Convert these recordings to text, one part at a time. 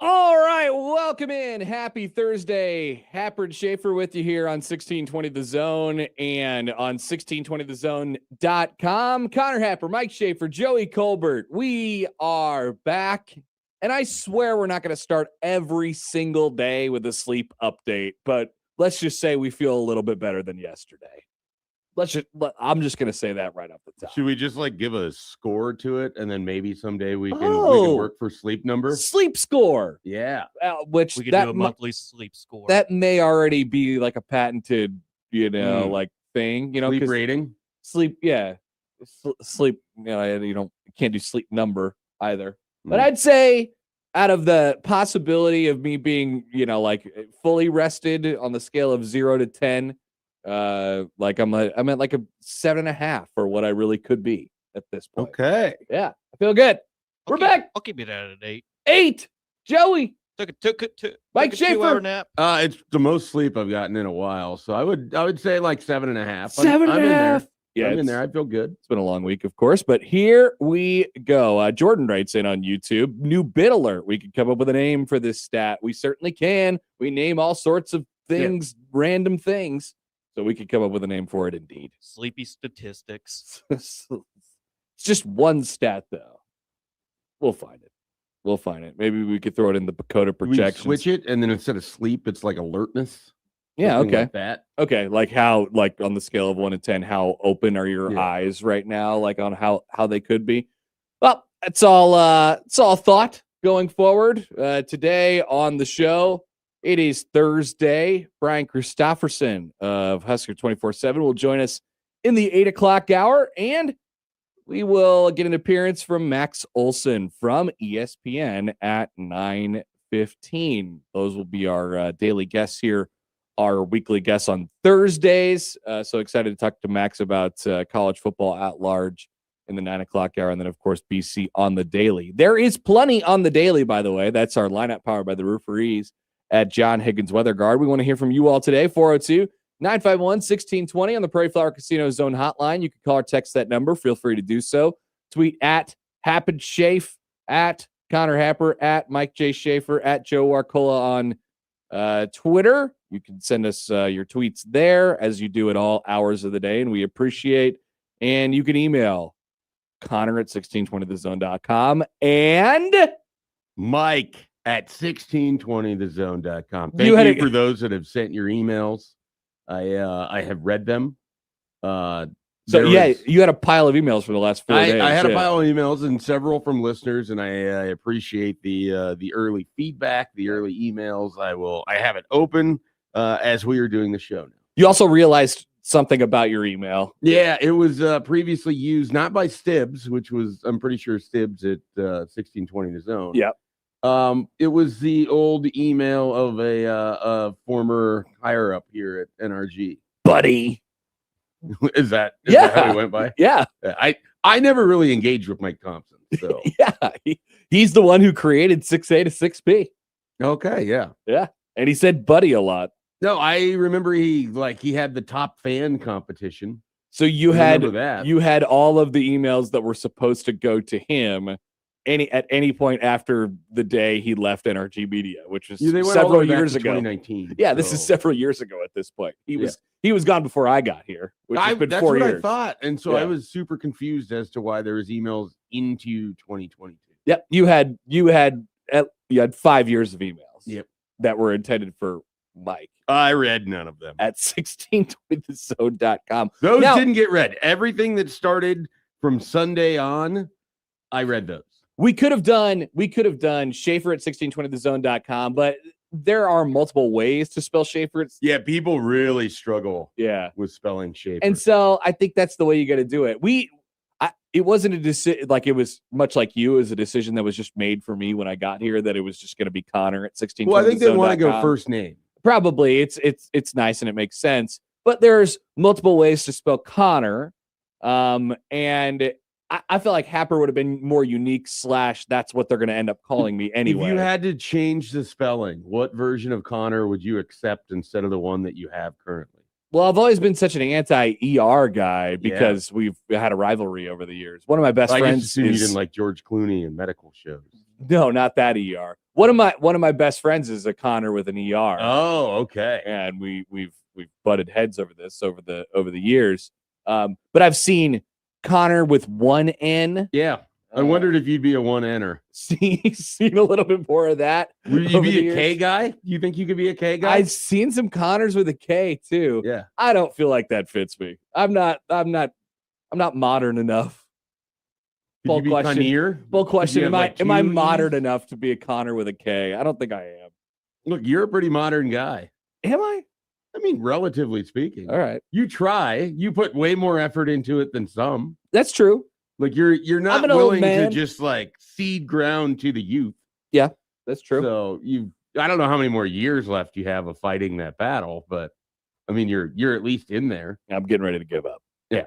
All right, welcome in. Happy Thursday. Happer and Schaefer with you here on 1620 The Zone and on 1620thezone.com. Connor Happer, Mike Schaefer, Joey Colbert. We are back. And I swear we're not going to start every single day with a sleep update, but let's just say we feel a little bit better than yesterday. I'm just going to say that right off the top. Should we just give a score to it, and then maybe someday we can work for sleep number? Sleep score. Yeah. Which we could do a monthly sleep score. That may already be like a patented, like thing, sleep rating. Sleep, yeah. Sleep, you can't do sleep number either. But I'd say out of the possibility of me being, fully rested on the scale of 0 to 10, I'm at like a 7.5 for what I really could be at this point. Okay. Yeah, I feel good. We're back. I'll keep it at an 8. 8. Joey. Took a Mike Schaefer. 2-hour nap. It's the most sleep I've gotten in a while, so I would say like 7.5. 7.5. Yeah, I'm in there. I feel good. It's been a long week, of course, but here we go. Jordan writes in on YouTube, new bit alert. We could come up with a name for this stat. We certainly can. We name all sorts of things, random things. So we could come up with a name for it, indeed. Sleepy statistics. It's just one stat, though. We'll find it. Maybe we could throw it in the Dakota projections. Switch it, and then instead of sleep, it's like alertness. Yeah, okay. Like that. Okay, like how, on the scale of 1 to 10, how open are your eyes right now? Like on how they could be. Well, it's all thought going forward. Today on the show, it is Thursday. Brian Christopherson of Husker 24/7 will join us in the 8 o'clock hour, and we will get an appearance from Max Olson from ESPN at 9:15. Those will be our daily guests here. Our weekly guests on Thursdays. So excited to talk to Max about college football at large in the 9 o'clock hour. And then, of course, BC on the daily. There is plenty on the daily, by the way. That's our lineup powered by the Rooferees at John Higgins Weather Guard. We want to hear from you all today. 402-951-1620 on the Prairie Flower Casino Zone hotline. You can call or text that number. Feel free to do so. Tweet at Happer and Schaefer, at Connor Happer, at Mike J. Schaefer, at Joe Arcola on Twitter. You can send us your tweets there as you do at all hours of the day, and we appreciate. And you can email Connor at 1620thezone.com and Mike at 1620thezone.com. Thank you for those that have sent your emails. I have read them. You had a pile of emails from the last 4 days. I had a pile of emails and several from listeners, and I appreciate the early feedback, the early emails. I have it open as we are doing the show now. You also realized something about your email. Yeah, it was previously used not by Stibbs, which was, I'm pretty sure, Stibbs at 1620 The Zone. Yep. It was the old email of a former higher up here at NRG. Buddy. Is that how he went by? Yeah. I never really engaged with Mike Thompson. So yeah, he's the one who created 6A to 6B. Okay, yeah. Yeah. And he said buddy a lot. No, I remember he had the top fan competition. So you had all of the emails that were supposed to go to him at any point after the day he left NRG Media, which was several years ago. 2019. Yeah, this is several years ago at this point. He was gone before I got here, which has been 4 years. That's what I thought. And so I was super confused as to why there was emails into 2022. Yep. You had 5 years of emails. Yep. That were intended for Mike. I read none of them. At 1620thezone.com. Those didn't get read. Everything that started from Sunday on, I read those. We could have done Schaefer at 1620thezone.com, but there are multiple ways to spell Schaefer. Yeah, people really struggle with spelling Schaefer. And so I think that's the way you got to do it. It wasn't a decision, like it was much like you, as a decision that was just made for me when I got here, that it was just going to be Connor at 1620thezone.com. Well, I think they want to go first name. Probably. It's nice and it makes sense. But there's multiple ways to spell Connor. And I feel like Happer would have been more unique / that's what they're going to end up calling me anyway. If you had to change the spelling, what version of Connor would you accept instead of the one that you have currently? Well, I've always been such an anti-ER guy because we've had a rivalry over the years. One of my best friends you didn't like George Clooney and medical shows. No, not that ER. One of my best friends is a Connor with an ER. Oh, okay. And we've butted heads over this over the years. But I've seen Connor with one N. Yeah. I wondered if you'd be a one-N-er. Seen a little bit more of that. Would you be a K guy? You think you could be a K guy? I've seen some Connors with a K too. Yeah. I don't feel like that fits me. I'm not modern enough. Could you be Connier? Full question. Am I modern E's? enough to be a Connor with a K? I don't think I am. Look, you're a pretty modern guy. Am I? I mean, relatively speaking. All right. You try. You put way more effort into it than some. That's true. Like you're not an old willing to man. just like cede ground to the youth. Yeah, that's true. So I don't know how many more years left you have of fighting that battle, but I mean you're at least in there. I'm getting ready to give up. Yeah.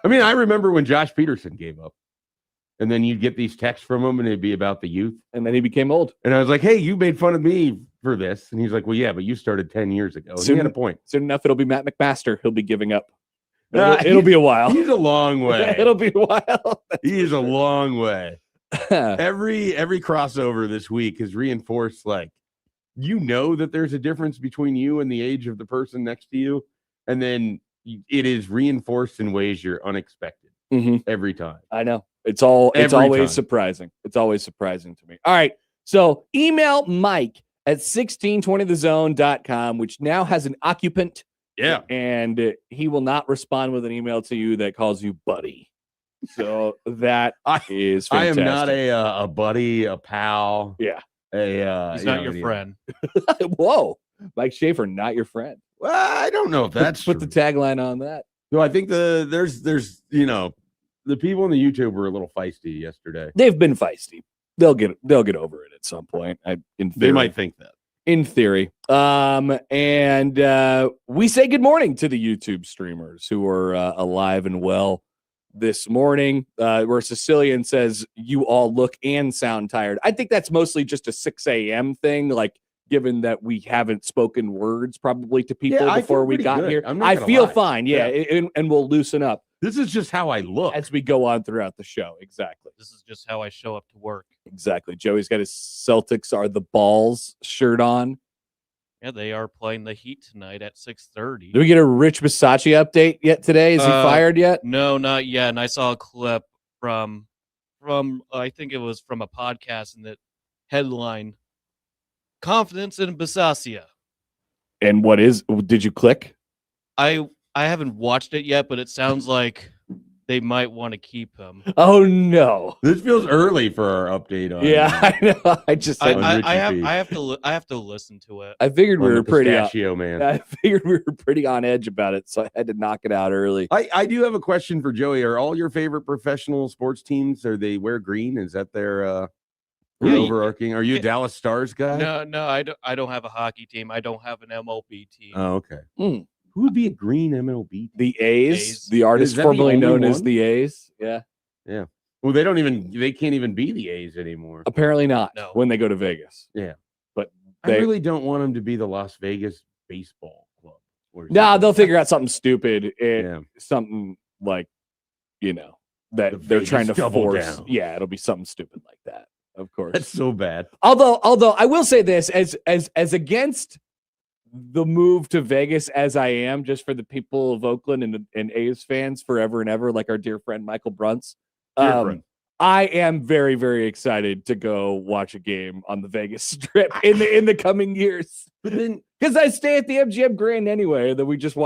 I mean, I remember when Josh Peterson gave up. And then you'd get these texts from him and it'd be about the youth. And then he became old. And I was like, hey, you made fun of me for this. And he's like, well, yeah, but you started 10 years ago. And he had a point. Soon enough, it'll be Matt McMaster. He'll be giving up. It'll be a while. He's a long way. It'll be a while. He is a long way. Every crossover this week has reinforced, like, you know that there's a difference between you and the age of the person next to you. And then it is reinforced in ways you're unexpected every time. I know. It's always surprising. It's always surprising to me. All right. So email Mike at 1620thezone.com, which now has an occupant. Yeah. And he will not respond with an email to you that calls you buddy. So that is fantastic. I am not a buddy, a pal. Yeah. He's not your friend. Whoa. Mike Schaefer, not your friend. Well, I don't know if that's Put the tagline on that. No, I think there's the people on the YouTube were a little feisty yesterday. They've been feisty. They'll get over it at some point. They might think that. In theory. And we say good morning to the YouTube streamers who are alive and well this morning. Where Sicilian says, you all look and sound tired. I think that's mostly just a 6 a.m. thing, like given that we haven't spoken words probably to people before we got here. I feel fine. Yeah. And we'll loosen up. This is just how I look as we go on throughout the show. Exactly. This is just how I show up to work. Exactly. Joey's got his Celtics are the balls shirt on. Yeah, they are playing the Heat tonight at 6:30. Do we get a Rich Bisaccia update yet today? Is he fired yet? No, not yet. And I saw a clip from I think it was from a podcast, and the headline, confidence in Bisaccia. And did you click? I haven't watched it yet, but it sounds like they might want to keep him. Oh no! This feels early for our update on. Yeah, I know. I just I have to listen to it. I figured we were pretty man. I figured we were pretty on edge about it, so I had to knock it out early. I do have a question for Joey. Are all your favorite professional sports teams, or they wear green? Is that their overarching? Are you a Dallas Stars guy? No, I don't have a hockey team. I don't have an MLB team. Oh, okay. Who would be a green MLB team? The A's, the artist formerly known as the A's. Yeah. Yeah. Well, they can't even be the A's anymore. Apparently not. No. When they go to Vegas. Yeah. But I really don't want them to be the Las Vegas Baseball Club. No, they'll figure out something stupid. Something like, that they're trying to force. Down. Yeah, it'll be something stupid like that. Of course. That's so bad. Although I will say this, as against the move to Vegas as I am, just for the people of Oakland and A's fans forever and ever, like our dear friend Michael Bruntz. I am very, very excited to go watch a game on the Vegas Strip in the coming years. But then, because I stay at the MGM Grand anyway, that we just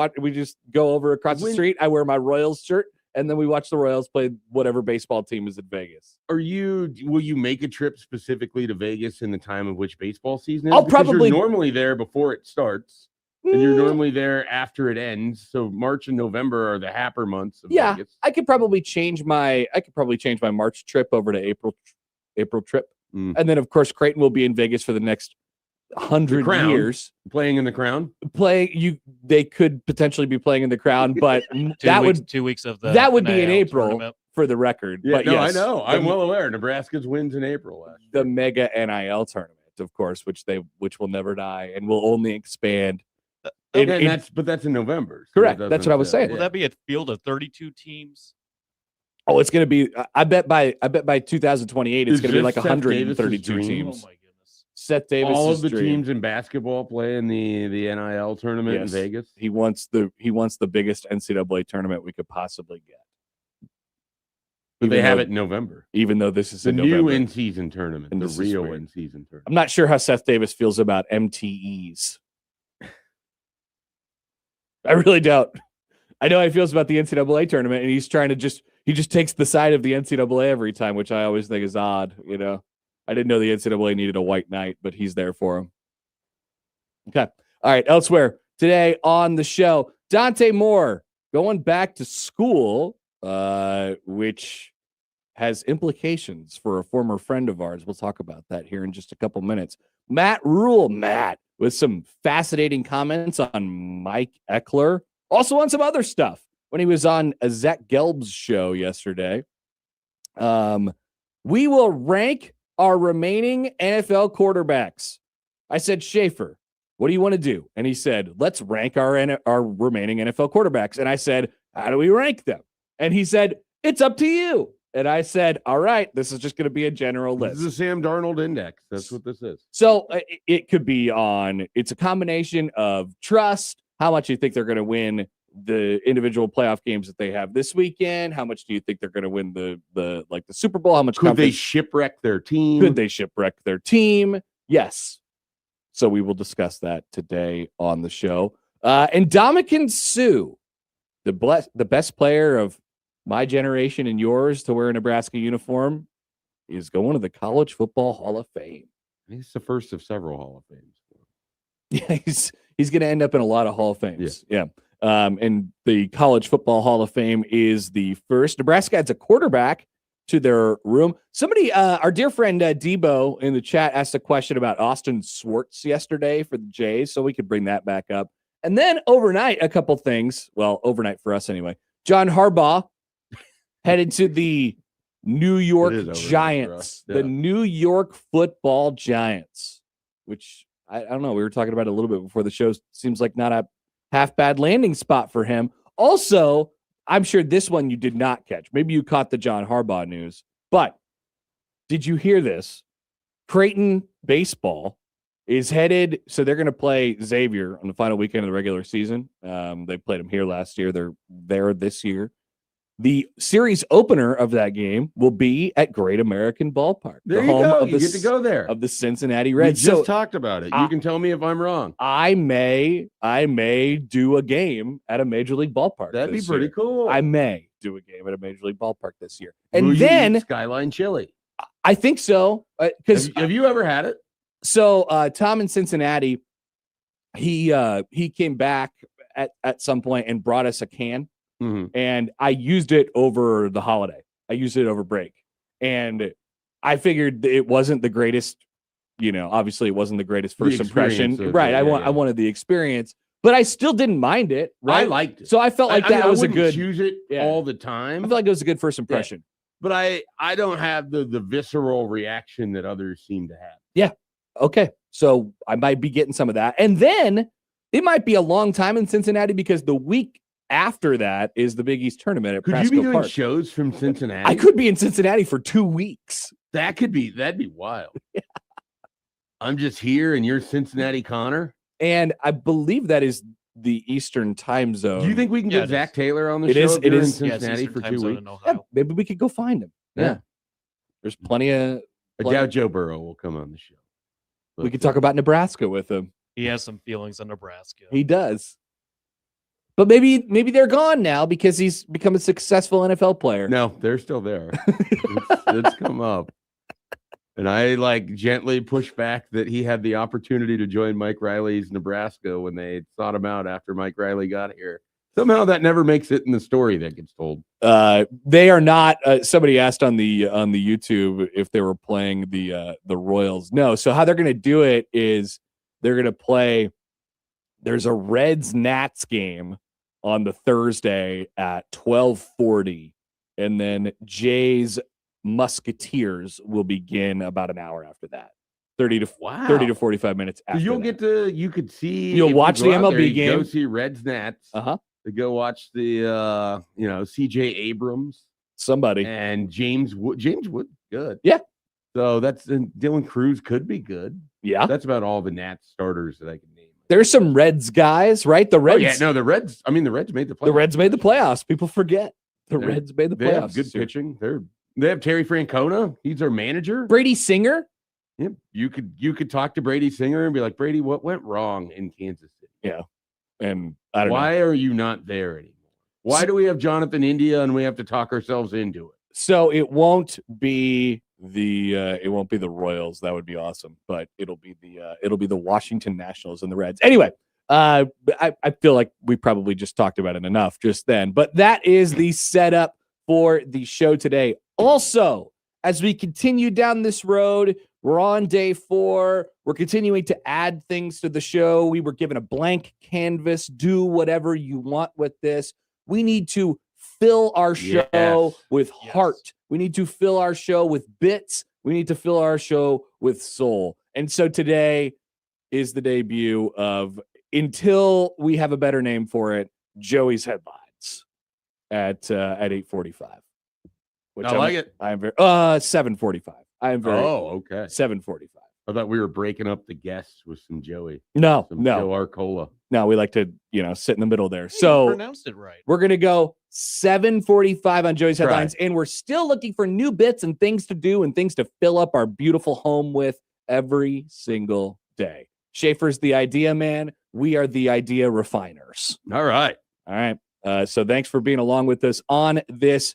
go over across the street. I wear my Royals shirt, and then we watch the Royals play whatever baseball team is in Vegas. Will you make a trip specifically to Vegas in the time of which baseball season is? I'll probably you're normally there before it starts, and you're normally there after it ends. So March and November are the Happer months of Vegas. I could probably change my March trip over to April trip. And then of course Creighton will be in Vegas for the next 100 years. Playing in the Crown? They could potentially be playing in the Crown, but 2 weeks of the that would be in NIL April tournament. For the record. Yeah, but no, yes, I know. I'm well aware. Nebraska's wins in April. The mega NIL tournament, of course, which will never die and will only expand. That's in November. So correct. That's what I was saying. Will that be a field of 32 teams? Oh, it's going to be. I bet by 2028, it's going to be like 132 Oh teams. my goodness. Seth Davis. All of the teams in basketball play in the NIL tournament in Vegas. He wants the biggest NCAA tournament we could possibly get. But they have it in November. Even though this is the new November. in-season tournament, the real in-season tournament. I'm not sure how Seth Davis feels about MTEs. I really don't. I know how he feels about the NCAA tournament, and he's trying to just takes the side of the NCAA every time, which I always think is odd. You know, I didn't know the NCAA needed a white knight, but he's there for him. Okay. All right. Elsewhere today on the show, Dante Moore going back to school, which has implications for a former friend of ours. We'll talk about that here in just a couple minutes. Matt with some fascinating comments on Mike Eckler, also on some other stuff when he was on a Zach Gelb's show yesterday. We will rank our remaining NFL quarterbacks. I said, Schaefer, what do you want to do? And he said, let's rank our remaining NFL quarterbacks. And I said, how do we rank them? And he said, it's up to you. And I said, all right, this is just going to be a general list. This is a Sam Darnold index. That's what this is. So it could be it's a combination of trust, how much you think they're going to win the individual playoff games that they have this weekend. How much do you think they're going to win the Super Bowl? How much could they shipwreck their team? Could they shipwreck their team? Yes. So we will discuss that today on the show. And Ndamukong Suh, the best player of my generation and yours to wear a Nebraska uniform, is going to the College Football Hall of Fame. He's the first of several Hall of Fames. Yeah, he's going to end up in a lot of Hall of Fames. Yeah. And the College Football Hall of Fame is the first. Nebraska adds a quarterback to their room. Somebody, our dear friend Debo in the chat asked a question about Austin Swartz yesterday for the Jays, so we could bring that back up. And then overnight, a couple things. Well, overnight for us anyway. John Harbaugh headed to the New York Giants, the New York Football Giants, which I don't know. We were talking about it a little bit before the show. Seems like not a half bad landing spot for him. Also, I'm sure this one you did not catch. Maybe you caught the John Harbaugh news, but did you hear this? Creighton baseball is headed. So they're going to play Xavier on the final weekend of the regular season. They played them here last year. They're there this year. The series opener of that game will be at Great American Ballpark. There you go. You get to go there. Of the Cincinnati Reds. We just talked about it. You can tell me if I'm wrong. I may do a game at a Major League ballpark. That'd be pretty cool. I may do a game at a Major League ballpark this year. And then Skyline Chili. I think so. Because have you ever had it? So Tom in Cincinnati, he came back at some point and brought us a can. Mm-hmm. And I used it over the holiday. I used it over break. And I figured it wasn't the greatest, obviously it wasn't the greatest first impression. Right. I wanted the experience, but I still didn't mind it. Right. I liked it. So I felt like that was a good choose it all the time. I feel like it was a good first impression. Yeah. But I don't have the visceral reaction that others seem to have. Yeah. Okay. So I might be getting some of that. And then it might be a long time in Cincinnati because the week after that is the Big East tournament at Prasco Park. Could you be doing shows from Cincinnati? I could be in Cincinnati for 2 weeks. That'd be wild. Yeah. I'm just here and you're Cincinnati Connor. And I believe that is the Eastern time zone. Do you think we can get Zach Taylor on the show? It is in Cincinnati for 2 weeks. Yeah, maybe we could go find him. Yeah. There's plenty of. I doubt Joe Burrow will come on the show. We could talk about Nebraska with him. He has some feelings on Nebraska. He does. But maybe they're gone now because he's become a successful NFL player. No, they're still there. it's come up. And I gently pushed back that he had the opportunity to join Mike Riley's Nebraska when they sought him out after Mike Riley got here. Somehow that never makes it in the story that gets told. They are not. Somebody asked on the YouTube if they were playing the Royals. No. So how they're going to do it is they're going to play. There's a Reds Nats game on the Thursday at 12:40, and then Jays Musketeers will begin about an hour after that. 30 to 45 minutes after. You'll that. You could see. You'll watch the MLB game. Go see Reds Nats. Uh-huh. To go watch the CJ Abrams. somebody. And James Wood, good. Yeah. So and Dylan Cruz could be good. Yeah. That's about all the Nats starters that I can name. There's some Reds guys, right? The Reds. Oh, yeah, no, the Reds. I mean, the Reds made the playoffs. The Reds made the playoffs. People forget. The Reds made the playoffs. They have good pitching. They have Terry Francona. He's our manager. Brady Singer. Yep. You could talk to Brady Singer and be like, Brady, what went wrong in Kansas City? Yeah. And I don't know. Why are you not there anymore? Why do we have Jonathan India and we have to talk ourselves into it? So it won't be the Royals. That would be awesome, but it'll be the Washington Nationals and the Reds. Anyway, I feel like we probably just talked about it enough just then, but that is the setup for the show today. Also, as we continue down this road, we're on day 4. We're continuing to add things to the show. We were given a blank canvas. Do whatever you want with this. We need to fill our show with heart. We need to fill our show with bits. We need to fill our show with soul. And so today is the debut of, until we have a better name for it, Joey's Headlines at 8:45. Which I like it. I am very 7:45. I am very okay. 7:45. I thought we were breaking up the guests with some Joey. No. Joe Arcola. No, we like to, sit in the middle there. Hey, so you pronounced it right. We're gonna go 7:45 on Joey's Headlines, and we're still looking for new bits and things to do and things to fill up our beautiful home with every single day. Schaefer's the idea man. We are the idea refiners. All right. So thanks for being along with us on this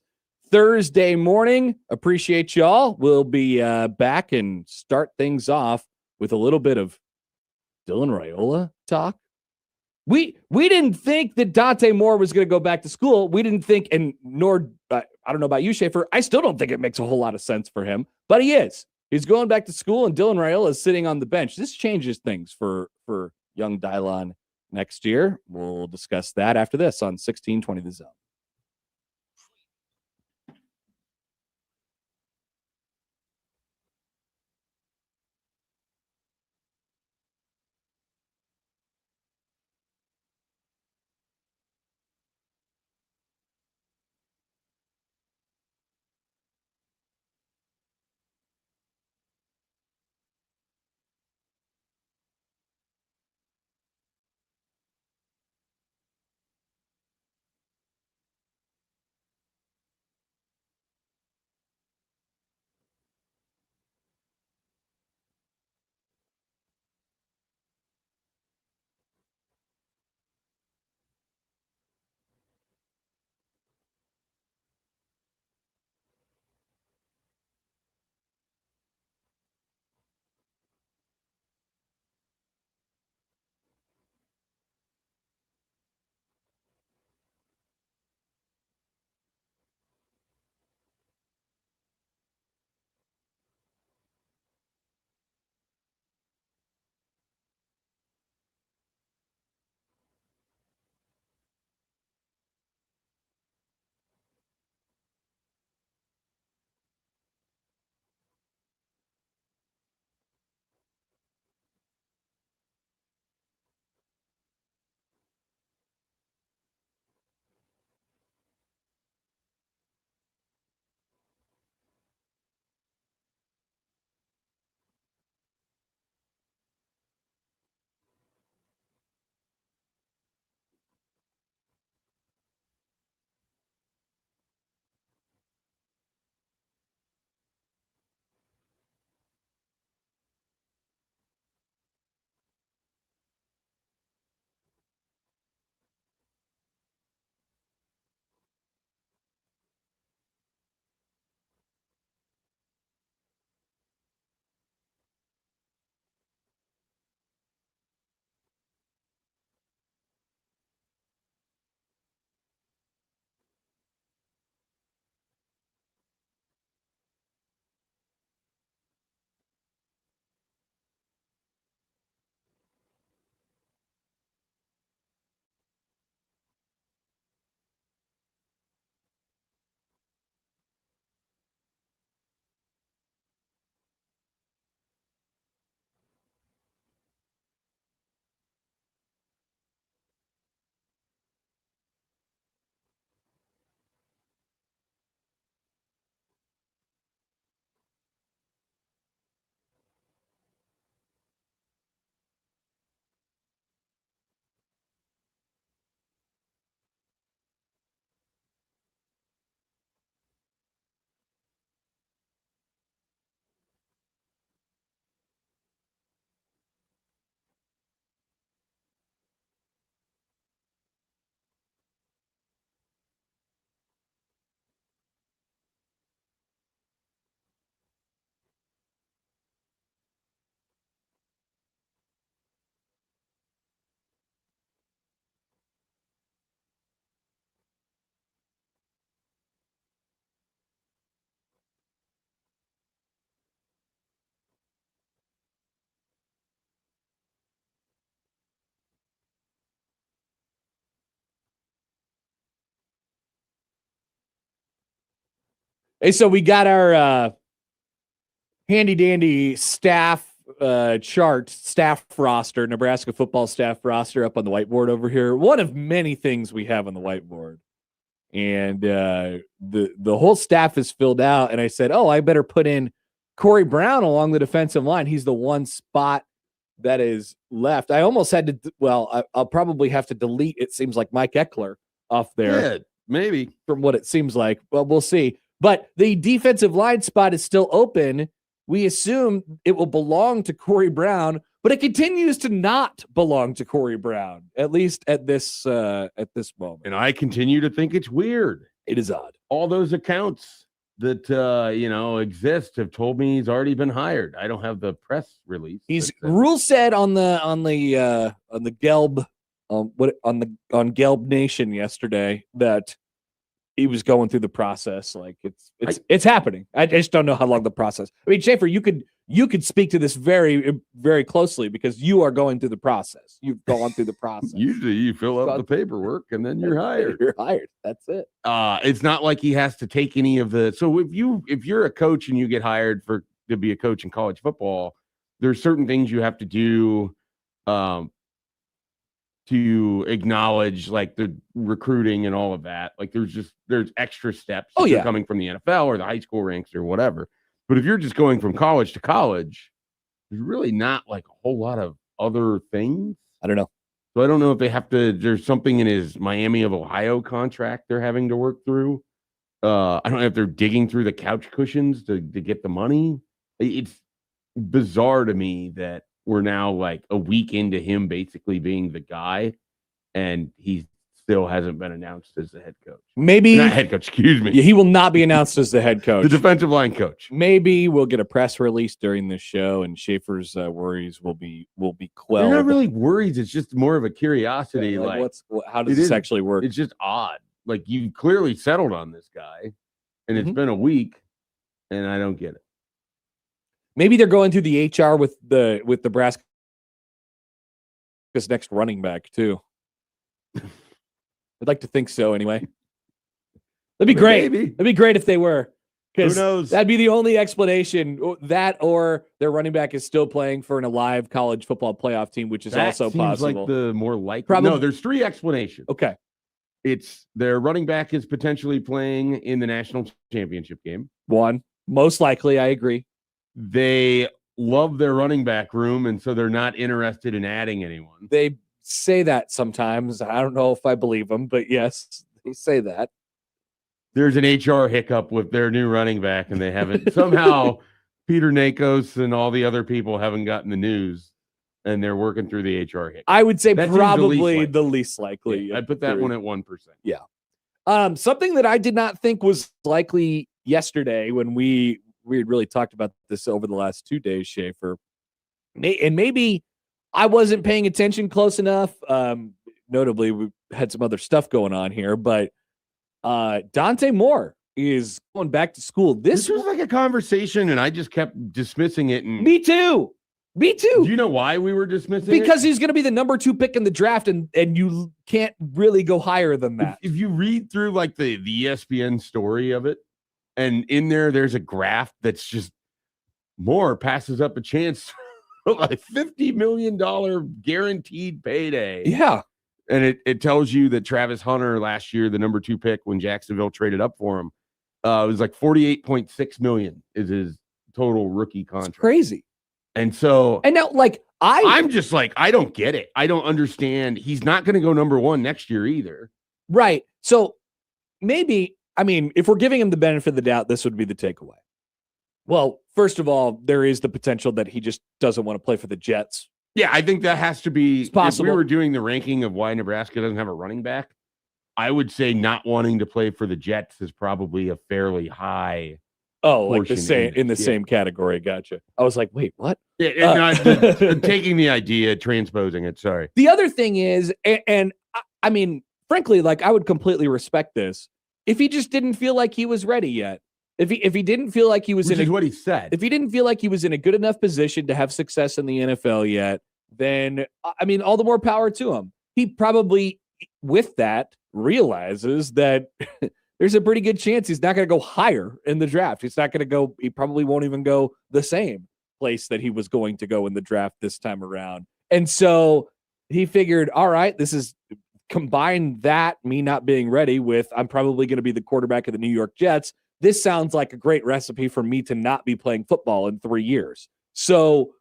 Thursday morning. Appreciate y'all. We'll be back and start things off with a little bit of Dylan Raiola talk. We didn't think that Dante Moore was going to go back to school. We didn't think, and nor I don't know about you, Schaefer. I still don't think it makes a whole lot of sense for him, but he is. He's going back to school, and Dylan Raiola is sitting on the bench. This changes things for young Dylon next year. We'll discuss that after this on 1620 The Zone. Hey, so we got our handy dandy staff chart, staff roster, Nebraska football staff roster up on the whiteboard over here. One of many things we have on the whiteboard. And the whole staff is filled out. And I said, oh, I better put in Corey Brown along the defensive line. He's the one spot that is left. I almost had to, I'll probably have to delete, it seems like, Mike Eckler off there. Yeah, maybe. From what it seems like. Well, we'll see. But the defensive line spot is still open. We assume it will belong to Corey Brown, but it continues to not belong to Corey Brown, at least at this moment. And I continue to think it's weird. It is odd. All those accounts that exist have told me he's already been hired. I don't have the press release. Rule said on the Gelb on Gelb Nation yesterday that he was going through the process. Like it's happening. I just don't know how long the process. I mean, Schaefer, you could speak to this very, very closely because you are going through the process. You've gone through the process. Usually you fill out the paperwork and then you're hired. You're hired. That's it. It's not like he has to take any of the. So if you're a coach and you get hired to be a coach in college football, there's certain things you have to do to acknowledge like the recruiting and all of that. Like there's extra steps. Oh, yeah. Coming from the NFL or the high school ranks or whatever. But if you're just going from college to college, there's really not like a whole lot of other things. I don't know. So I don't know if they have to, there's something in his Miami of Ohio contract they're having to work through. I don't know if they're digging through the couch cushions to get the money. It's bizarre to me that we're now like a week into him basically being the guy, and he still hasn't been announced as the head coach. Maybe not head coach, excuse me. Yeah, he will not be announced as the head coach. The defensive line coach. Maybe we'll get a press release during this show, and Schaefer's worries will be quelled. They're not really worries. It's just more of a curiosity. Yeah, like how does this actually work? It's just odd. Like you clearly settled on this guy, and it's been a week, and I don't get it. Maybe they're going through the HR with Nebraska's next running back too. I'd like to think so. Anyway, that'd be great. Maybe. That'd be great if they were. Who knows? That'd be the only explanation. That or their running back is still playing for an alive college football playoff team, which is also possible. Like the more likely. Probably. No, there's three explanations. Okay. It's their running back is potentially playing in the national championship game. One, most likely, I agree. They love their running back room, and so they're not interested in adding anyone. They say that sometimes. I don't know if I believe them, but yes, they say that. There's an HR hiccup with their new running back, and they haven't somehow Peter Nakos and all the other people haven't gotten the news, and they're working through the HR hiccup. I would say probably the least likely. Yeah, I put that one at 1%. Yeah. Something that I did not think was likely yesterday when we had really talked about this over the last 2 days, Schaefer. And maybe I wasn't paying attention close enough. Notably, we had some other stuff going on here, but Dante Moore is going back to school. This was like a conversation, and I just kept dismissing it. And Me too. Do you know why we were dismissing it? Because he's going to be the number 2 pick in the draft, and you can't really go higher than that. If you read through like the ESPN story of it, and in there's a graph that's just Moore passes up a chance like $50 million guaranteed payday. Yeah. And it tells you that Travis Hunter last year, the number 2 pick when Jacksonville traded up for him, it was like $48.6 million is his total rookie contract. It's crazy. And so, and now, like, I'm just like, I don't get it. I don't understand. He's not going to go number 1 next year either. Right. So maybe, I mean, if we're giving him the benefit of the doubt, this would be the takeaway. Well, first of all, there is the potential that he just doesn't want to play for the Jets. Yeah, I think that has to be. It's possible. If we were doing the ranking of why Nebraska doesn't have a running back, I would say not wanting to play for the Jets is probably a fairly high. Oh, like the same in the same category. Gotcha. I was like, wait, what? Yeah, taking the idea, transposing it. Sorry. The other thing is, and I mean, frankly, like I would completely respect this if he just didn't feel like he was ready yet. If he didn't feel like he was Which is what he said. If he didn't feel like he was in a good enough position to have success in the NFL yet, then I mean, all the more power to him. He probably, with that, realizes that there's a pretty good chance he's not going to go higher in the draft. He's not going to go. He probably won't even go the same place that he was going to go in the draft this time around. And so he figured, all right, this is combine that me not being ready with I'm probably going to be the quarterback of the New York Jets. This sounds like a great recipe for me to not be playing football in 3 years. So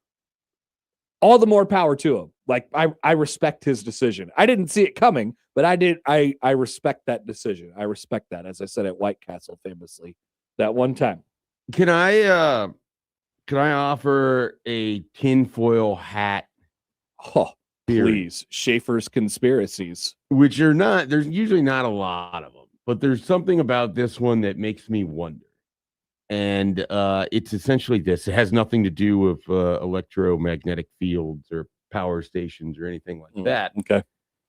all the more power to him. Like I respect his decision. I didn't see it coming, but I did. I respect that decision. I respect that, as I said at White Castle famously that one time. Can I offer a tinfoil hat? Oh, please. Schaefer's conspiracies. Which are not, there's usually not a lot of them, but there's something about this one that makes me wonder. And it's essentially this. It has nothing to do with electromagnetic fields or power stations or anything like that. Okay.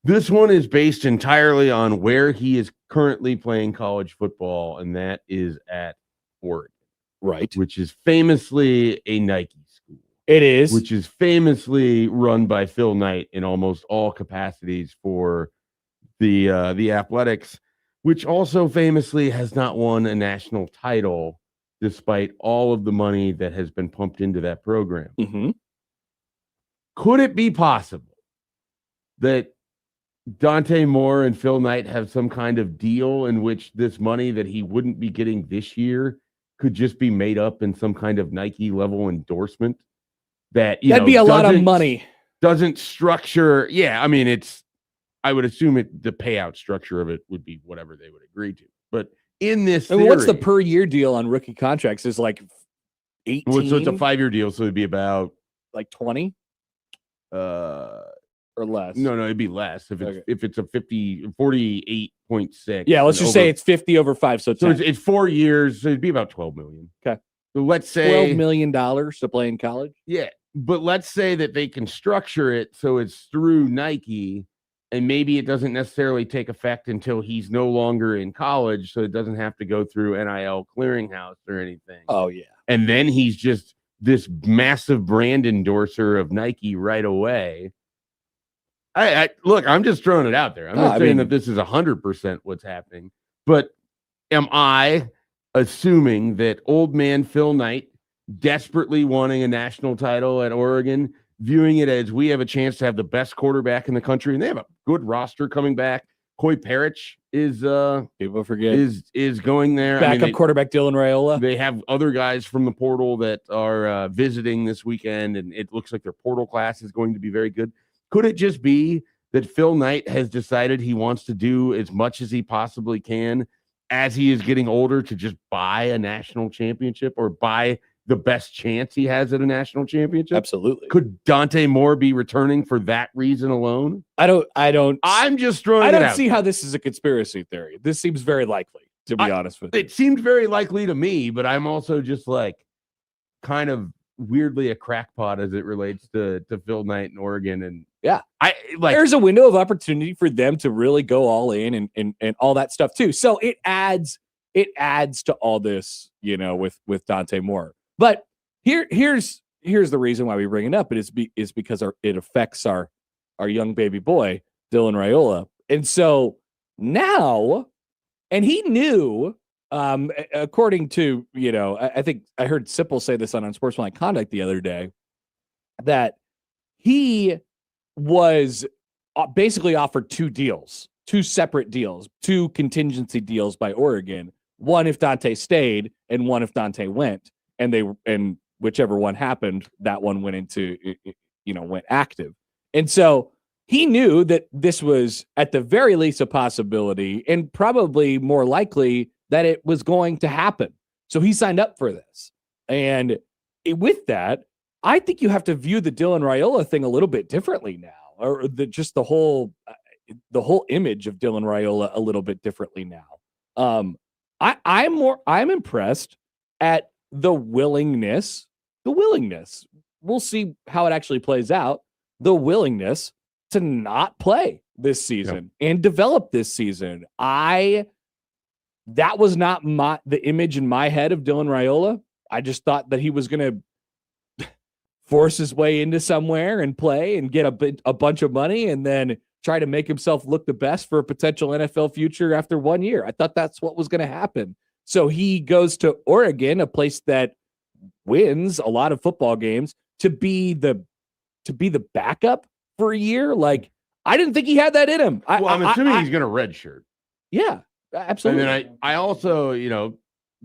This one is based entirely on where he is currently playing college football, and that is at Oregon. Right. Which is famously a Nike school. It is. Which is famously run by Phil Knight in almost all capacities for the athletics, which also famously has not won a national title despite all of the money that has been pumped into that program. Mm-hmm. Could it be possible that Dante Moore and Phil Knight have some kind of deal in which this money that he wouldn't be getting this year could just be made up in some kind of Nike level endorsement? That'd be a lot of money. Doesn't structure. Yeah, I mean, I would assume the payout structure of it would be whatever they would agree to. But in this theory, what's the per year deal on rookie contracts? Is like 18. Well, so it's a 5-year deal, so it'd be about like 20 or less. No, it'd be less if it's a 48.6. Yeah, let's just say it's 50 over 5, so it's 4 years, so it'd be about 12 million. Okay. So let's say $12 million to play in college. Yeah, but let's say that they can structure it so it's through Nike. And maybe it doesn't necessarily take effect until he's no longer in college, so it doesn't have to go through NIL clearinghouse or anything. Oh, yeah. And then he's just this massive brand endorser of Nike right away. I look, I'm just throwing it out there. I'm not saying that this is 100% what's happening, but am I assuming that old man Phil Knight, desperately wanting a national title at Oregon, viewing it as we have a chance to have the best quarterback in the country, and they have a good roster coming back. Coy Parrish is people forget is going there. Backup quarterback Dylan Raiola. They have other guys from the portal that are visiting this weekend, and it looks like their portal class is going to be very good. Could it just be that Phil Knight has decided he wants to do as much as he possibly can as he is getting older to just buy a national championship or buy the best chance he has at a national championship? Absolutely. Could Dante Moore be returning for that reason alone? I'm just throwing it out. I don't see how this is a conspiracy theory. This seems very likely, to be honest with you. It seemed very likely to me, but I'm also just like kind of weirdly a crackpot as it relates to Phil Knight in Oregon. And yeah, there's a window of opportunity for them to really go all in and all that stuff too. So it adds to all this, with Dante Moore. But here's the reason why we bring it up. It is because it affects our young baby boy, Dylan Raiola. And so now, and he knew, according to, I think I heard Sipple say this on Unsportsmanlike Conduct the other day, that he was basically offered two separate deals, two contingency deals by Oregon. One if Dante stayed and one if Dante went. And whichever one happened, that one went into, went active. And so he knew that this was at the very least a possibility and probably more likely that it was going to happen. So he signed up for this. And with that, I think you have to view the Dylan Raiola thing a little bit differently now, or the whole image of Dylan Raiola a little bit differently now. I'm impressed at the willingness, we'll see how it actually plays out, the willingness to not play this season and develop this season. That was not the image in my head of Dylan Raiola. I just thought that he was going to force his way into somewhere and play and get a bunch of money and then try to make himself look the best for a potential NFL future after 1 year. I thought that's what was going to happen. So he goes to Oregon, a place that wins a lot of football games, to be the backup for a year. Like, I didn't think he had that in him. I'm assuming he's going to redshirt. Yeah, absolutely. And then I also,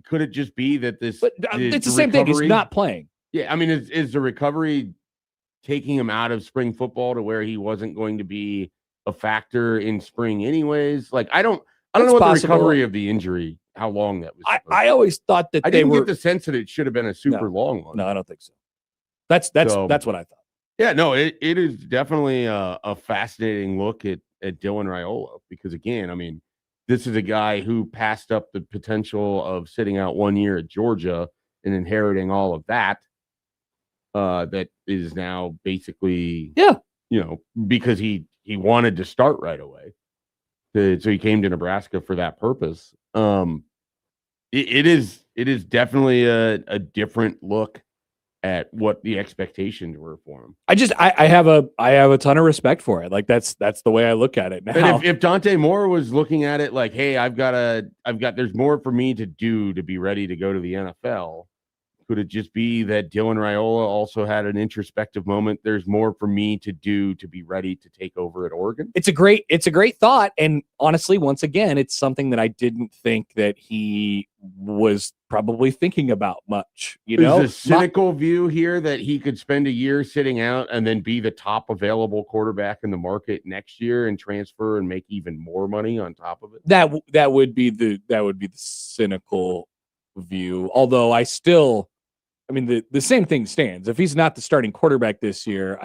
could it just be that this? But it's the same thing. He's not playing. Yeah, I mean, is the recovery taking him out of spring football to where he wasn't going to be a factor in spring anyways? Like, I don't know what the recovery of the injury, how long that was. I always thought that I didn't get the sense that it should have been a super long one. No, I don't think so. That's what I thought. Yeah, no, it is definitely a fascinating look at Dylan Raiola, because, again, I mean, this is a guy who passed up the potential of sitting out 1 year at Georgia and inheriting all of that. That is now basically, because he wanted to start right away. So he came to Nebraska for that purpose. It is definitely a different look at what the expectations were for him. I have a ton of respect for it. Like, that's the way I look at it now. And if Dante Moore was looking at it like, hey, there's more for me to do to be ready to go to the NFL, could it just be that Dylan Raiola also had an introspective moment? There's more for me to do to be ready to take over at Oregon. It's a great thought. And honestly, once again, it's something that I didn't think that he was probably thinking about much. There's a cynical view here that he could spend a year sitting out and then be the top available quarterback in the market next year and transfer and make even more money on top of it. That would be the cynical view. Although the same thing stands. If he's not the starting quarterback this year,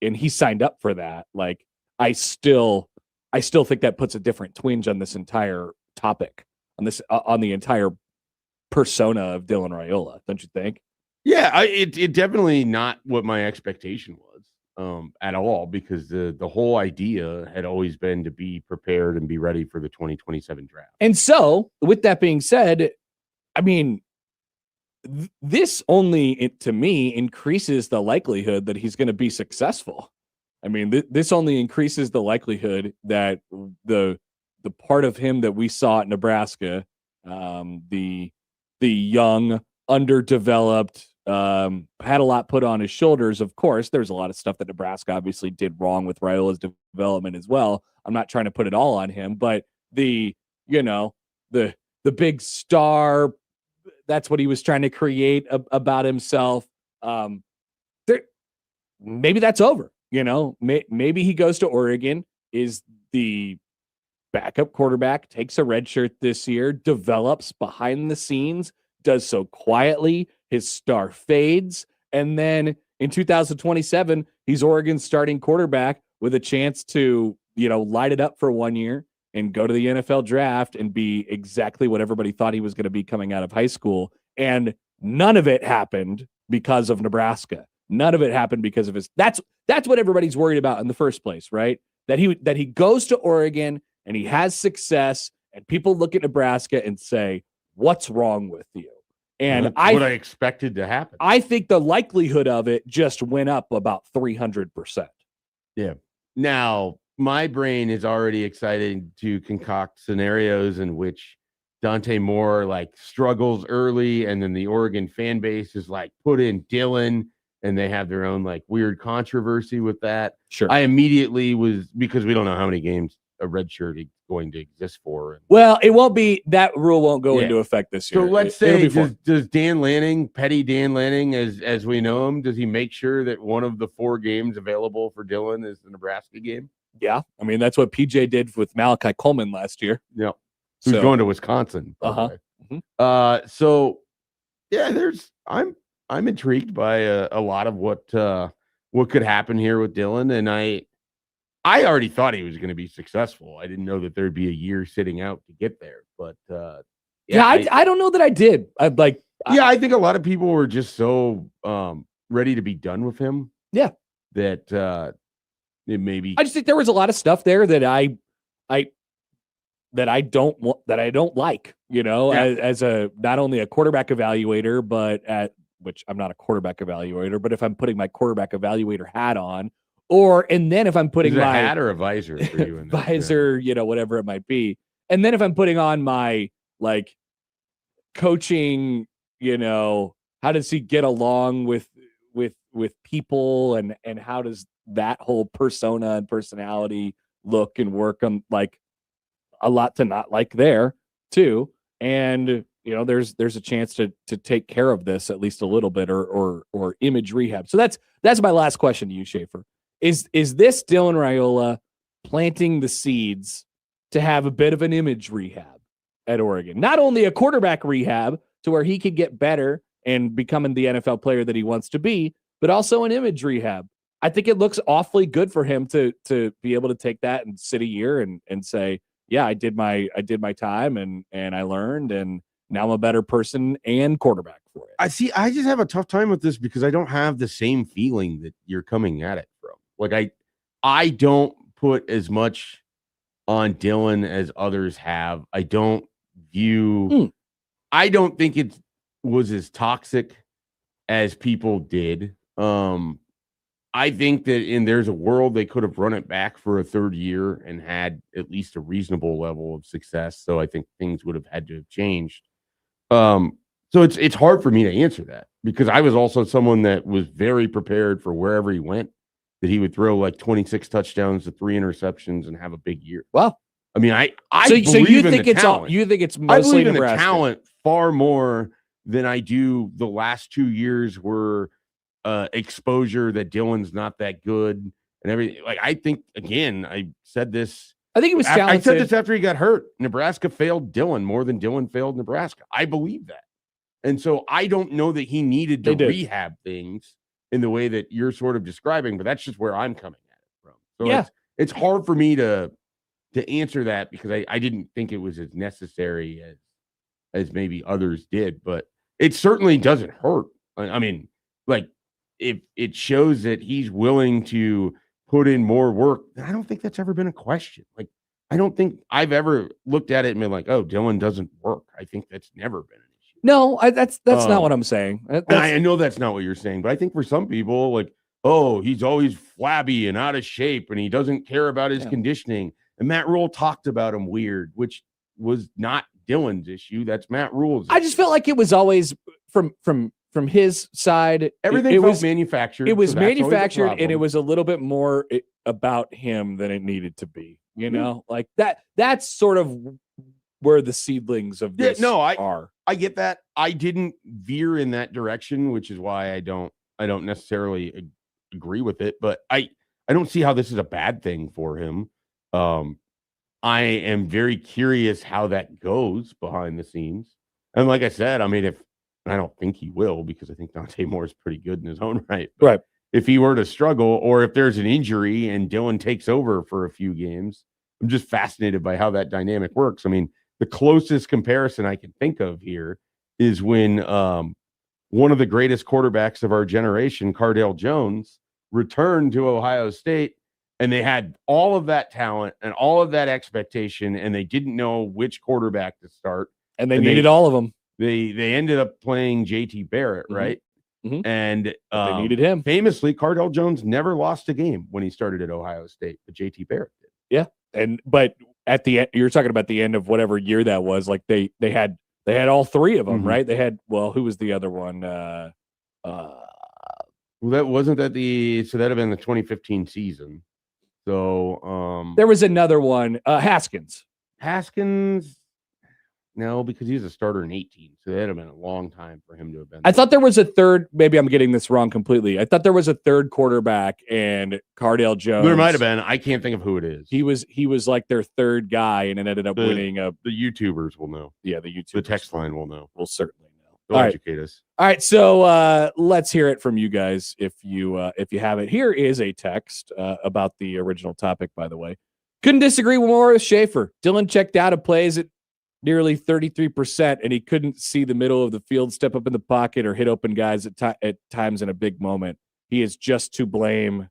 and he signed up for that, like, I still think that puts a different twinge on this entire topic, on the entire persona of Dylan Raiola, don't you think? Yeah, it definitely not what my expectation was at all, because the whole idea had always been to be prepared and be ready for the 2027 draft. And so, with that being said, I mean, this only, to me, increases the likelihood that he's going to be successful. I mean, this only increases the likelihood that the part of him that we saw at Nebraska, the young, underdeveloped, had a lot put on his shoulders. Of course, there's a lot of stuff that Nebraska obviously did wrong with Raiola's development as well. I'm not trying to put it all on him, but the big star, that's what he was trying to create about himself. Maybe that's over. Maybe he goes to Oregon, is the backup quarterback, takes a red shirt this year, develops behind the scenes, does so quietly. His star fades. And then in 2027, he's Oregon's starting quarterback with a chance to, light it up for 1 year and go to the NFL draft and be exactly what everybody thought he was going to be coming out of high school. And none of it happened because of Nebraska. None of it happened because of his. That's what everybody's worried about in the first place, right? That he goes to Oregon and he has success, and people look at Nebraska and say, "What's wrong with you?" And that's what I expected to happen. I think the likelihood of it just went up about 300%. Yeah. Now, my brain is already excited to concoct scenarios in which Dante Moore struggles early, and then the Oregon fan base is put in Dylan, and they have their own weird controversy with that. Sure. I immediately was, because we don't know how many games a red shirt is going to exist for. Well, it won't be, that rule won't go into effect this year. So let's say, does Dan Lanning, petty Dan Lanning, as we know him, does he make sure that one of the 4 games available for Dylan is the Nebraska game? Yeah. I mean, that's what PJ did with Malachi Coleman last year. Yeah. Who's going to Wisconsin. Uh-huh. So yeah, I'm intrigued by a lot of what could happen here with Dylan. And I already thought he was going to be successful. I didn't know that there'd be a year sitting out to get there, but I don't know that I did. I think a lot of people were just so ready to be done with him. Yeah. That it maybe, I just think there was a lot of stuff there that I don't like, as a, not only a quarterback evaluator, but which I'm not a quarterback evaluator, but if I'm putting my quarterback evaluator hat on, and then if I'm putting Is it a my hat or a visor for you in that? visor, whatever it might be, and then if I'm putting on my like coaching, how does he get along with people, and how does that whole persona and personality look and work? I'm like a lot to not like there too, and there's a chance to take care of this at least a little bit, or image rehab. So that's my last question to you, Schaefer. Is this Dylan Raiola planting the seeds to have a bit of an image rehab at Oregon? Not only a quarterback rehab to where he could get better and becoming the NFL player that he wants to be, but also an image rehab. I think it looks awfully good for him to be able to take that and sit a year and say, yeah, I did my time and I learned, and now I'm a better person and quarterback for it. I just have a tough time with this because I don't have the same feeling that you're coming at it from. Like I don't put as much on Dylan as others have. I don't think it was as toxic as people did. I think that there's a world they could have run it back for a third year and had at least a reasonable level of success. So I think things would have had to have changed. So it's hard for me to answer that because I was also someone that was very prepared for wherever he went, that he would throw like 26 touchdowns to 3 interceptions and have a big year. Well, I mean, I so believe you in think the it's talent. you think it's I mostly believe in Nebraska. the talent far more than I do the last 2 years were exposure that Dylan's not that good and everything. Like, I think, again, I said this. I think he was talented. I said this after he got hurt. Nebraska failed Dylan more than Dylan failed Nebraska. I believe that. And so I don't know that he needed to rehab things in the way that you're sort of describing, but that's just where I'm coming at it from. So yeah, it's hard for me to answer that because I didn't think it was as necessary as maybe others did, but it certainly doesn't hurt. I mean, like, if it shows that he's willing to put in more work, I don't think that's ever been a question. Like, I don't think I've ever looked at it and been like, oh, Dylan doesn't work. I think that's never been an issue. No, that's not what I'm saying. I know that's not what you're saying, but I think for some people, like, oh, he's always flabby and out of shape and he doesn't care about his conditioning. And Matt Rule talked about him weird, which was not Dylan's issue. That's Matt Rule's issue. I just felt like it was always from his side. Everything was manufactured. It was manufactured, and it was a little bit more about him than it needed to be. Like that. That's sort of where the seedlings of this are. I get that. I didn't veer in that direction, which is why I don't necessarily agree with it. But I don't see how this is a bad thing for him. I am very curious how that goes behind the scenes. And like I said, I mean, I don't think he will, because I think Dante Moore is pretty good in his own right. But right. If he were to struggle, or if there's an injury and Dylan takes over for a few games, I'm just fascinated by how that dynamic works. I mean, the closest comparison I can think of here is when one of the greatest quarterbacks of our generation, Cardale Jones, returned to Ohio State, and they had all of that talent and all of that expectation, and they didn't know which quarterback to start. And they needed all of them. They ended up playing JT Barrett, right? Mm-hmm. And they needed him. Famously, Cardale Jones never lost a game when he started at Ohio State, but JT Barrett did. Yeah. But at the end, you're talking about the end of whatever year that was. Like they had all three of them, right? They had, who was the other one? Well, that wasn't that so that'd have been the 2015 season. So there was another one, Haskins. No, because he was a starter in 18, so that'd have been a long time for him to have been. I thought there was a third. Maybe I'm getting this wrong completely. I thought there was a third quarterback, and Cardale Jones. There might have been. I can't think of who it is. He was like their third guy, and it ended up winning a. The YouTubers will know. Yeah, the YouTubers. The text line will know. We'll certainly know. They'll educate us. All right, so let's hear it from you guys if you have it. Here is a text about the original topic, by the way. Couldn't disagree more with Schaefer. Dylan checked out of plays at nearly 33%, and he couldn't see the middle of the field, step up in the pocket, or hit open guys at times in a big moment. He is just to blame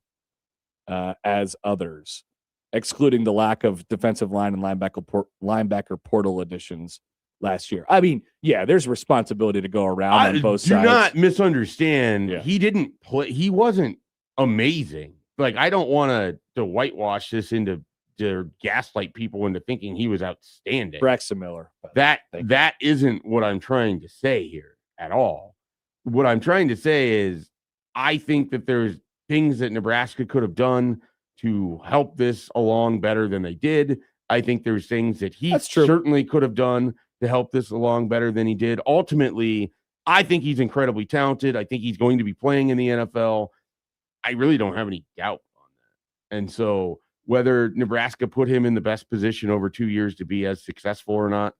as others, excluding the lack of defensive line and linebacker portal additions last year. I mean, yeah, there's responsibility to go around on both sides. Do not misunderstand. Yeah. He didn't play. He wasn't amazing, like I don't want to whitewash this into to gaslight people into thinking he was outstanding. Braxton Miller. That isn't what I'm trying to say here at all. What I'm trying to say is I think that there's things that Nebraska could have done to help this along better than they did. I think there's things that he certainly could have done to help this along better than he did. Ultimately, I think he's incredibly talented. I think he's going to be playing in the NFL. I really don't have any doubt on that. And so whether Nebraska put him in the best position over 2 years to be as successful or not,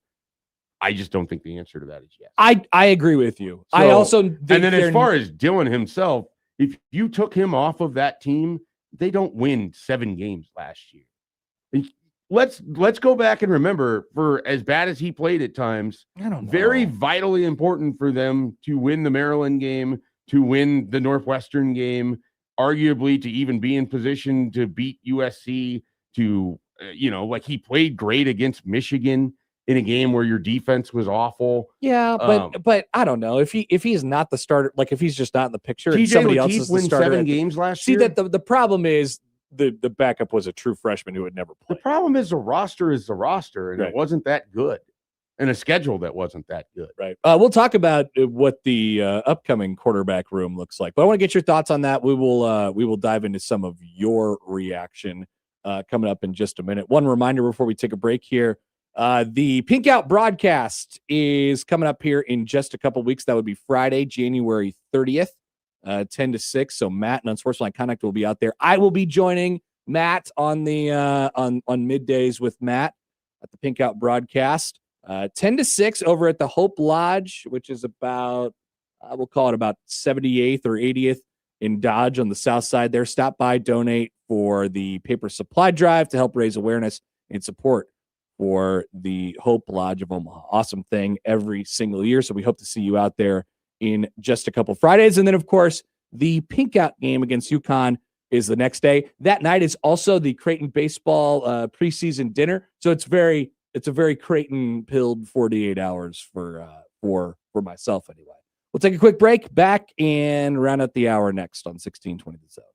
I just don't think the answer to that is yes. I agree with you. So, I also think and then as far as Dylan himself, if you took him off of that team, they don't win 7 games last year. Let's go back and remember, for as bad as he played at times, very vitally important for them to win the Maryland game, to win the Northwestern game, arguably to even be in position to beat USC, to like he played great against Michigan in a game where your defense was awful. Yeah, but I don't know if he's not the starter, like if he's just not in the picture, and TJ somebody Lateef else is the win starter. 7 games last See year. that the problem is the backup was a true freshman who had never played. The problem is the roster, and it wasn't that good, and a schedule that wasn't that good. Right. We'll talk about what the upcoming quarterback room looks like, but I want to get your thoughts on that. We will dive into some of your reaction coming up in just a minute. One reminder before we take a break here. The Pink Out broadcast is coming up here in just a couple weeks. That would be Friday, January 30th, 10 to 6. So Matt and Unsportsmanlike Conduct will be out there. I will be joining Matt on the on middays with Matt at the Pink Out broadcast. 10 to 6 over at the Hope Lodge, which is about, we'll call it about 78th or 80th in Dodge on the south side there. Stop by, donate for the paper supply drive to help raise awareness and support for the Hope Lodge of Omaha. Awesome thing every single year. So we hope to see you out there in just a couple Fridays. And then, of course, the Pink Out game against UConn is the next day. That night is also the Creighton baseball preseason dinner. So it's a very Creighton-pilled 48 hours for myself anyway. We'll take a quick break, back and round out the hour next on 1620 The Zone.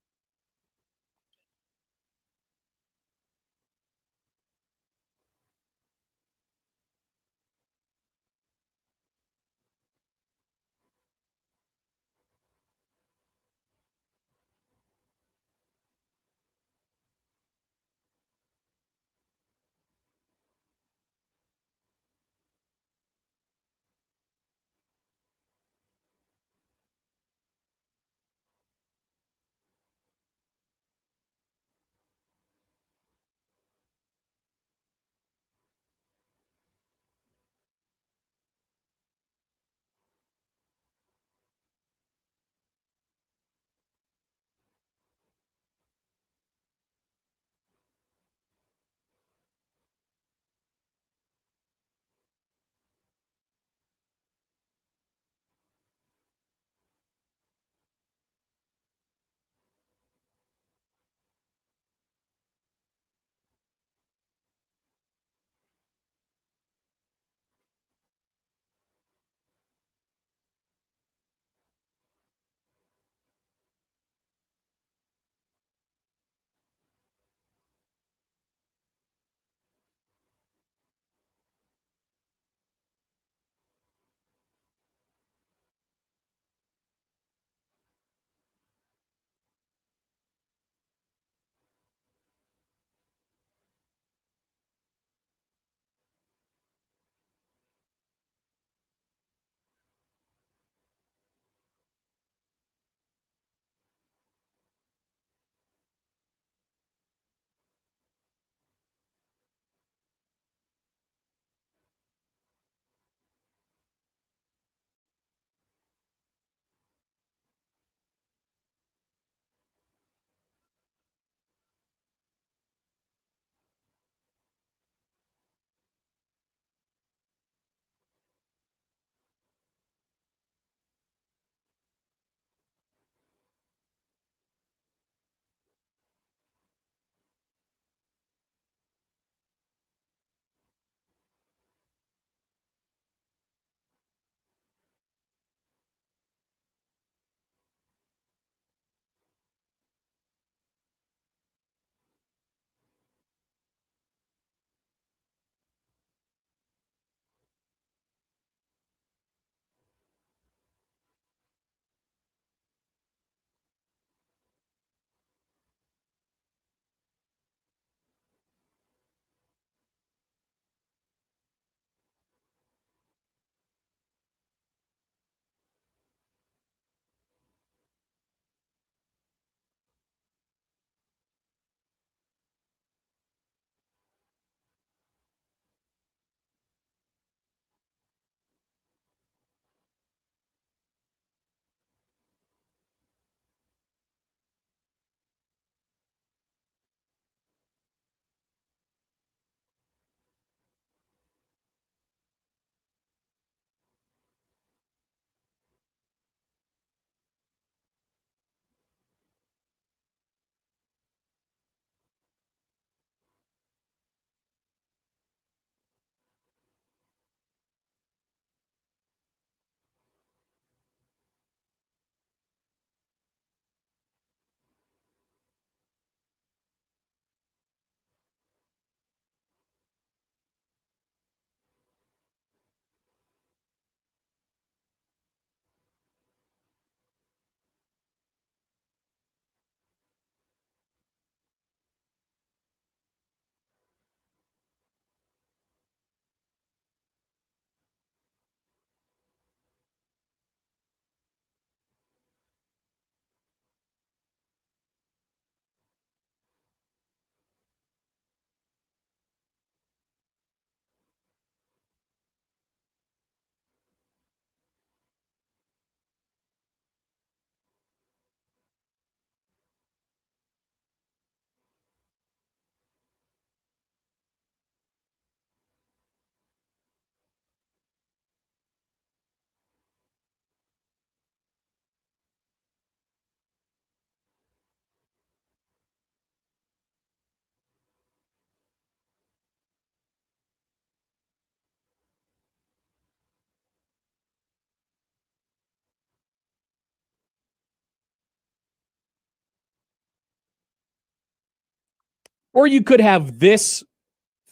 Or you could have this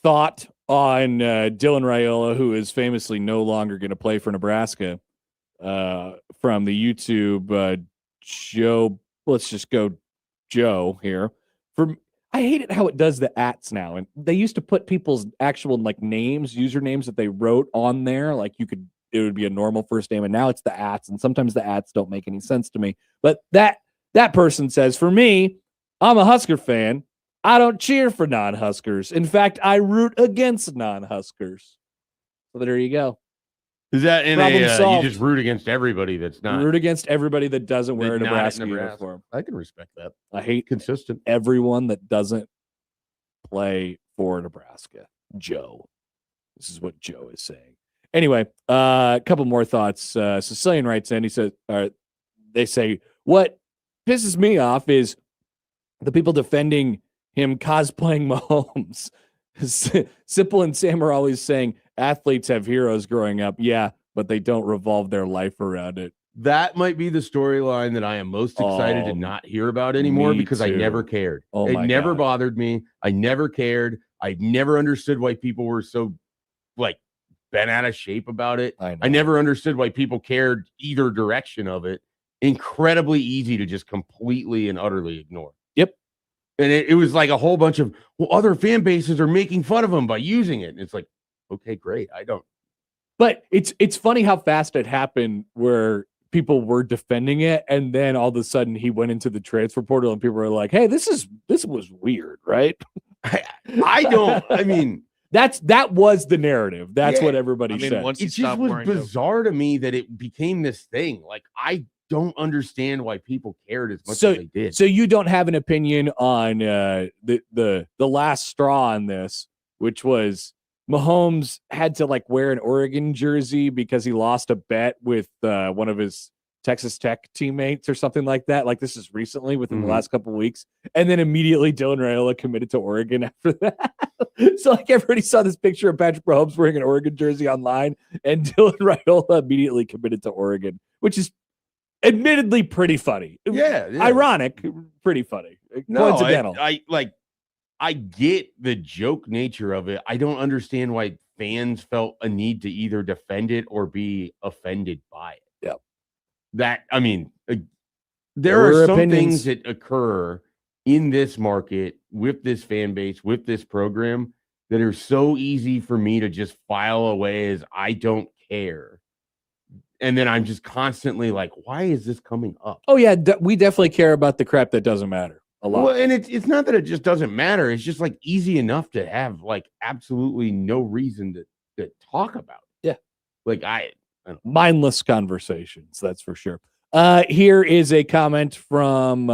thought on Dylan Raiola, who is famously no longer going to play for Nebraska, from the YouTube Joe. Let's just go Joe here. I hate it how it does the ats now. And they used to put people's actual like names, usernames that they wrote on there. Like it would be a normal first name, and now it's the ats. And sometimes the ats don't make any sense to me. But that person says, for me, I'm a Husker fan. I don't cheer for non-Huskers. In fact, I root against non-Huskers. So there you go. Is that in Problem you solved. just root against everybody that's not root against everybody that doesn't wear a Nebraska uniform? I can respect that. I hate consistent everyone that doesn't play for Nebraska. Joe. This is what Joe is saying. Anyway, a couple more thoughts. Sicilian writes in. He says, they say, what pisses me off is the people defending him cosplaying Mahomes. Sipple and Sam are always saying athletes have heroes growing up. Yeah, but they don't revolve their life around it. That might be the storyline that I am most excited to not hear about anymore, because I never cared. It never bothered me. I never cared. I never understood why people were so like bent out of shape about it. I never understood why people cared either direction of it. Incredibly easy to just completely and utterly ignore. Yep. And it was like a whole bunch of, well, other fan bases are making fun of him by using it. And it's like, okay, great. I don't. But it's funny how fast it happened where people were defending it, and then all of a sudden he went into the transfer portal and people were like, hey, this was weird, right? I mean, that was the narrative. That's what everybody said. Once it just was bizarre to me that it became this thing. Like, I don't understand why people cared as much as they did. So you don't have an opinion on the last straw on this, which was Mahomes had to like wear an Oregon jersey because he lost a bet with one of his Texas Tech teammates or something like that. Like, this is recently within the last couple of weeks. And then immediately Dylan Raiola committed to Oregon after that. So like everybody saw this picture of Patrick Mahomes wearing an Oregon jersey online, and Dylan Raiola immediately committed to Oregon, which is admittedly pretty funny. Yeah. Ironic, pretty funny. Coincidental. I get the joke nature of it. I don't understand why fans felt a need to either defend it or be offended by it. Yep. There are some things that occur in this market with this fan base, with this program, that are so easy for me to just file away as I don't care. And then I'm just constantly like, why is this coming up? Oh, yeah. We definitely care about the crap that doesn't matter a lot. Well, and it's not that it just doesn't matter. It's just like easy enough to have like absolutely no reason to talk about it. Yeah. Like I don't know. Mindless conversations, that's for sure. Here is a comment from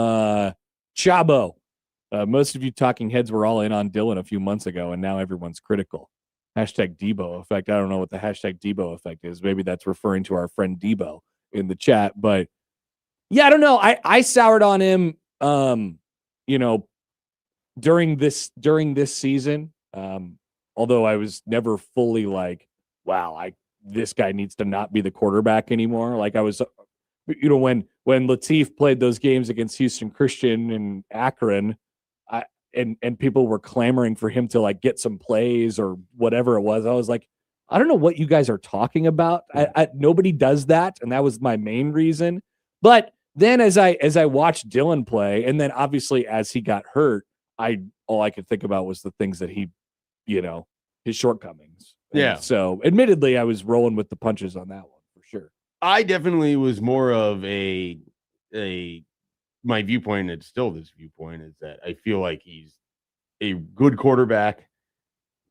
Chabo. Most of you talking heads were all in on Dylan a few months ago, and now everyone's critical. Hashtag Debo effect. I don't know what the hashtag Debo effect is. Maybe that's referring to our friend Debo in the chat. But yeah, I don't know. I soured on him, during this season. Although I was never fully like, wow, this guy needs to not be the quarterback anymore. Like I was, when Latif played those games against Houston Christian and Akron, and people were clamoring for him to like get some plays or whatever it was. I was like, I don't know what you guys are talking about. Nobody does that. And that was my main reason. But then as I watched Dylan play, and then obviously as he got hurt, all I could think about was the things that he, his shortcomings. Yeah. And so admittedly, I was rolling with the punches on that one for sure. I definitely was more of my viewpoint, and it's still this viewpoint, is that I feel like he's a good quarterback.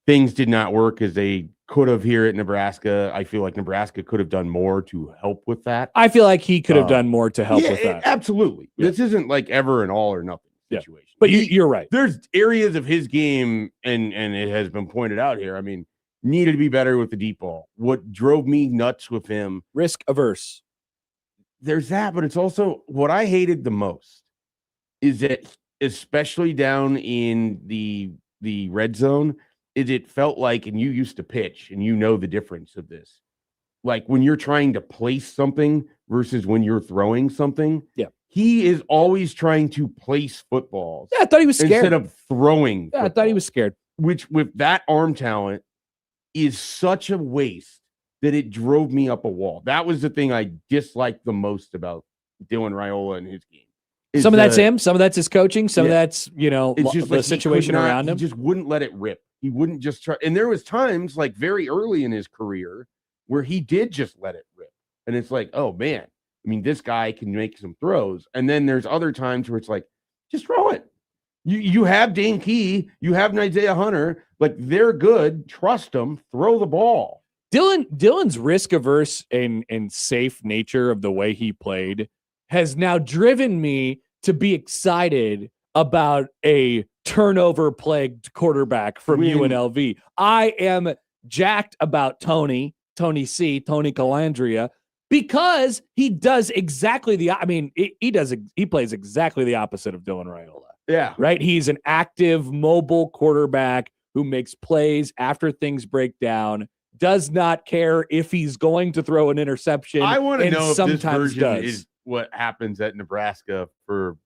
Things did not work as they could have here at Nebraska. I feel like Nebraska could have done more to help with that. I feel like he could have done more to help with that. Absolutely. Yeah. This isn't like ever an all or nothing situation. Yeah. But you're right. There's areas of his game, and it has been pointed out here. I mean, needed to be better with the deep ball. What drove me nuts with him, risk averse. There's that, but it's also what I hated the most is that, especially down in the red zone, is it felt like, and you used to pitch and you know the difference of this, like when you're trying to place something versus when you're throwing something, he is always trying to place footballs. Yeah, I thought he was scared instead of throwing. Yeah, I thought he was scared. Which, with that arm talent, is such a waste that it drove me up a wall. That was the thing I disliked the most about Dylan Raiola and his game. Some of that's him, some of that's his coaching, some of that's it's just the situation around him. He just wouldn't let it rip. He wouldn't just try. And there was times like very early in his career where he did just let it rip. And it's like, oh man, I mean, this guy can make some throws. And then there's other times where it's like, just throw it. You have Dane Key, you have Isaiah Hunter, like they're good. Trust them. Throw the ball. Dylan's risk averse and safe nature of the way he played has now driven me to be excited about a turnover plagued quarterback from UNLV. I am jacked about Tony Calandria, because he does exactly he plays exactly the opposite of Dylan Raiola. Yeah. Right? He's an active, mobile quarterback who makes plays after things break down, does not care if he's going to throw an interception. I want to know if this version does. is what happens at Nebraska for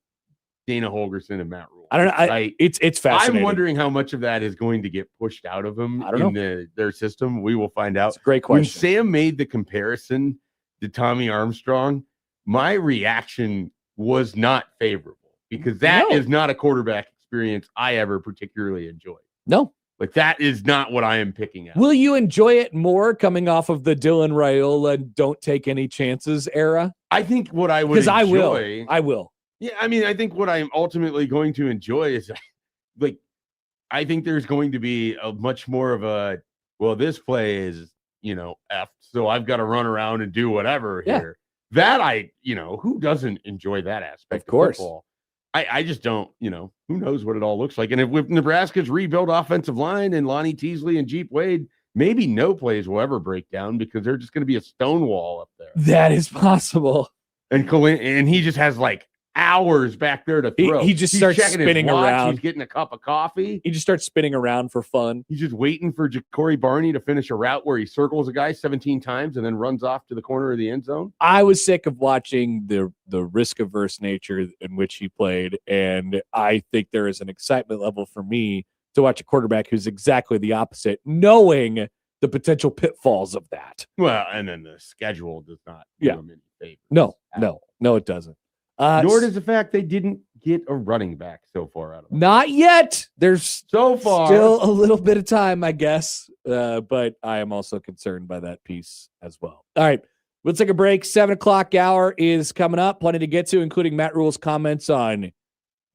Dana Holgorsen and Matt Rule. I don't know. It's fascinating. I'm wondering how much of that is going to get pushed out of him in their system. We will find out. It's a great question. When Sam made the comparison to Tommy Armstrong, my reaction was not favorable, because that is not a quarterback experience I ever particularly enjoyed. No. Like, that is not what I am picking up. Will you enjoy it more coming off of the Dylan Raiola don't take any chances era? I think what I would enjoy... I will. Yeah, I mean, I think what I'm ultimately going to enjoy is, like, I think there's going to be a much more of a, well, this play is, F, so I've got to run around and do whatever here. That who doesn't enjoy that aspect of football? I just don't, who knows what it all looks like. And if with Nebraska's rebuild offensive line and Lonnie Teasley and Jeep Wade, maybe no plays will ever break down, because they're just going to be a stone wall up there. That is possible. And he just has like hours back there to throw. He just starts spinning around. He's getting a cup of coffee. He just starts spinning around for fun. He's just waiting for Ja'Cory Barney to finish a route where he circles a guy 17 times and then runs off to the corner of the end zone. I was sick of watching the risk-averse nature in which he played, and I think there is an excitement level for me to watch a quarterback who's exactly the opposite, knowing the potential pitfalls of that. Well, and then the schedule does not do him any favors. No, it doesn't. Nor does the fact they didn't get a running back so far out of it. Not yet. There's so far still a little bit of time, I guess. But I am also concerned by that piece as well. All right, we'll take a break. 7:00 hour is coming up. Plenty to get to, including Matt Rule's comments on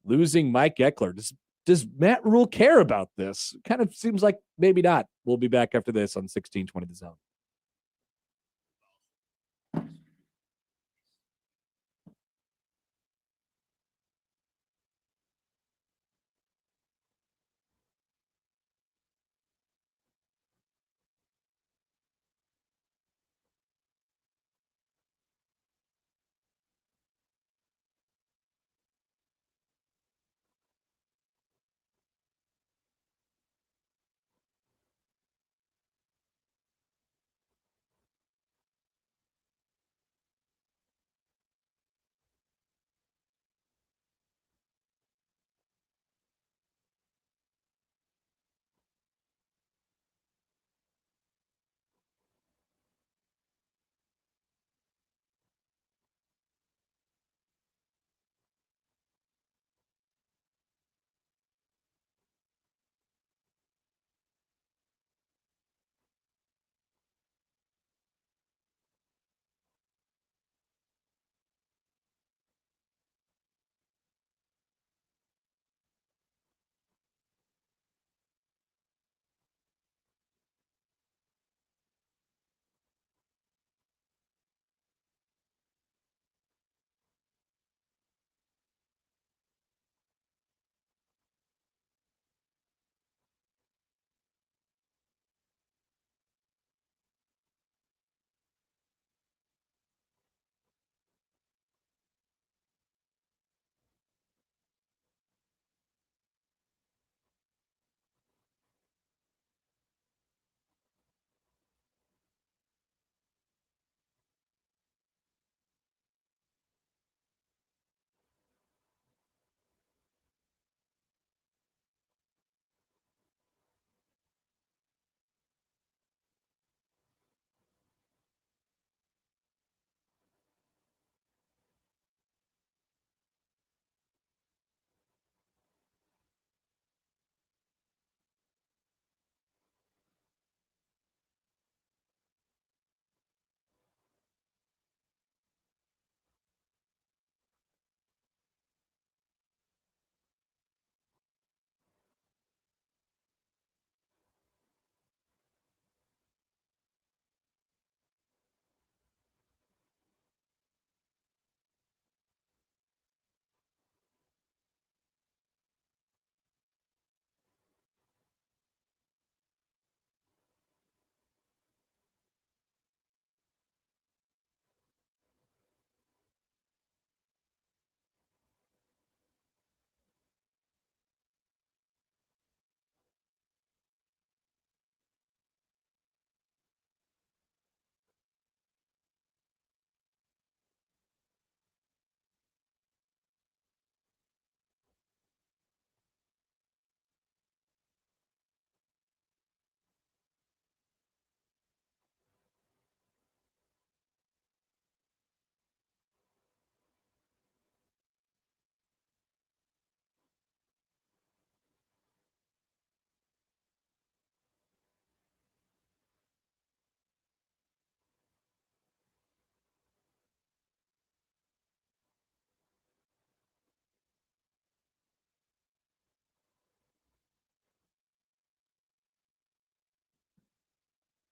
losing Mike Eckler. Does Matt Rule care about this? Kind of seems like maybe not. We'll be back after this on 1620 The Zone.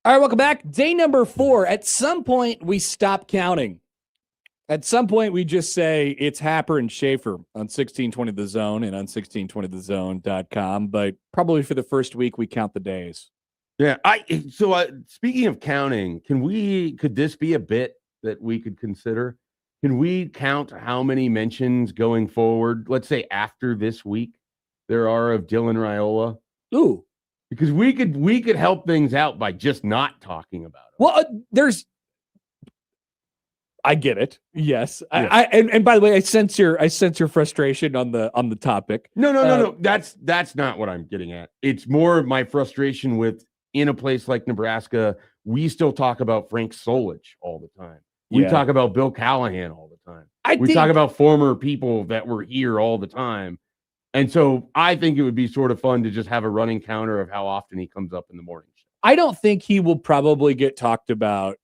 All right, welcome back. Day number 4. At some point, we stop counting. At some point, we just say it's Happer and Schaefer on 1620 The Zone and on 1620thezone.com. But probably for the first week, we count the days. Yeah. Speaking of counting, could this be a bit that we could consider? Can we count how many mentions going forward, let's say after this week, there are of Dylan Raiola? Ooh. Because we could help things out by just not talking about it. Well, I get it. Yes. Yeah. And by the way, I sense your frustration on the topic. No. That's not what I'm getting at. It's more of my frustration with, in a place like Nebraska, we still talk about Frank Solich all the time. We talk about Bill Callahan all the time. We talk about former people that were here all the time. And so I think it would be sort of fun to just have a running counter of how often he comes up in the morning show. I don't think he will probably get talked about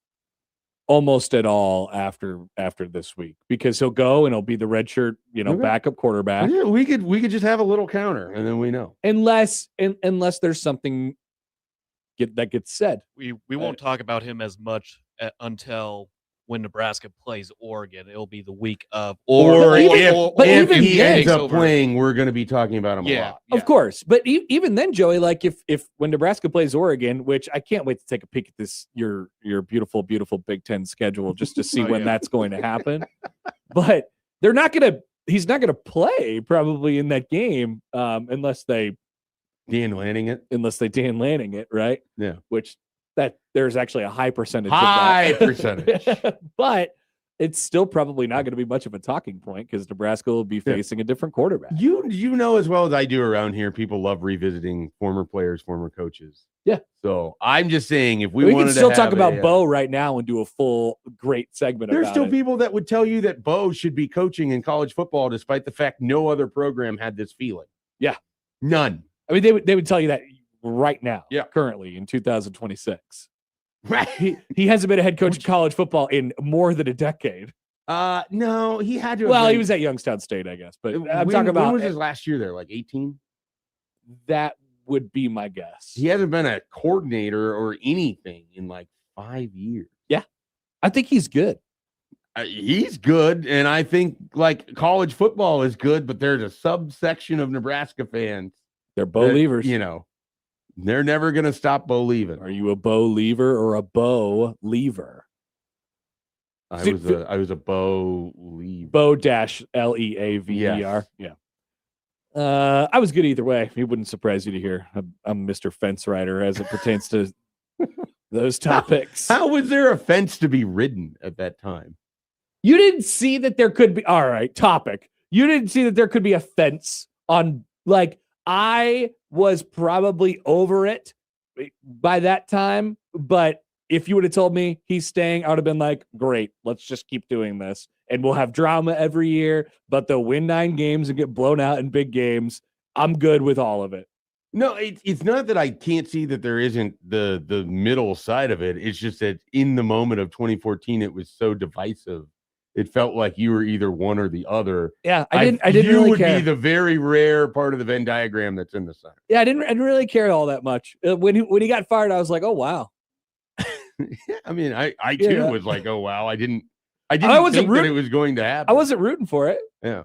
almost at all after this week, because he'll go and he'll be the redshirt, backup quarterback. Yeah, we could just have a little counter and then we know. Unless there's something that gets said. We won't talk about him as much until when Nebraska plays Oregon. It'll be the week of, if he ends up playing, we're going to be talking about him a lot. Of course. But even then, Joey, like if when Nebraska plays Oregon, which I can't wait to take a peek at this, your beautiful, beautiful Big Ten schedule just to see when that's going to happen. But he's not going to play probably in that game unless they Dan Lanning it, right? Yeah. Which that there's actually a high percentage percentage. But it's still probably not going to be much of a talking point because Nebraska will be facing a different quarterback. You know as well as I do around here, people love revisiting former players, former coaches. Yeah. So I'm just saying, if we can still talk about Bo right now and do a full great segment. There's still people that would tell you that Bo should be coaching in college football, despite the fact no other program had this feeling. Yeah. None. I mean, they would tell you that right now, currently in 2026. Right. He hasn't been a head coach of college football in more than a decade. No, he had to. Well, he was at Youngstown State, I guess. But I'm talking about, when was his last year there? Like 18? That would be my guess. He hasn't been a coordinator or anything in like 5 years. Yeah. I think he's good. He's good. And I think like college football is good, but there's a subsection of Nebraska fans. They're Bo leavers. They're never going to stop Bo leaving. Are you a Bo leaver or a Bo leaver? I was a Bo leaver. Bo-Leaver. Yeah. I was good either way. It wouldn't surprise you to hear I'm Mr. Fence Rider as it pertains to those topics. How was there a fence to be ridden at that time? You didn't see that there could be. All right, topic. You didn't see that there could be a fence on, like, I was probably over it by that time, but if you would have told me he's staying, I would have been like, great, let's just keep doing this. And we'll have drama every year, but they'll win 9 games and get blown out in big games. I'm good with all of it. No, it's not that I can't see that there isn't the middle side of it. It's just that in the moment of 2014, it was so divisive. It felt like you were either one or the other. Yeah, I didn't really care. You would be the very rare part of the Venn diagram that's in the center. Yeah, I didn't really care all that much. When he got fired, I was like, oh wow. I mean, I too was like, oh wow. I didn't think that it was going to happen. I wasn't rooting for it. Yeah.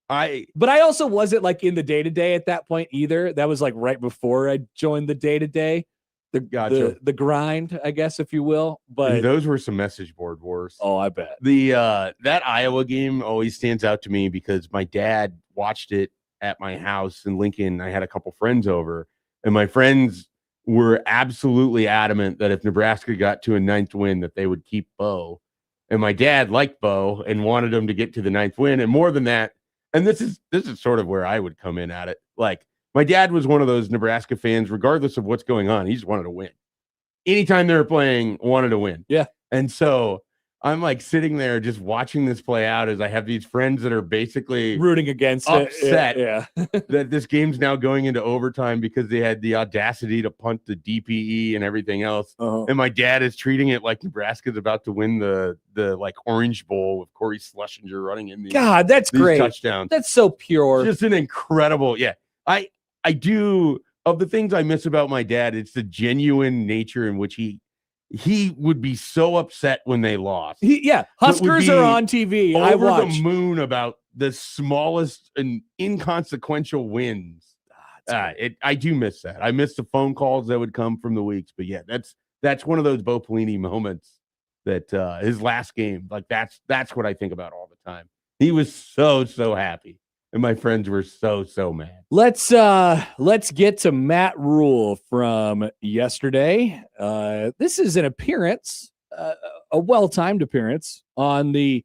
But I also wasn't like in the day-to-day at that point either. That was like right before I joined the day-to-day. The grind, I guess, if you will. But and those were some message board wars. Oh, I bet. That Iowa game always stands out to me because my dad watched it at my house in Lincoln. I had a couple friends over, and my friends were absolutely adamant that if Nebraska got to a 9th win, that they would keep Bo. And my dad liked Bo and wanted him to get to the 9th win. And more than that, and this is sort of where I would come in at it. Like, my dad was one of those Nebraska fans, regardless of what's going on, he just wanted to win. Anytime they were playing, wanted to win. Yeah. And so I'm like sitting there just watching this play out as I have these friends that are basically rooting against upset it. that this game's now going into overtime because they had the audacity to punt the DPE and everything else. Uh-huh. And my dad is treating it like Nebraska's about to win the like Orange Bowl with Corey Schlesinger running in that's these great. touchdowns. That's so pure. Just an incredible. Yeah. I do, of the things I miss about my dad, it's the genuine nature in which he he would be so upset when they lost. Huskers are on TV. I Over watch. the moon about the smallest and inconsequential wins. I do miss that. I miss the phone calls that would come from the weeks. But yeah, that's one of those Bo Pelini moments that his last game, like that's what I think about all the time. He was so happy, and my friends were so mad. Let's get to Matt Rule from yesterday. This is an appearance, a well-timed appearance on the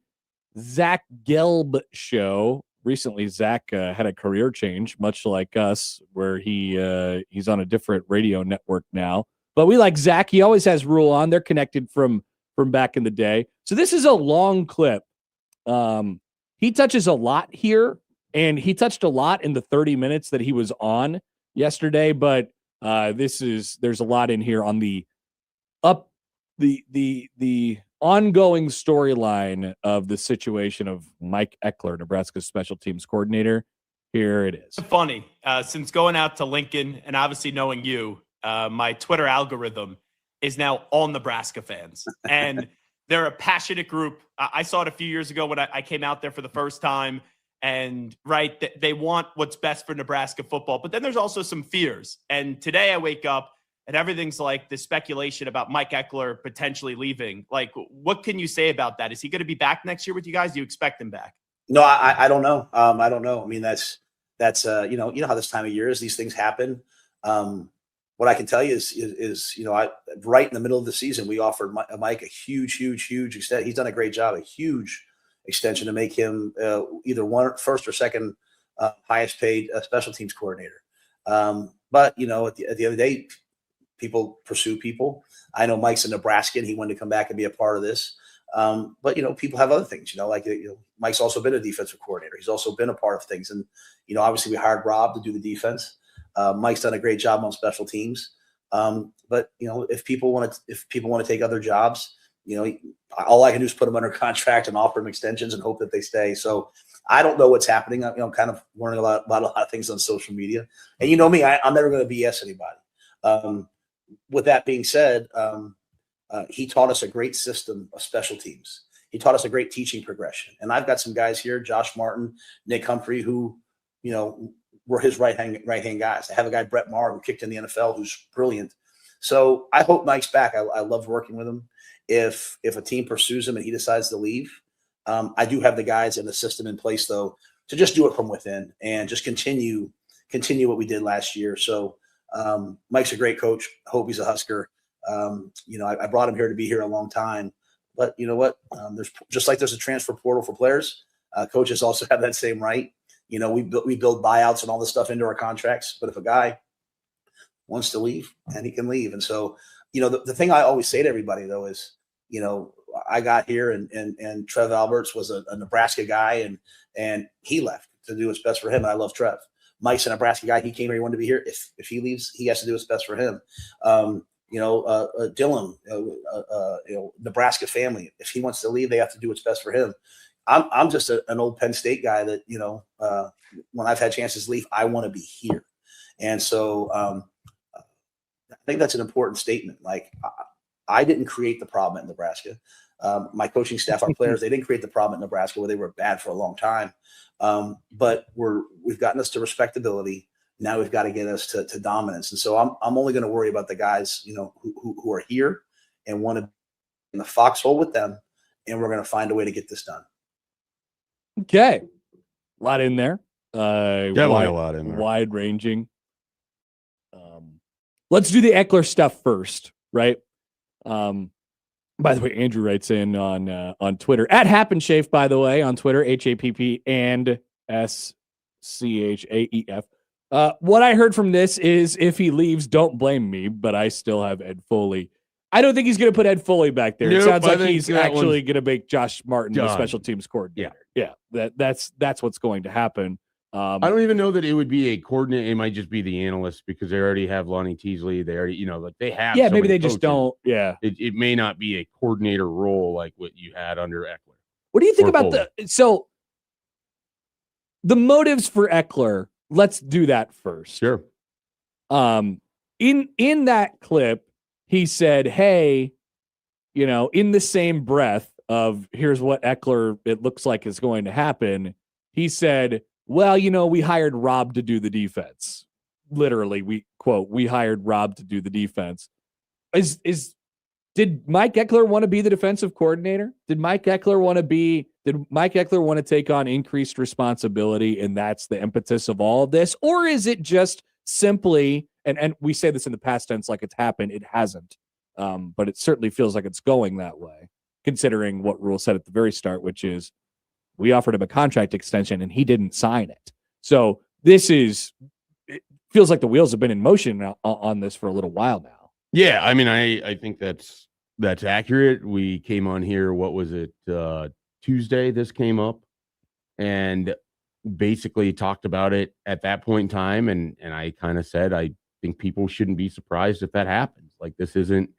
Zach Gelb show. Recently, Zach had a career change, much like us, where he's on a different radio network now. But we like Zach. He always has Rule on. They're connected from back in the day. So this is a long clip. He touches a lot here, and he touched a lot in the 30 minutes that he was on yesterday. But there's a lot in here on the ongoing storyline of the situation of Mike Eckler, Nebraska's special teams coordinator. Here it is. Funny, since going out to Lincoln and obviously knowing you, my Twitter algorithm is now all Nebraska fans. And they're a passionate group. I saw it a few years ago when I came out there for the first time. And they want what's best for Nebraska football. But then there's also some fears. And today I wake up and everything's like the speculation about Mike Eckler potentially leaving. Like, what can you say about that? Is he going to be back next year with you guys? Do you expect him back? No, I don't know. I don't know. I mean, that's you know how this time of year is. These things happen. What I can tell you is right in the middle of the season, we offered Mike a huge extent. He's done a great job, a huge extension to make him either first or second highest paid special teams coordinator. But at the end of the day, people pursue people. I know Mike's a Nebraskan. He wanted to come back and be a part of this. But people have other things. Mike's also been a defensive coordinator. He's also been a part of things, and obviously we hired Rob to do the defense. Mike's done a great job on special teams. But if people want to take other jobs, all I can do is put them under contract and offer them extensions and hope that they stay. So I don't know what's happening. I'm kind of learning about a lot of things on social media, and me, I'm never going to BS anybody. With that being said, he taught us a great system of special teams. He taught us a great teaching progression. And I've got some guys here, Josh Martin, Nick Humphrey, who, were his right-hand guys. I have a guy, Brett Maher, who kicked in the NFL, who's brilliant. So I hope Mike's back. I loved working with him. If a team pursues him and he decides to leave, I do have the guys and the system in place, though, to just do it from within and just continue what we did last year. So Mike's a great coach. Hope he's a Husker. I brought him here to be here a long time. But you know what? There's a transfer portal for players. Coaches also have that same right. We build buyouts and all this stuff into our contracts. But if a guy wants to leave, and he can leave. And so, the thing I always say to everybody, though, is, I got here and Trev Alberts was a Nebraska guy, and he left to do what's best for him. And I love Trev. Mike's a Nebraska guy. He came here. He wanted to be here. If he leaves, he has to do what's best for him. Dylan, Nebraska family. If he wants to leave, they have to do what's best for him. I'm just an old Penn State guy that, when I've had chances to leave, I want to be here. And so I think that's an important statement. Like, I didn't create the problem at Nebraska. My coaching staff, our players, they didn't create the problem at Nebraska where they were bad for a long time. But we've gotten us to respectability. Now we've got to get us to dominance. And so I'm only going to worry about the guys, who are here and want to be in the foxhole with them. And we're going to find a way to get this done. Okay. A lot in there. Definitely a lot in there. Wide ranging. Let's do the Eckler stuff first, right? By the way, Andrew writes in on Twitter at Happer and Schaefer, by the way, on Twitter, HAPP and SCHAEF. What I heard from this is if he leaves, don't blame me, but I still have Ed Foley. I don't think he's going to put Ed Foley back there. It sounds like he's actually going to make Josh Martin the special teams coordinator. Yeah, that's what's going to happen. I don't even know that it would be a coordinator. It might just be the analyst because they already have Lonnie Teasley. They already, they have. Yeah, maybe they just don't. Yeah, it may not be a coordinator role like what you had under Eckler. What do you think about the motives for Eckler? Let's do that first. Sure. In that clip, he said, "Hey, in the same breath of here's what Eckler it looks like is going to happen, he said, well, we hired Rob to do the defense. Literally, we hired Rob to do the defense. Did Mike Eckler want to be the defensive coordinator? Did Mike Eckler want to take on increased responsibility, and that's the impetus of all of this? Or is it just simply, and we say this in the past tense like it's happened, it hasn't. But it certainly feels like it's going that way, considering what Rule said at the very start, which is we offered him a contract extension and he didn't sign it. So it feels like the wheels have been in motion on this for a little while now. Yeah, I mean, I think that's accurate. We came on here, what was it, Tuesday this came up, and basically talked about it at that point in time, and I kind of said I think people shouldn't be surprised if that happens. Like, this isn't,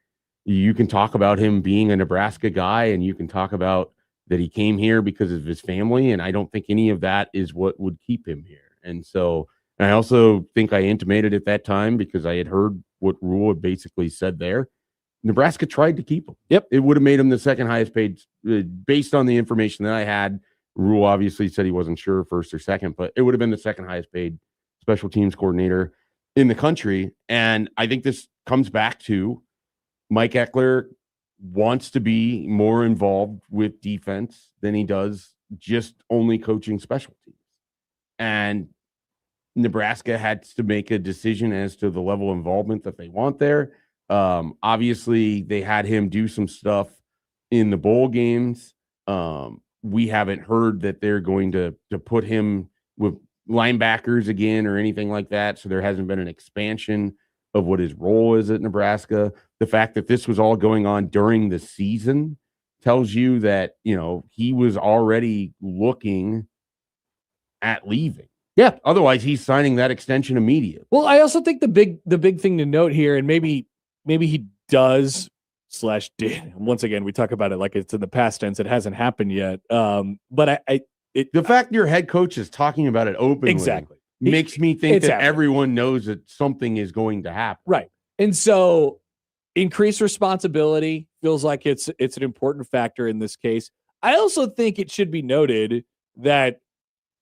you can talk about him being a Nebraska guy, and you can talk about that he came here because of his family, and I don't think any of that is what would keep him here. And so, and I also think I intimated at that time, because I had heard what Rule had basically said there, Nebraska tried to keep him. Yep. It would have made him the second highest paid based on the information that I had. Rule obviously said he wasn't sure first or second, but it would have been the second highest paid special teams coordinator in the country. And I think this comes back to Mike Eckler wants to be more involved with defense than he does just only coaching special teams. And Nebraska had to make a decision as to the level of involvement that they want there. Obviously, they had him do some stuff in the bowl games. We haven't heard that they're going to put him with linebackers again or anything like that. So there hasn't been an expansion of what his role is at Nebraska. The fact that this was all going on during the season tells you that, he was already looking at leaving. Yeah. Otherwise, he's signing that extension immediately. Well, I also think the big thing to note here, and maybe he does / did. Once again, we talk about it like it's in the past tense. It hasn't happened yet. But the fact your head coach is talking about it openly exactly makes me think that happening. Everyone knows that something is going to happen. Right. And so increased responsibility feels like it's an important factor in this case. I also think it should be noted that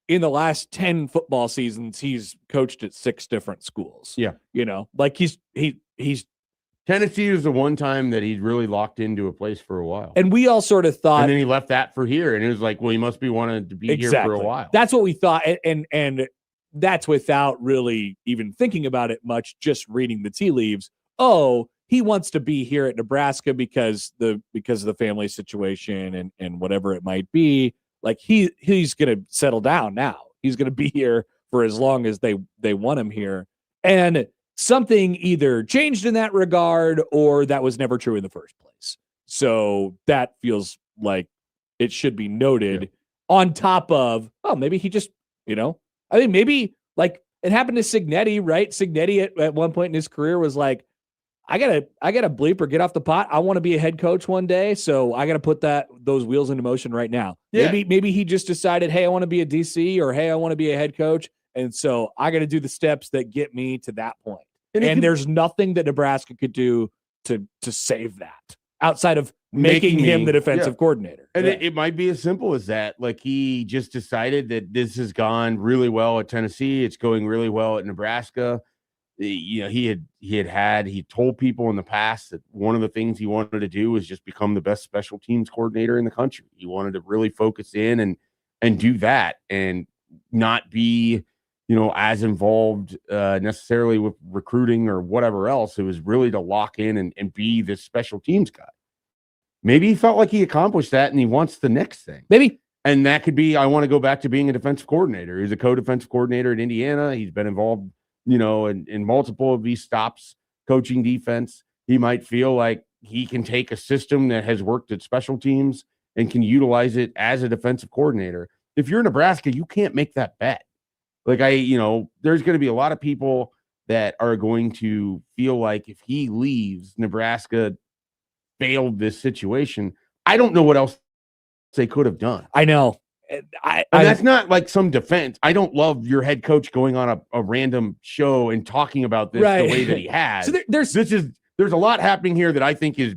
in the last 10 football seasons, he's coached at 6 different schools. Yeah. Like he's Tennessee was the one time that he'd really locked into a place for a while. And we all sort of thought, and then he left that for here, and it was like, well, he must be wanting to be here for a while. That's what we thought. And that's without really even thinking about it much, just reading the tea leaves. Oh, he wants to be here at Nebraska because of the family situation and whatever it might be. Like he's going to settle down now. He's going to be here for as long as they want him here. And something either changed in that regard or that was never true in the first place. So that feels like it should be noted on top of, maybe he just, I think maybe like it happened to Cignetti, right? Cignetti at one point in his career was like, I gotta bleep or get off the pot. I want to be a head coach one day, so I gotta put those wheels into motion right now. Yeah. Maybe he just decided, hey, I want to be a DC, or hey, I want to be a head coach, and so I got to do the steps that get me to that point. And there's nothing that Nebraska could do to save that outside of making him the defensive coordinator. And it might be as simple as that. Like he just decided that this has gone really well at Tennessee. It's going really well at Nebraska. He told people in the past that one of the things he wanted to do was just become the best special teams coordinator in the country. He wanted to really focus in and do that and not be, as involved necessarily with recruiting or whatever else. It was really to lock in and be this special teams guy. Maybe he felt like he accomplished that and he wants the next thing. Maybe. And that could be, I want to go back to being a defensive coordinator. He's a co-defensive coordinator at Indiana. He's been involved, in multiple of these stops coaching defense. He might feel like he can take a system that has worked at special teams and can utilize it as a defensive coordinator. If you're Nebraska, you can't make that bet. Like there's going to be a lot of people that are going to feel like if he leaves, Nebraska failed this situation. I don't know what else they could have done. I know. And that's not like some defense. I don't love your head coach going on a random show and talking about this the way that he has. So there's a lot happening here that I think is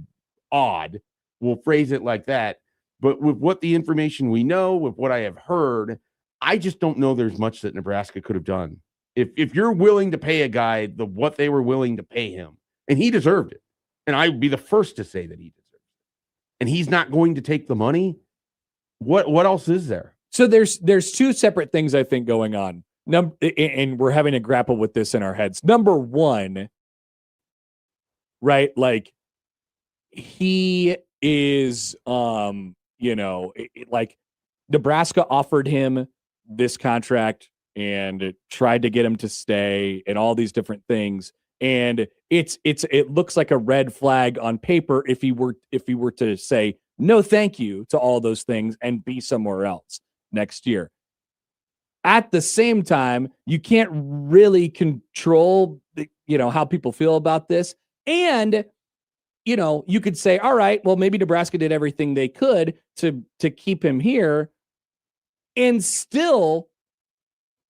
odd. we'll phrase it like that. But with what the information we know, with what I have heard, I just don't know there's much that Nebraska could have done. If you're willing to pay a guy what they were willing to pay him, and he deserved it, and I would be the first to say that he deserved it, and he's not going to take the money, what else is there? So there's two separate things I think going on. And we're having to grapple with this in our heads. Number one, right? Like he is, like Nebraska offered him this contract and tried to get him to stay and all these different things. And it looks like a red flag on paper if he were to say no thank you to all those things and be somewhere else next year. At the same time, you can't really control how people feel about this. And you could say, all right, well, maybe Nebraska did everything they could to keep him here. And still,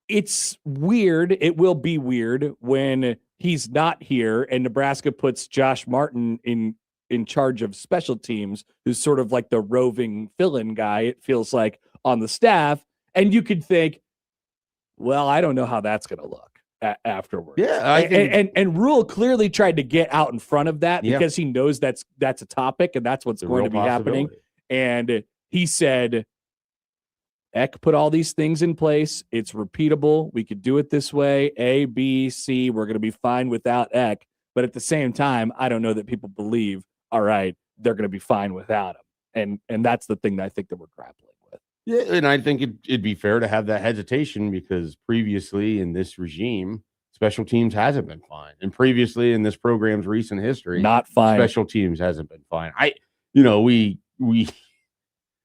it's weird. It will be weird when he's not here and Nebraska puts Josh Martin in charge of special teams, who's sort of like the roving fill-in guy, it feels like, on the staff. And you could think, well, I don't know how that's going to look afterwards. Yeah. And Rule clearly tried to get out in front of that because he knows that's a topic and that's what's going to be happening. And he said, Eck put all these things in place. It's repeatable. We could do it this way. A, B, C. We're going to be fine without Eck. But at the same time, I don't know that people believe, all right, they're going to be fine without him. And that's the thing that I think that we're grappling with. Yeah, and I think it'd be fair to have that hesitation because previously in this regime, special teams hasn't been fine. And previously in this program's recent history, not fine. Special teams hasn't been fine.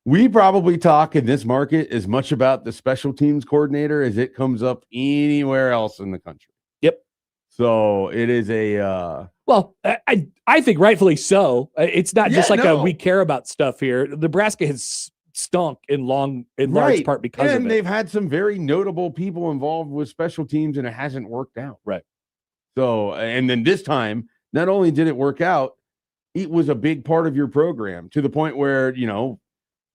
We probably talk in this market as much about the special teams coordinator as it comes up anywhere else in the country. Yep. So it is a well, I think rightfully so. It's not just we care about stuff here. Nebraska has stunk in large part because of it. And they've had some very notable people involved with special teams and it hasn't worked out. Right. So, and then this time, not only did it work out, it was a big part of your program to the point where,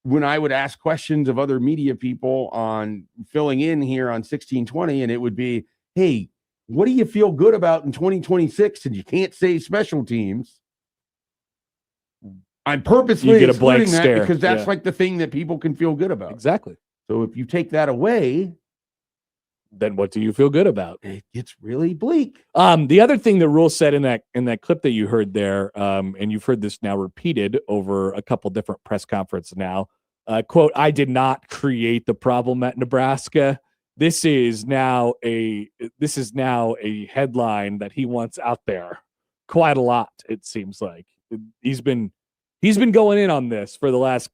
when I would ask questions of other media people on filling in here on 1620, and it would be, hey, what do you feel good about in 2026? And you can't say special teams. I'm purposely get a blank excluding that stare because that's like the thing that people can feel good about. Exactly. So if you take that away, then what do you feel good about? It gets really bleak. The other thing that Rule said in that clip that you heard there, and you've heard this now repeated over a couple different press conferences now, quote, I did not create the problem at Nebraska. This is now a headline that he wants out there quite a lot, it seems like. He's been going in on this for the last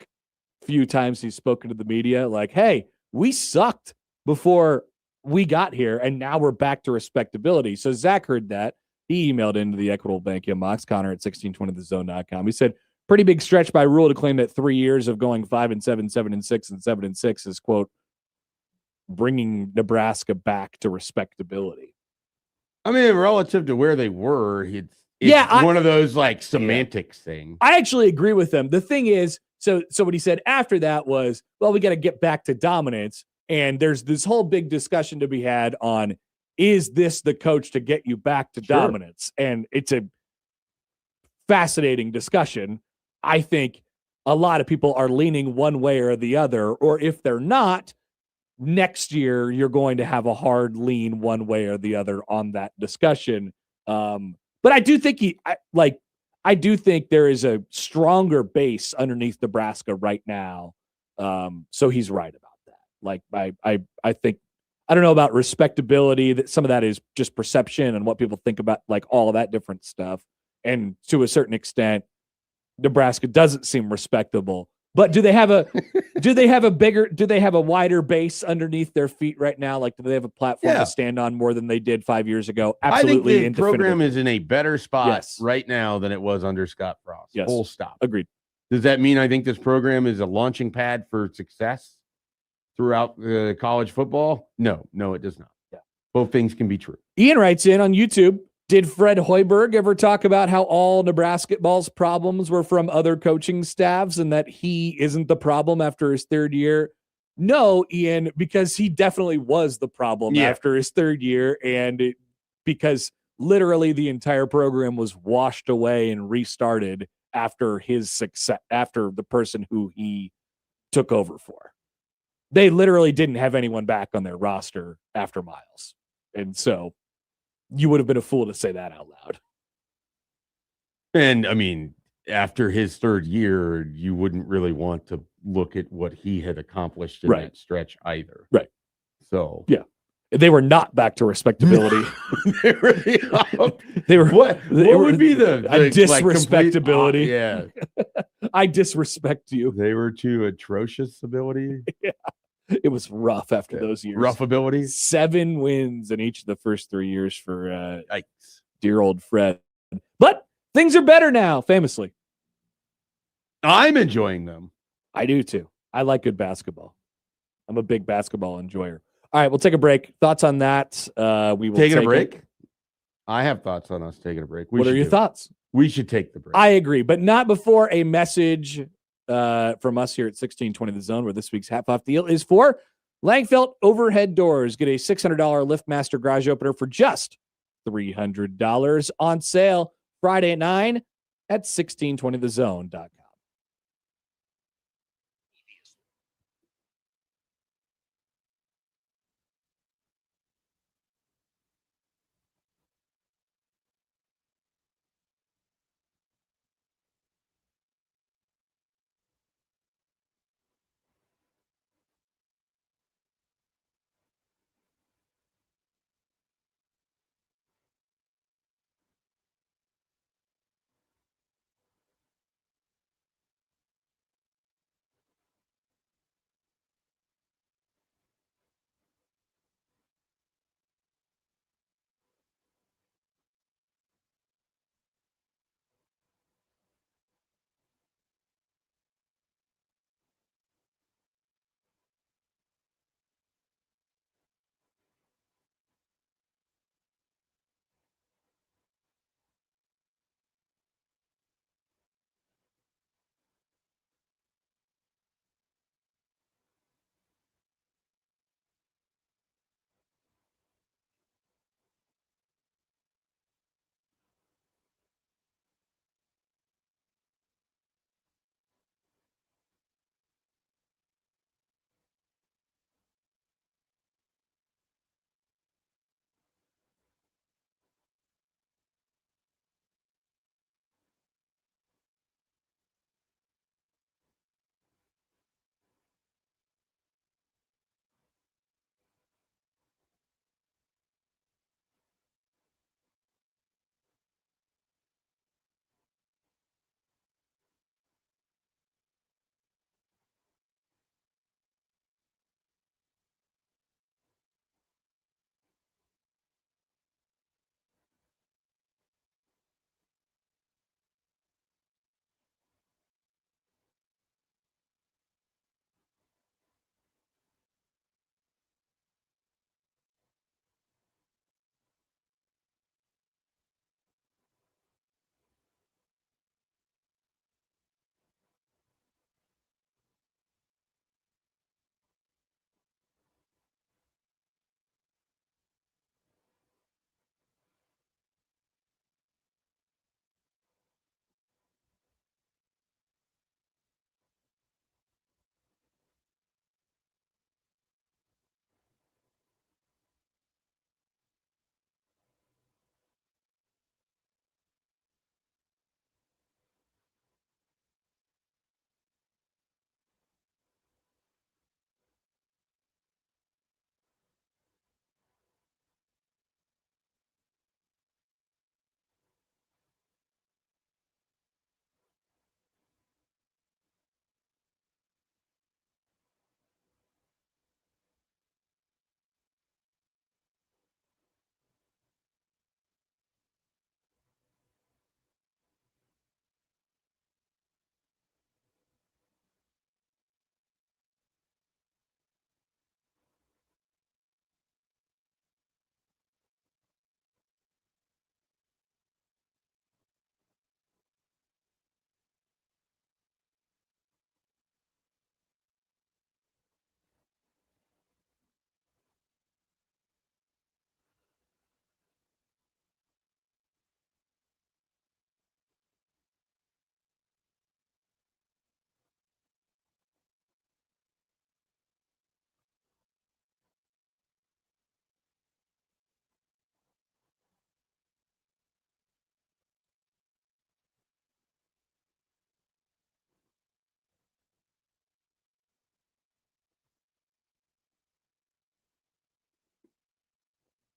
few times he's spoken to the media, like, hey, we sucked before we got here, and now we're back to respectability. So Zach heard that. He emailed into the Equitable Bank inbox, Connor at 1620thezone.com. He said, pretty big stretch by Rule to claim that 3 years of going 5-7, 7-6, and 7-6 is, quote, bringing Nebraska back to respectability. I mean, relative to where they were, it's one of those like semantics things. I actually agree with them. The thing is, so what he said after that was, well, we got to get back to dominance. And there's this whole big discussion to be had on, is this the coach to get you back to dominance? And it's a fascinating discussion. I think a lot of people are leaning one way or the other, or if they're not, next year you're going to have a hard lean one way or the other on that discussion. But I do think I do think there is a stronger base underneath Nebraska right now. So he's right about that. Like I think, I don't know about respectability, that some of that is just perception and what people think about, like all of that different stuff. And to a certain extent, Nebraska doesn't seem respectable. But do they have a wider base underneath their feet right now? Like, do they have a platform to stand on more than they did 5 years ago? Absolutely. I think the program is in a better spot right now than it was under Scott Frost. Yes. Full stop. Agreed. Does that mean I think this program is a launching pad for success throughout college football? No, it does not. Yeah. Both things can be true. Ian writes in on YouTube, Did Fred Hoiberg ever talk about how all Nebraska ball's problems were from other coaching staffs and that he isn't the problem after his third year? No, Ian, because he definitely was the problem after his third year, and because literally the entire program was washed away and restarted after his success, after the person who he took over for. They literally didn't have anyone back on their roster after Miles. And so you would have been a fool to say that out loud. And I mean, after his third year, you wouldn't really want to look at what he had accomplished in that stretch either. Right. So, yeah. They were not back to respectability. they were what would be the disrespectability? I disrespect you. They were to atrocious ability. Yeah. It was rough after those years. Rough ability. 7 wins in each of the first 3 years for dear old Fred. But things are better now, famously. I'm enjoying them. I do too. I like good basketball. I'm a big basketball enjoyer. All right, we'll take a break. Thoughts on that? We will take a break. I have thoughts on us taking a break. What are your thoughts? We should take the break. I agree, but not before a message from us here at 1620 The Zone, where this week's half off deal is for Langfelt Overhead Doors. Get a $600 LiftMaster garage opener for just $300 on sale Friday at 9 at 1620thezone.com.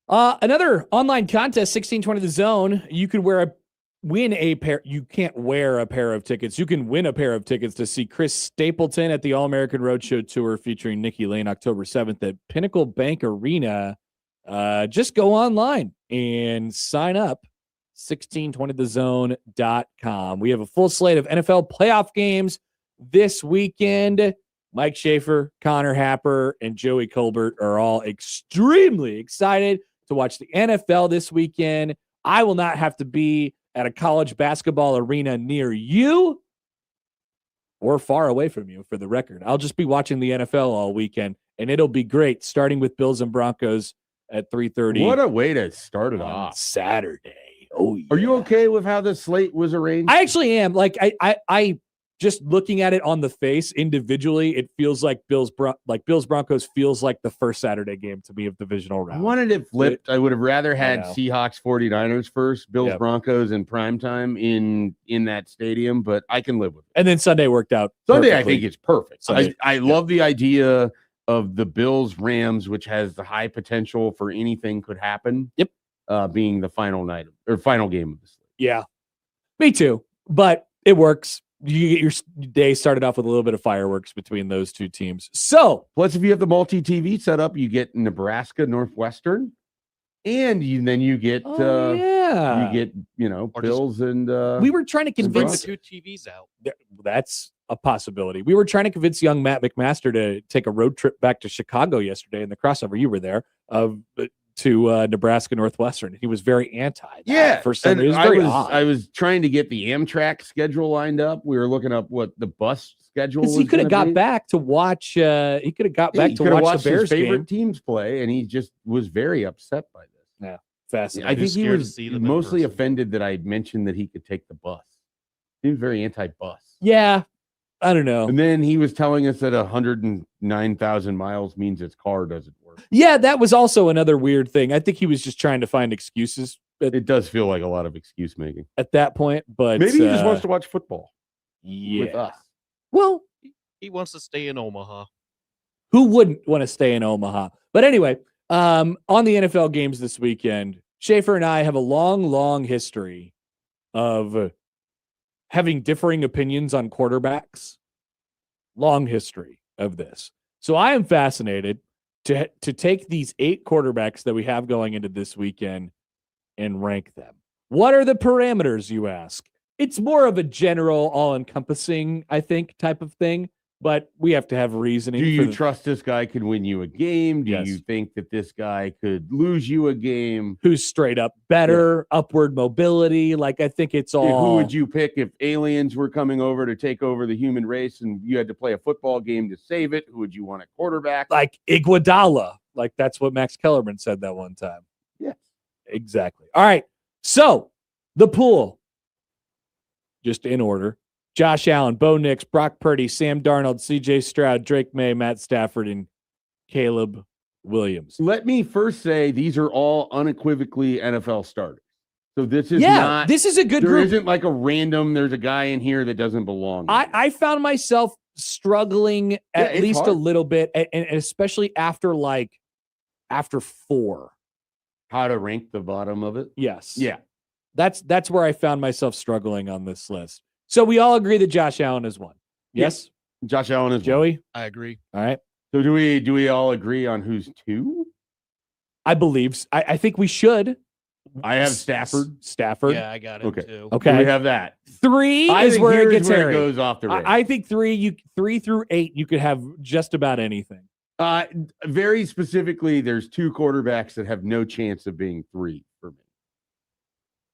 Another online contest, 1620 The Zone. You could win a pair. You can't wear a pair of tickets. You can win a pair of tickets to see Chris Stapleton at the All-American Roadshow Tour featuring Nikki Lane October 7th at Pinnacle Bank Arena. Just go online and sign up. 1620thezone.com. We have a full slate of NFL playoff games this weekend. Mike Schaefer, Connor Happer, and Joey Colbert are all extremely excited to watch the NFL this weekend. I will not have to be at a college basketball arena near you or far away from you, for the record. I'll just be watching the NFL all weekend, and it'll be great, starting with Bills and Broncos at 3:30. What a way to start it off. Saturday. Oh, yeah. Are you okay with how the slate was arranged? I actually am. Like, I just looking at it on the face individually, it feels like Bills Broncos feels like the first Saturday game to me of divisional round. I wanted it flipped. I would have rather had know. Seahawks 49ers first, Bills Yep. Broncos in primetime in that stadium, but I can live with it. And then Sunday worked out. Sunday, perfectly. I think it's perfect. Sunday, I love the idea of the Bills Rams, which has the high potential for anything could happen. Yep. Being the final night or final game of the slate. Yeah, me too. But it works. You get your day started off with a little bit of fireworks between those two teams. So Plus, if you have the multi-TV set up, you get Nebraska Northwestern, and you get Or Bills and we were trying to Bring the convince. two TVs out. That's a possibility. We were trying to convince young Matt McMaster to take a road trip back to Chicago yesterday in the crossover. You were there to Nebraska Northwestern. He was very anti. That for some reason. I was trying to get the Amtrak schedule lined up. We were looking up what the bus schedule was. He could have gonna got be. back to watch. He could have got back He to could have watch watched the Bears his favorite game. teams play, and he just was very upset by this. Yeah, fascinating. I think he scared to was see them in mostly person. offended that I mentioned that he could take the bus. He was very anti-bus. Yeah, I don't know. And then he was telling us that 109,000 miles means his car doesn't work. Yeah, that was also another weird thing. I think he was just trying to find excuses It does feel like a lot of excuse making. at that point. But Maybe he just wants to watch football with yeah. us. Well, He wants to stay in Omaha. who wouldn't want to stay in Omaha? But anyway, on the NFL games this weekend, Schaefer and I have a long history of having differing opinions on quarterbacks. Long history of this. So I am fascinated to take these 8 quarterbacks that we have going into this weekend and rank them. What are the parameters, you ask? It's more of a general, all-encompassing, I think, type of thing. But we have to have reasoning. Do you trust this guy could win you a game? Do Yes. you think that this guy could lose you a game? Who's straight up better, upward mobility? Like, I think it's all. Who would you pick if aliens were coming over to take over the human race and you had to play a football game to save it? Who would you want at quarterback? Like Iguodala. Like, that's what Max Kellerman said that one time. Yes. Exactly. All right. So, the pool. Just in order. Josh Allen, Bo Nix, Brock Purdy, Sam Darnold, C.J. Stroud, Drake May, Matt Stafford, and Caleb Williams. Let me first say these are all unequivocally NFL starters. So this is not. This is a good There group. isn't like a random. There's a guy in here that doesn't belong. I found myself struggling at it's least a hard. little bit, and especially after 4. How to rank the bottom of it? Yes. Yeah. That's where I found myself struggling on this list. So we all agree that Josh Allen is one. Yes, Josh Allen is one. Joey. I agree. All right. So do we all agree on who's 2? I believe. I think we should. I have Stafford. Stafford. Yeah, I got it Okay. too. Okay. Do we have that? 3 I is think where it here's gets where hairy. goes off the rails. I think 3 through 8, you could have just about anything. Very specifically, there's 2 quarterbacks that have no chance of being 3 for me.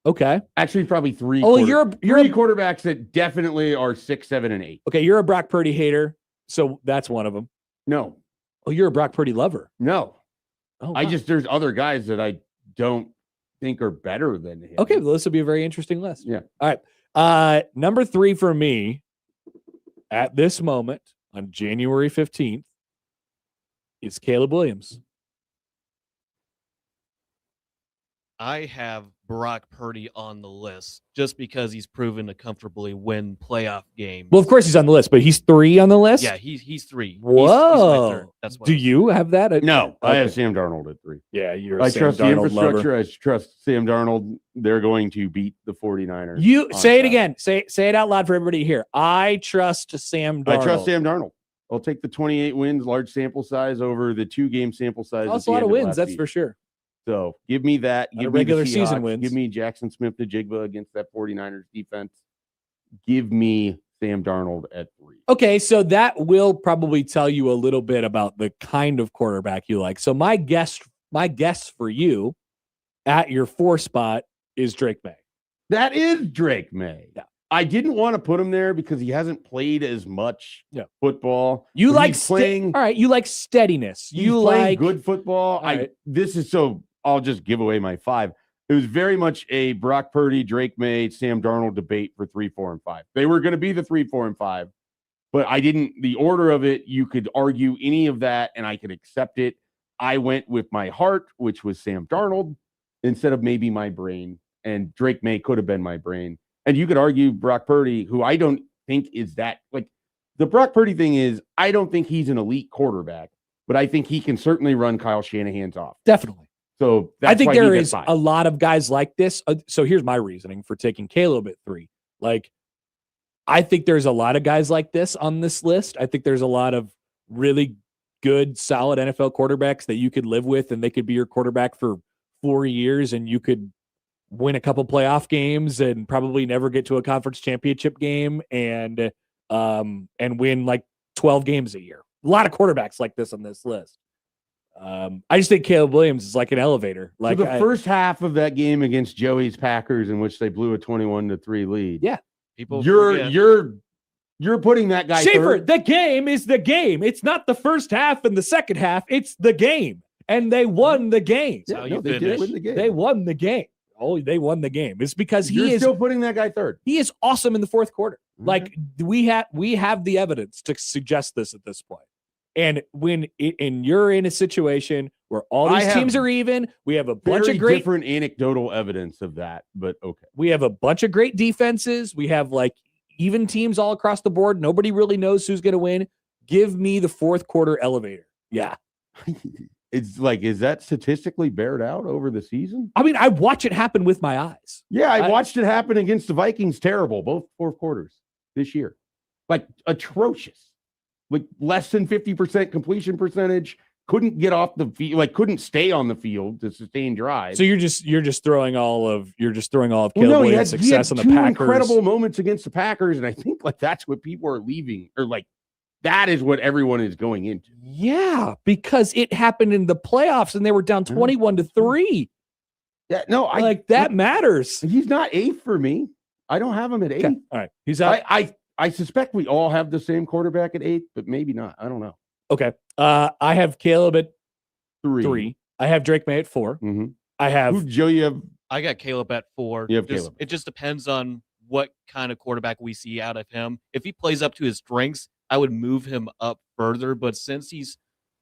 Okay. Actually, probably 3. Oh, you're 3 quarterbacks that definitely are 6, 7, and 8. okay. You're a Brock Purdy hater, so that's one of them. No. Oh, you're a Brock Purdy lover. Oh, wow. there's other guys that I don't think are better than him. Okay, well, this will be a very interesting list. Yeah. All right. Number 3 for me at this moment on January 15th is Caleb Williams. I have Brock Purdy on the list just because he's proven to comfortably win playoff games. Well, of course he's on the list, but he's 3 on the list. Yeah, he's 3. Whoa. He's my third. That's what Do you have that? No, I have Okay. Sam Darnold at 3. Yeah, you're a I Sam trust the Darnold infrastructure. lover. I trust Sam Darnold. They're going to beat the 49ers. You on say it Saturday. again. Say it out loud for everybody to hear. I trust Sam Darnold. I trust Sam Darnold. I'll take the 28 wins, large sample size over the 2-game sample size. That's a lot of wins, that's for sure. So give me that. Not Give a me regular the season Seahawks. wins. Give me Jackson Smith-Njigba against that 49ers defense. Give me Sam Darnold at 3. Okay, so that will probably tell you a little bit about the kind of quarterback you like. So my guess for you at your 4 spot is Drake May. That is Drake May. Yeah. I didn't want to put him there because he hasn't played as much Yeah. football. You But like he's playing. all right, you like steadiness. He's You playing like good football. right. This is so. I'll just give away my 5. It was very much a Brock Purdy, Drake May, Sam Darnold debate for 3, 4, and 5. They were going to be the 3, 4, and 5, but I didn't. The order of it, you could argue any of that, and I could accept it. I went with my heart, which was Sam Darnold, instead of maybe my brain. And Drake May could have been my brain. And you could argue Brock Purdy, who I don't think is that like the Brock Purdy thing is, I don't think he's an elite quarterback, but I think he can certainly run Kyle Shanahan's off. definitely. So that's I think why there he's is at 5. a lot of guys like this. So here's my reasoning for taking Caleb at 3. Like, I think there's a lot of guys like this on this list. I think there's a lot of really good, solid NFL quarterbacks that you could live with, and they could be your quarterback for 4 years, and you could win a couple playoff games and probably never get to a conference championship game and win like 12 games a year. A lot of quarterbacks like this on this list. I just think Caleb Williams is like an elevator. Like so the first half of that game against Joey's Packers, in which they blew a 21-3 lead. Yeah. People You're forget. you're putting that guy Schaefer, third. the game is the game. It's not the first half and the second half. It's the game. And they won the game. That's how no, you they did finish. win the game. They won the game. Oh, they won the game. It's because You're he is still putting that guy third. he is awesome in the fourth quarter. Okay. Like we have the evidence to suggest this at this point. And when you're in a situation where all I these have teams are even, we have a bunch Very of great different anecdotal evidence of that, but okay. we have a bunch of great defenses. We have like even teams all across the board. Nobody really knows who's going to win. Give me the fourth quarter elevator. Yeah. It's like, is that statistically bared out over the season? I mean, I watch it happen with my eyes. Yeah, I I- watched it happen against the Vikings. Terrible, both fourth quarters this year. Like atrocious. Like less than 50% completion percentage. Couldn't get off the field, like couldn't stay on the field to sustain drives. So you're just throwing all of Caleb Well, no, Williams' he success had on the two Packers. incredible moments against the Packers, and I think like that's what people are leaving, or like that is what everyone is going into. Yeah, because it happened in the playoffs and they were down 21-3. Yeah, no, That matters. He's not 8 for me. I don't have him at 8. Okay. All right. He's out. I suspect we all have the same quarterback at 8, but maybe not. I don't know. Okay. I have Caleb at 3. 3. I have Drake May at 4. Mm-hmm. I have Who, Joe? You have I got Caleb at 4. You have Caleb. It just depends on what kind of quarterback we see out of him. If he plays up to his strengths, I would move him up further. But since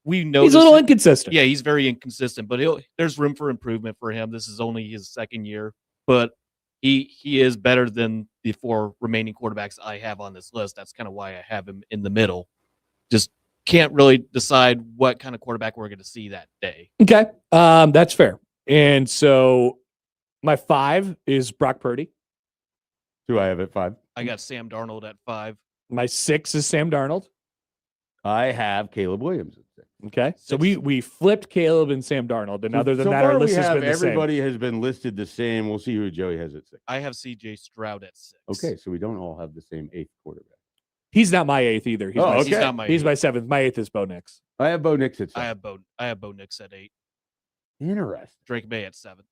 we know he's a little inconsistent. Yeah, he's very inconsistent, but there's room for improvement for him. This is only his second year, but he is better than the 4 remaining quarterbacks I have on this list. That's kind of why I have him in the middle. Just can't really decide what kind of quarterback we're going to see that day. Okay. That's fair. And so my 5 is Brock Purdy. who I have at 5. I got Sam Darnold at 5. My 6 is Sam Darnold. I have Caleb Williams at 6. Okay. So 6. we flipped Caleb and Sam Darnold. And other than so that, far our list we has have been the same. everybody has been listed the same. We'll see who Joey has at 6. I have CJ Stroud at 6. Okay, so we don't all have the same 8th quarterback. He's not my 8th either. He's Oh, my okay. He's not my He's eighth. my 7th. My 8th is Bo Nix. I have Bo Nix at 6. I have Bo Nix at 8. Interesting. Drake May at 7.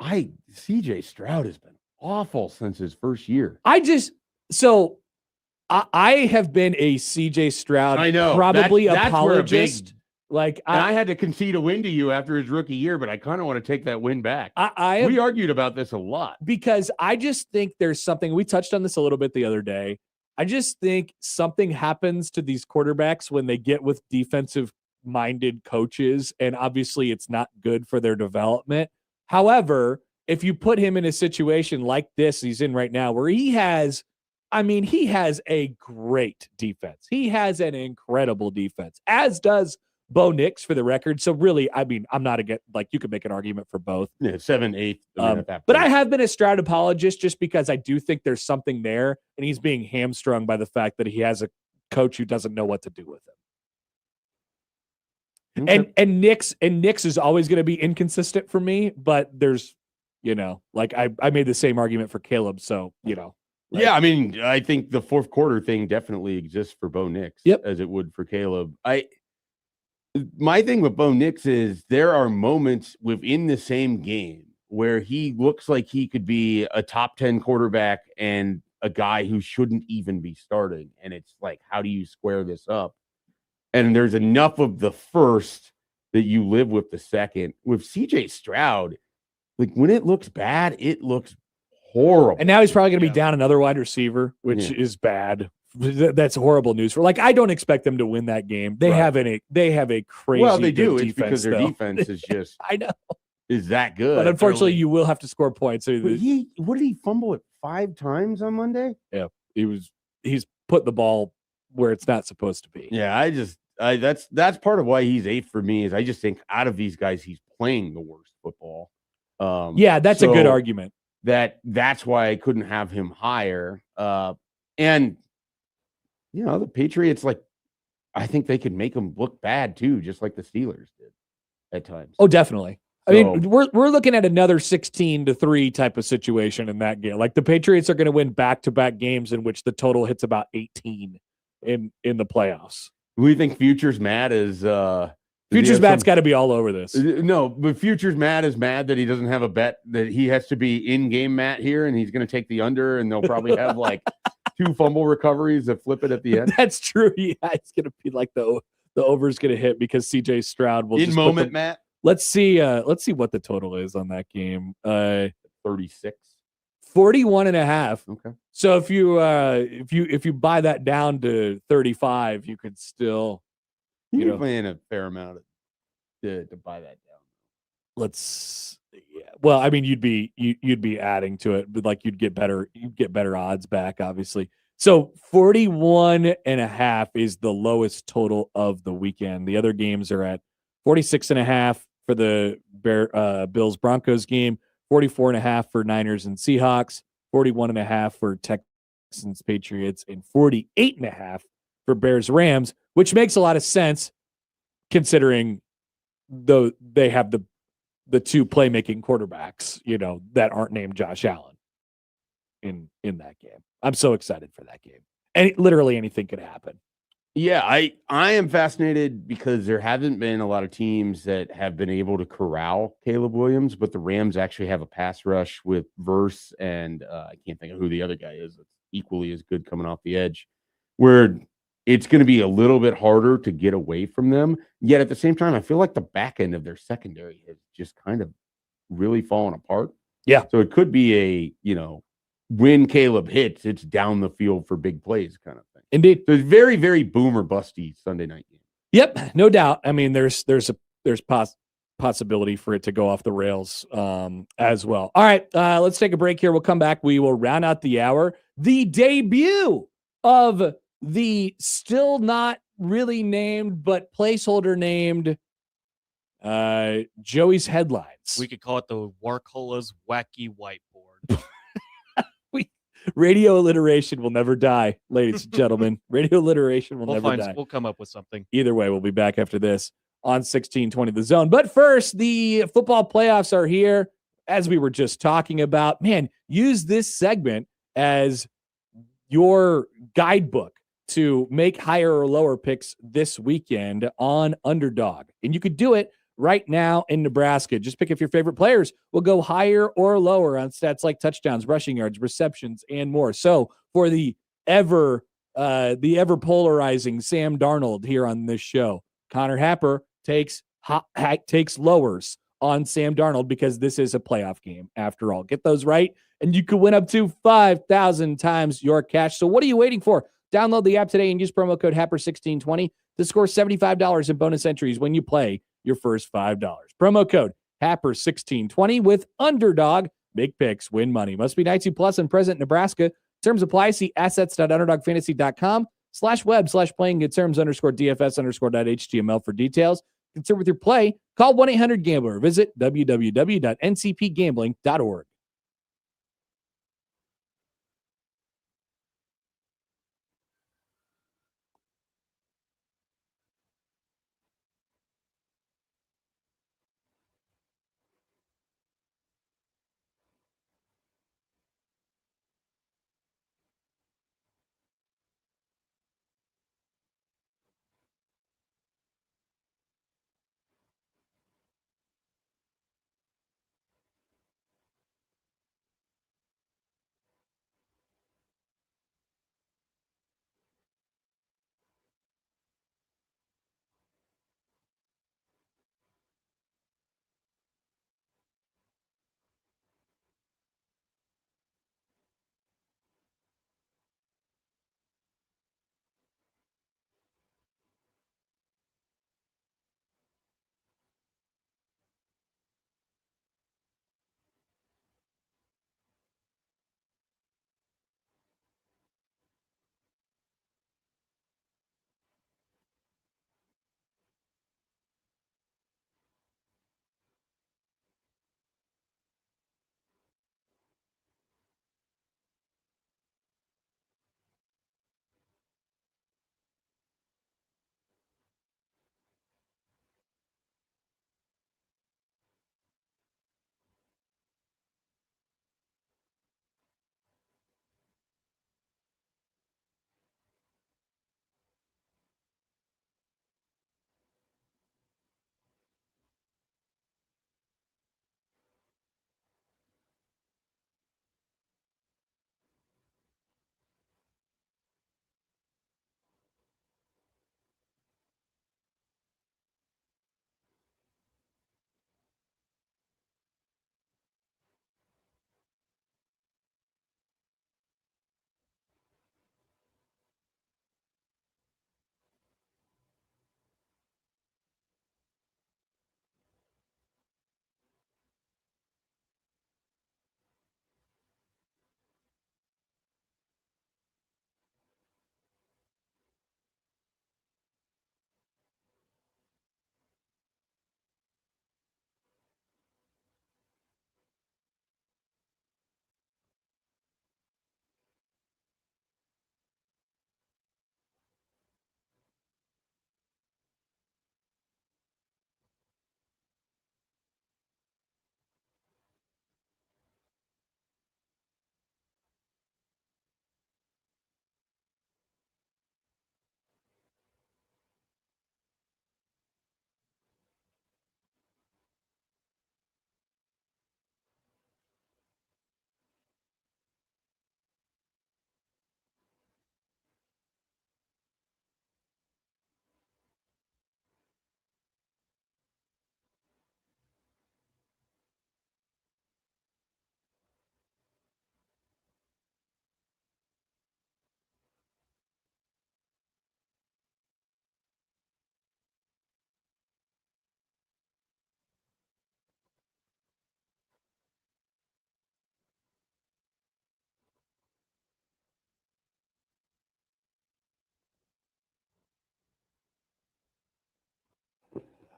CJ Stroud has been awful since his first year. I have been a CJ Stroud I know. probably That's where a apologist. big- Like And I had to concede a win to you after his rookie year, but I kind of want to take that win back. I We argued about this a lot. because I just think there's something, we touched on this a little bit the other day. I just think something happens to these quarterbacks when they get with defensive minded coaches, and obviously it's not good for their development. However, if you put him in a situation like this he's in right now, where he has a great defense. He has an incredible defense, as does Bo Nix, for the record. So really, I mean, I'm not against, like, you could make an argument for both. Yeah, 7-8. But I have been a Stroud apologist just because I do think there's something there, and he's being hamstrung by the fact that he has a coach who doesn't know what to do with him. Okay. And Nix is always going to be inconsistent for me, but there's, like I made the same argument for Caleb, so Like, yeah, I mean, I think the fourth quarter thing definitely exists for Bo Nix, as it would for Caleb. My thing with Bo Nix is there are moments within the same game where he looks like he could be a top 10 quarterback and a guy who shouldn't even be starting. And it's like, how do you square this up? And there's enough of the first that you live with the second. With CJ Stroud, like, when it looks bad, it looks horrible. And now he's probably going to be down another wide receiver, which is bad. That's horrible news for, like, I don't expect them to win that game. They have a crazy. Well, they do. It's defense, because their defense is just I know is that good. But unfortunately, you will have to score points. So what did he fumble it 5 times on Monday? Yeah, he's put the ball where it's not supposed to be. Yeah, that's part of why he's 8th for me. Is I just think out of these guys, he's playing the worst football. Yeah, that's a good argument. That's why I couldn't have him higher. And the Patriots, like, I think they could make them look bad too, just like the Steelers did at times. Oh, definitely. I mean, we're looking at another 16-3 type of situation in that game. Like, the Patriots are going to win back-to-back games in which the total hits about 18 in the playoffs. We think Future's mad as Future's Matt's got to be all over this. No, but Future's mad that he doesn't have a bet, that he has to be in-game Matt here, and he's going to take the under, and they'll probably have like 2 fumble recoveries that flip it at the end. That's true. Yeah, it's going to be like the over's going to hit because CJ Stroud will in moment, Matt. Let's see what the total is on that game. 36. 41.5. Okay. So if you buy that down to 35, you could still you're playing a fair amount to buy that down. Well, I mean, you'd be adding to it, but like you'd get better odds back, obviously. So 41.5 is the lowest total of the weekend. The other games are at 46.5 for the Bills Broncos game, 44.5 for Niners and Seahawks, 41.5 for Texans Patriots, and 48.5 for Bears Rams, which makes a lot of sense considering though they have the 2 playmaking quarterbacks, that aren't named Josh Allen in that game. I'm so excited for that game. And literally anything could happen. Yeah, I am fascinated because there haven't been a lot of teams that have been able to corral Caleb Williams, but the Rams actually have a pass rush with Verse and I can't think of who the other guy is that's equally as good coming off the edge, where it's going to be a little bit harder to get away from them. Yet at the same time, I feel like the back end of their secondary has just kind of really fallen apart. Yeah. So it could be when Caleb hits, it's down the field for big plays kind of thing. Indeed. So it's very, very boomer busty Sunday night game. Yep, no doubt. I mean, there's possibility for it to go off the rails as well. All right, let's take a break here. We'll come back. We will round out the hour. The debut of the still not really named but placeholder named Joey's headlines. We could call it the Warcola's Wacky Whiteboard. Radio alliteration will never die, ladies and gentlemen. Radio alliteration will never die. We'll come up with something. Either way, we'll be back after this on 1620 The Zone. But first, the football playoffs are here, as we were just talking about. Man, use this segment as your guidebook to make higher or lower picks this weekend on Underdog. And you could do it right now in Nebraska. Just pick up your favorite players. We'll go higher or lower on stats like touchdowns, rushing yards, receptions, and more. So for the ever polarizing Sam Darnold here on this show, Connor Happer takes lowers on Sam Darnold because this is a playoff game after all. Get those right, and you could win up to 5,000 times your cash. So what are you waiting for? Download the app today and use promo code HAPPER1620 to score $75 in bonus entries when you play your first $5. Promo code Happer 1620 with Underdog. Big picks, win money. Must be 19 plus and present in Nebraska. Terms apply. See assets.underdogfantasy.com/web/playing good terms _DFS_.html for details. Concerned with your play? Call 1-800-GAMBLER. Visit www.ncpgambling.org.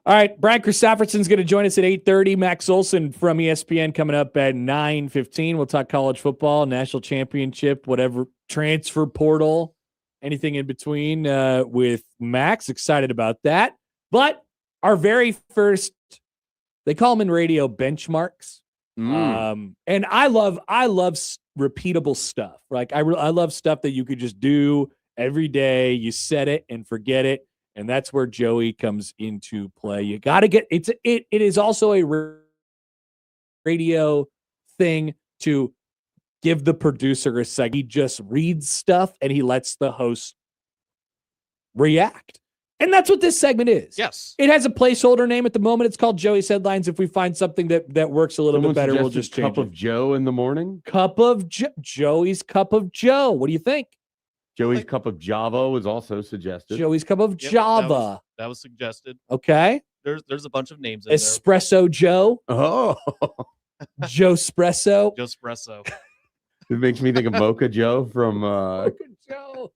All right, Brian Christopherson's going to join us at 8:30. Max Olson from ESPN coming up at 9:15. We'll talk college football, national championship, whatever, transfer portal, anything in between with Max. Excited about that. But our very first, they call them in radio benchmarks. And I love repeatable stuff. Like I love stuff that you could just do every day. You set it and forget it. And that's where Joey comes into play. You got to get it is also a radio thing to give the producer a second. He just reads stuff and he lets the host react. And that's what this segment is. Yes. It has a placeholder name at the moment. It's called Joey's Headlines. If we find something that works a little bit better, we'll just change Cup of Joe in the morning. Joey's Cup of Joe. What do you think? Joey's Cup of Java was also suggested. Joey's Cup of Java. That was suggested. Okay. There's a bunch of names in Espresso Joe, Oh, Joe Espresso. there. Just espresso. it makes me think of Mocha Joe from Joe.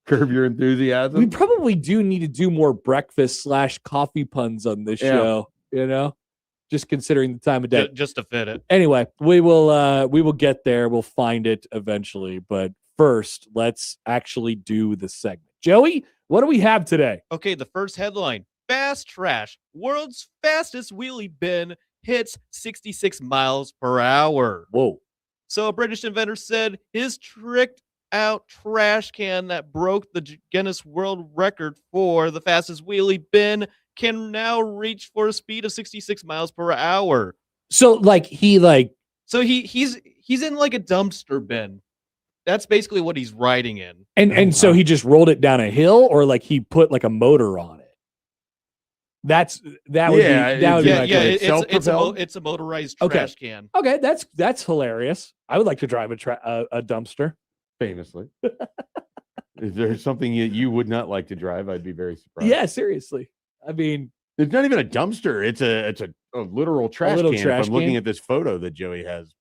Curb Your Enthusiasm. We probably do need to do more breakfast/coffee puns on this show, just considering the time of day. Just to fit it. Anyway, we will get there. We'll find it eventually. But first, let's actually do the segment. Joey, what do we have today? Okay, the first headline: Fast Trash, world's fastest wheelie bin hits 66 miles per hour. Whoa. So a British inventor said his tricked out trash can that broke the Guinness World Record for the fastest wheelie bin can now reach for a speed of 66 miles per hour. So he's in like a dumpster bin. That's basically what he's riding in. And so he just rolled it down a hill, or he put a motor on it. That would be It's a motorized trash can. Okay, that's hilarious. I would like to drive a dumpster. Famously. Is there something you would not like to drive? I'd be very surprised. Yeah, seriously. I mean, it's not even a dumpster. It's a literal trash can. If I'm looking at this photo that Joey has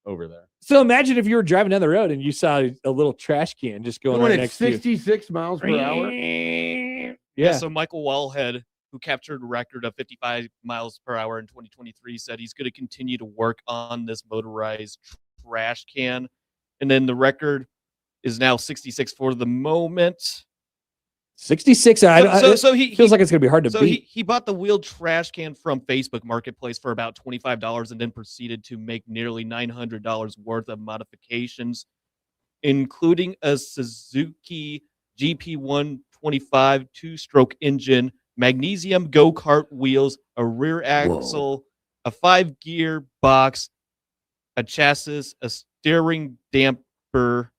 over there. So imagine if you were driving down the road and you saw a little trash can just going right next to you. 66 miles per hour. Yeah. So Michael Wallhead, who captured a record of 55 miles per hour in 2023, said he's going to continue to work on this motorized trash can. And then the record is now 66 for the moment. 66. So he feels like it's going to be hard to beat. He bought the wheeled trash can from Facebook Marketplace for about $25 and then proceeded to make nearly $900 worth of modifications, including a Suzuki GP125 two-stroke engine, magnesium go-kart wheels, a rear axle, a 5-gear box, a chassis, a steering damper,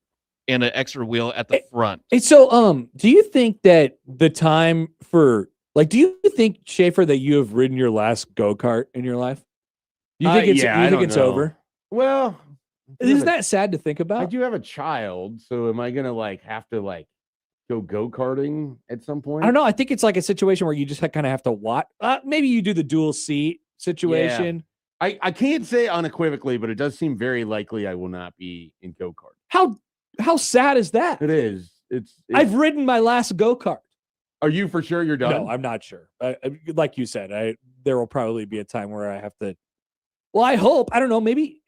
and an extra wheel at the front. So, do you think that the time for do you think, Schaefer, that you have ridden your last go-kart in your life? Do you think it's over? Well, isn't that sad to think about? I do have a child, so am I gonna have to go karting at some point? I don't know. I think it's a situation where you just kind of have to watch. Maybe you do the dual seat situation. Yeah. I can't say unequivocally, but it does seem very likely I will not be in go-kart. How sad is that? It is. It's I've ridden my last go-kart. Are you for sure you're done? No, I'm not sure. Like you said, there will probably be a time where I have to. Well, I hope. I don't know. Maybe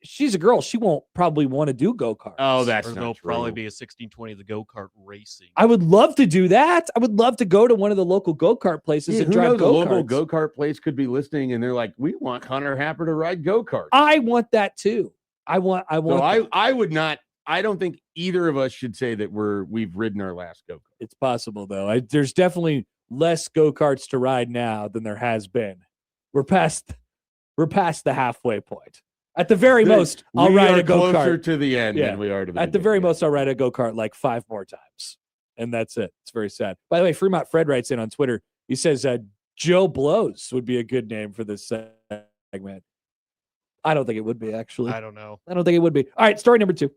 she's a girl. She won't probably want to do go-karts. Oh, that's not there'll true. probably be a 1620 the go-kart racing. I would love to do that. I would love to go to one of the local go-kart places and drive go-karts. The local go-kart place could be listening, and they're like, "We want Hunter Happer to ride go-karts." I want that too. I want. So I would not. I don't think either of us should say that we've ridden our last go-kart. It's possible though. There's definitely less go-karts to ride now than there has been. We're past the halfway point. At the very most, I'll ride a go-kart. Closer to the end than we are to the At the very most, I'll ride a go-kart 5 more times. And that's it. It's very sad. By the way, Fremont Fred writes in on Twitter. He says Joe Blows would be a good name for this segment. I don't think it would be, actually. I don't know. I don't think it would be. All right, story number 2.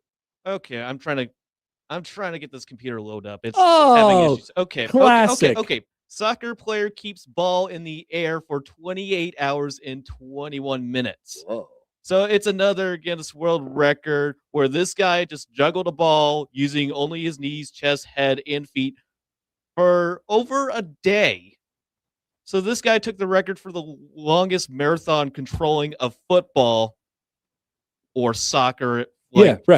Okay, I'm trying to get this computer load up. It's having issues. Okay. Classic. Okay. Soccer player keeps ball in the air for 28 hours and 21 minutes. Whoa. So it's another Guinness World Record where this guy just juggled a ball using only his knees, chest, head, and feet for over a day. So this guy took the record for the longest marathon controlling a football or soccer.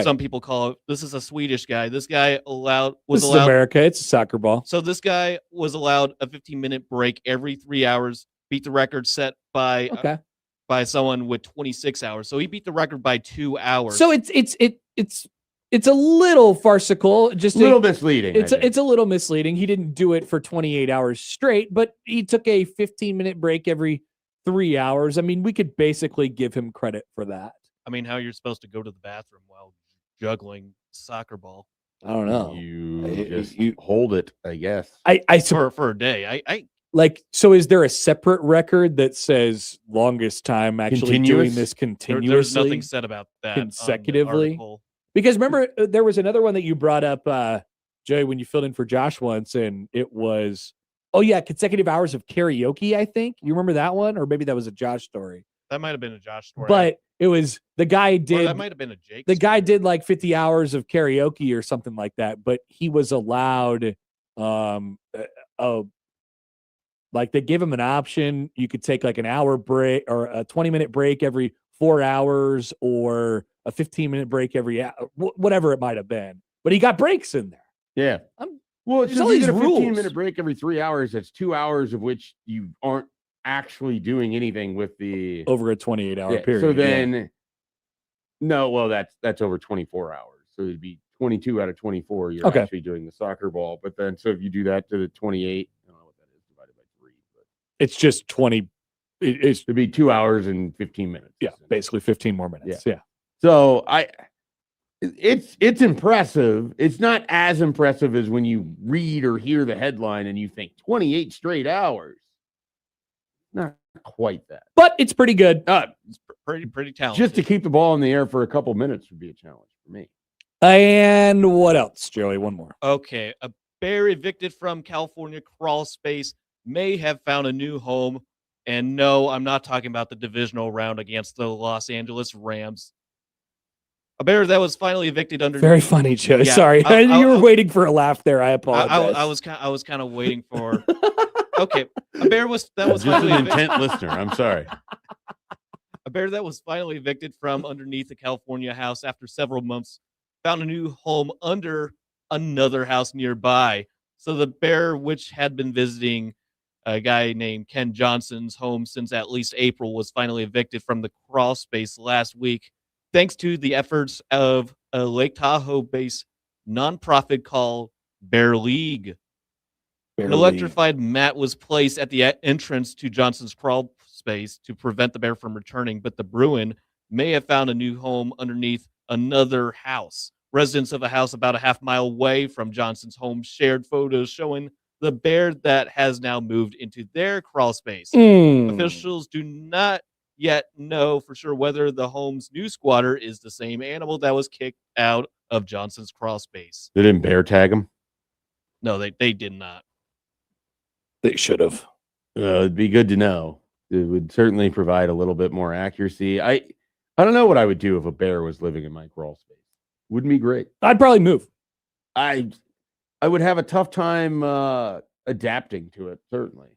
Some people call it. This is a Swedish guy. This guy was this allowed. Is America. It's a soccer ball. So this guy was allowed a 15-minute break every 3 hours. Beat the record set by someone with 26 hours. So he beat the record by 2 hours. So it's a little farcical. Just a little misleading. It's a little misleading. He didn't do it for 28 hours straight, but he took a 15-minute break every 3 hours. I mean, we could basically give him credit for that. I mean, how you're supposed to go to the bathroom while juggling soccer ball? I don't know. You hold it, I guess. For a day. So is there a separate record that says longest time actually doing this continuously? There's nothing said about that consecutively. Because remember, there was another one that you brought up, Joey, when you filled in for Josh once, and it was Oh yeah, consecutive hours of karaoke. I think you remember that one, or maybe that was a Josh story. That might have been a Josh story. But it was the guy Or did. that might have been a Jake. The guy story. did like 50 hours of karaoke or something like that, but he was allowed like they give him an option. You could take like an hour break or a 20-minute break every 4 hours or a 15-minute break every whatever it might have been. But he got breaks in there. Yeah. Well, it's there's all you these get a rules. 15-minute break every 3 hours. That's 2 hours of which you aren't actually doing anything with the Over a 28-hour yeah, period. So then, no, well, that's over 24 hours. So it'd be 22 out of 24. You're Okay. actually doing the soccer ball. But then, so if you do that to the 28, I don't know what that is divided by 3, but it's just 20. It'd be 2 hours and 15 minutes. Yeah, basically 15 more minutes. Yeah. So it's impressive. It's not as impressive as when you read or hear the headline and you think 28 straight hours. Not quite that, but it's pretty good. It's pretty talented. Just to keep the ball in the air for a couple minutes would be a challenge for me. And what else, Joey? One more. Okay, a bear evicted from California crawl space may have found a new home. And no, I'm not talking about the divisional round against the Los Angeles Rams. A bear that was finally evicted under. Very funny, Joe. Yeah, Sorry, you were waiting for a laugh there. I apologize. I was kind of waiting for. Okay, a bear that was Just finally an intent listener. I'm sorry. A bear that was finally evicted from underneath a California house after several months found a new home under another house nearby. So the bear, which had been visiting a guy named Ken Johnson's home since at least April, was finally evicted from the crawl space last week, thanks to the efforts of a Lake Tahoe-based nonprofit called Bear League. An electrified mat was placed at the entrance to Johnson's crawl space to prevent the bear from returning, but the Bruin may have found a new home underneath another house. Residents of a house about a half-mile away from Johnson's home shared photos showing the bear that has now moved into their crawl space. Officials do not yet know for sure whether the home's new squatter is the same animal that was kicked out of Johnson's crawl space. They didn't bear tag him? No, they did not. They should have. It'd be good to know. It would certainly provide a little bit more accuracy. I don't know what I would do if a bear was living in my crawl space. Wouldn't be great. I'd probably move. I would have a tough time adapting to it. Certainly.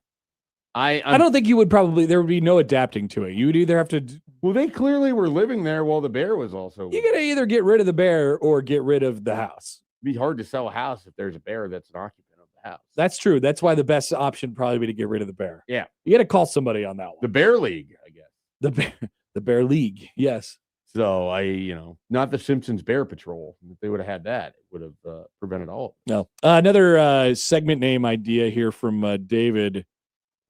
I don't think you would probably. There would be no adapting to it. You would either have to. Well, they clearly were living there while the bear was also. You gotta either get rid of the bear or get rid of the house. It'd be hard to sell a house if there's a bear that's an occupant of the house. That's true. That's why the best option would probably be to get rid of the bear. Yeah, you got to call somebody on that one. The Bear League, I guess. The Bear League. Yes. So not the Simpsons Bear Patrol. If they would have had that, it would have prevented all. No. Another segment name idea here from David.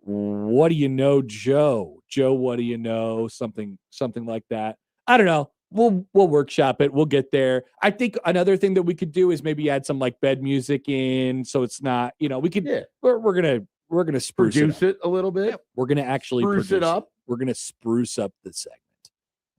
What do you know, Joe? Joe, what do you know? Something like that. I don't know. We'll workshop it. We'll get there. I think another thing that we could do is maybe add some like bed music in, so it's not. We could. Yeah. We're gonna spruce it a little bit. Yeah, we're gonna actually spruce it up. We're gonna spruce up the segment.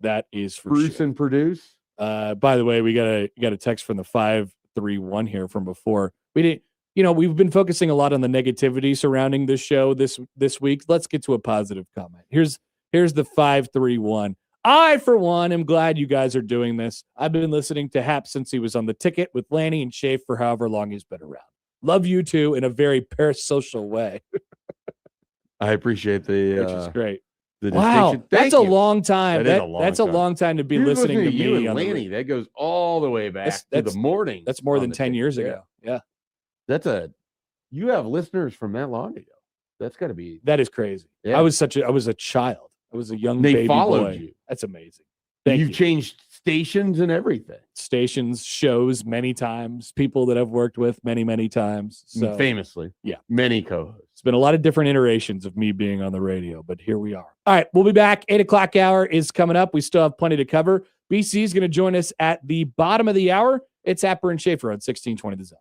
That is for spruce sure. And produce. By the way, we got a text from the 531 here from before. We didn't. We've been focusing a lot on the negativity surrounding this show this week. Let's get to a positive comment. Here's the 531. I, for one, am glad you guys are doing this. I've been listening to Hap since he was on the ticket with Lanny and Schaefer for however long he's been around. Love you two in a very parasocial way. I appreciate the which is great. Wow, that's a long time. That's a long time to be listening to you me and Lanny. That goes all the way back to the morning. That's more than 10 years ago. Yeah. You have listeners from that long ago. That's got to be. That is crazy. Yeah. I was a child. I was a young baby boy. They followed you. That's amazing. You've changed stations and everything. Stations, shows many times. People that I've worked with many, many times. So famously. Yeah. Many co-hosts. It's been a lot of different iterations of me being on the radio, but here we are. All right, we'll be back. 8:00 hour is coming up. We still have plenty to cover. BC is going to join us at the bottom of the hour. It's Happer and Schaefer on 1620 The Zone.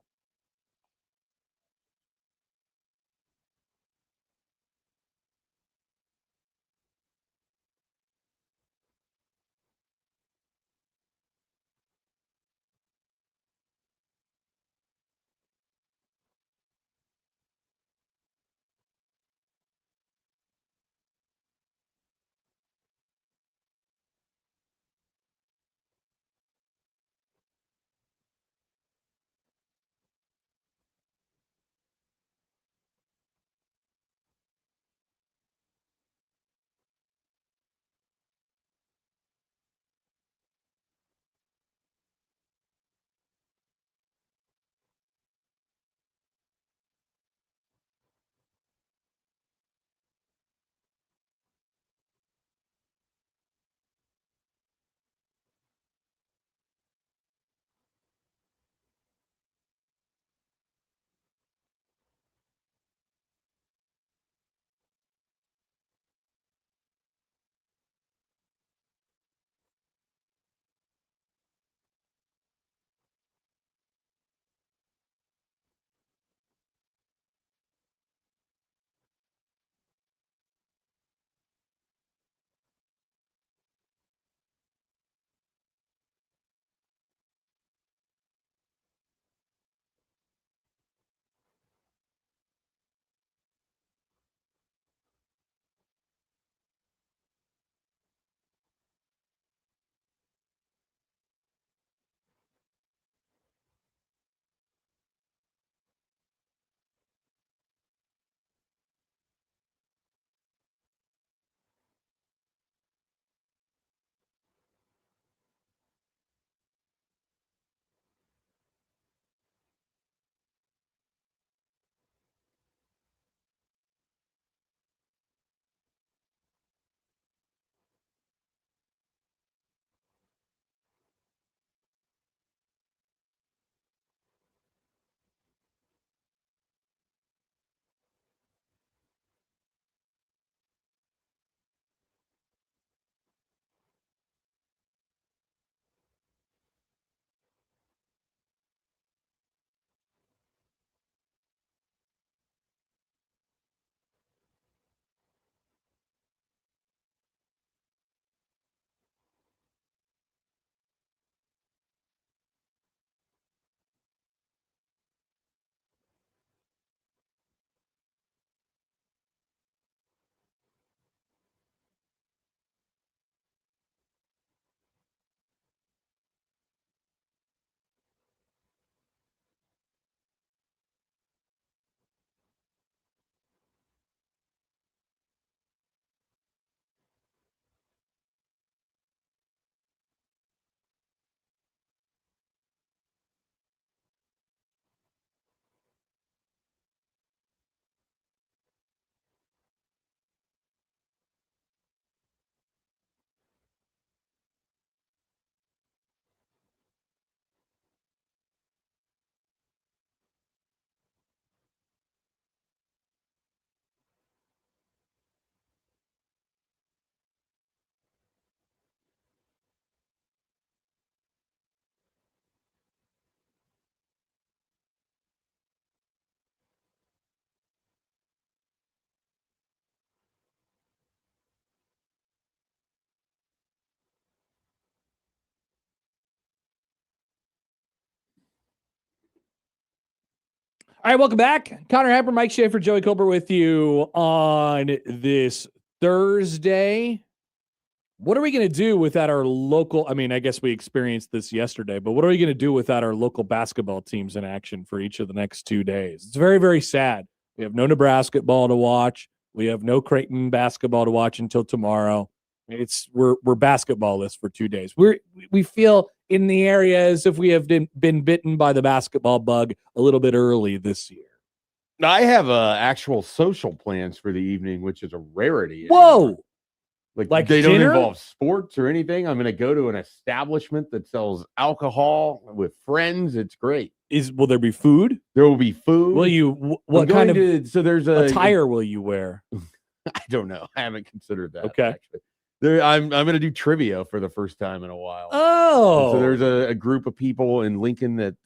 All right, welcome back. Connor Happer, Mike Schaefer, Joey Colbert with you on this Thursday. What are we going to do without our local? I mean, I guess we experienced this yesterday, but what are we going to do without our local basketball teams in action for each of the next 2 days? It's very, very sad. We have no Nebraska ball to watch. We have no Creighton basketball to watch until tomorrow. We're basketballless for 2 days. We feel in the area as if we have been bitten by the basketball bug a little bit early this year. I have actual social plans for the evening, which is a rarity. Whoa. Anymore. Like dinner? they don't involve sports or anything. I'm going to go to an establishment that sells alcohol with friends. It's great. Will there be food? There will be food. Will you? What kind of so there's a attire will you wear? I don't know. I haven't considered that. Okay. Actually. I'm going to do trivia for the first time in a while. Oh, and so there's a group of people in Lincoln that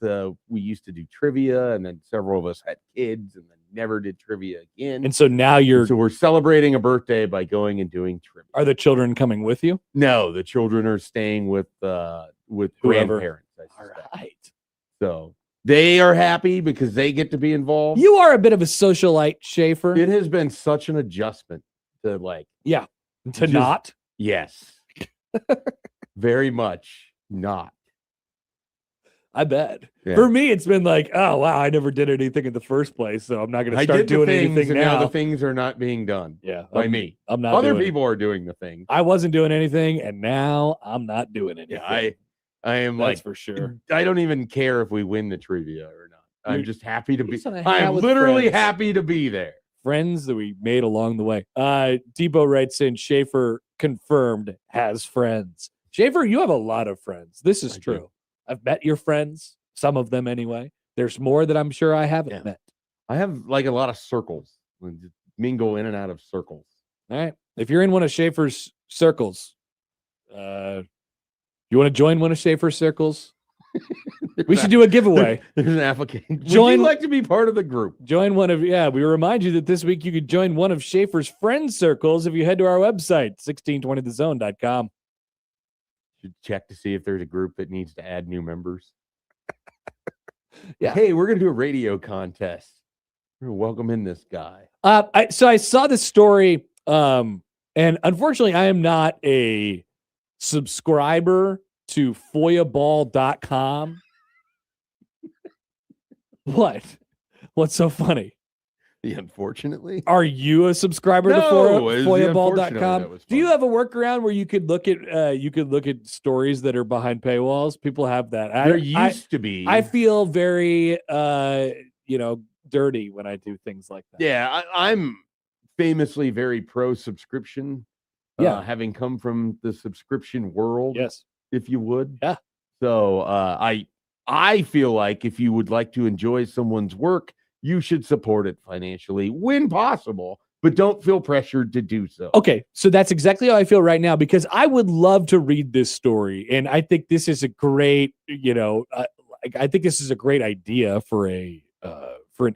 we used to do trivia, and then several of us had kids, and then never did trivia again. And so now we're celebrating a birthday by going and doing trivia. Are the children coming with you? No, the children are staying with Whoever. grandparents. All right. So they are happy because they get to be involved. You are a bit of a socialite, Schaefer. It has been such an adjustment to to not. Yes. Very much not. I bet. Yeah. For me, it's been like, oh, wow, I never did anything in the first place, so I'm not going to start doing anything now. The things are not being done by me. I'm not. Other people are doing the things. I wasn't doing anything, and now I'm not doing anything. Yeah, I am. That's for sure. I don't even care if we win the trivia or not. I'm just happy to be. I'm literally literally happy to be there. Friends that we made along the way. Debo writes in, Schaefer confirmed has friends. Schaefer, you have a lot of friends. This is true. Do. I've met your friends, some of them anyway. There's more that I'm sure I haven't met. I have like a lot of circles. Mingle in and out of circles. All right. If you're in one of Schaefer's circles, you want to join one of Schaefer's circles? We should do a giveaway. There's an application. Would Join, you like to be part of the group? Join one of, we remind you that this week you could join one of Schaefer's friend circles if you head to our website, 1620thezone.com. Should check to see if there's a group that needs to add new members. Yeah. Hey, we're going to do a radio contest. We're going to welcome in this guy. So I saw this story, and unfortunately I am not a subscriber to foyaball.com. What? What's so funny? Unfortunately. Are you a subscriber to foyaball.com? Do you have a workaround where you could look at stories that are behind paywalls? People have that. There used to be. I feel very dirty when I do things like that. Yeah, I'm famously very pro subscription. Having come from the subscription world. Yes. If you would. Yeah. So I feel like if you would like to enjoy someone's work, you should support it financially when possible, but don't feel pressured to do so. Okay, so that's exactly how I feel right now, because I would love to read this story, and I think this is a great, I think this is a great idea for an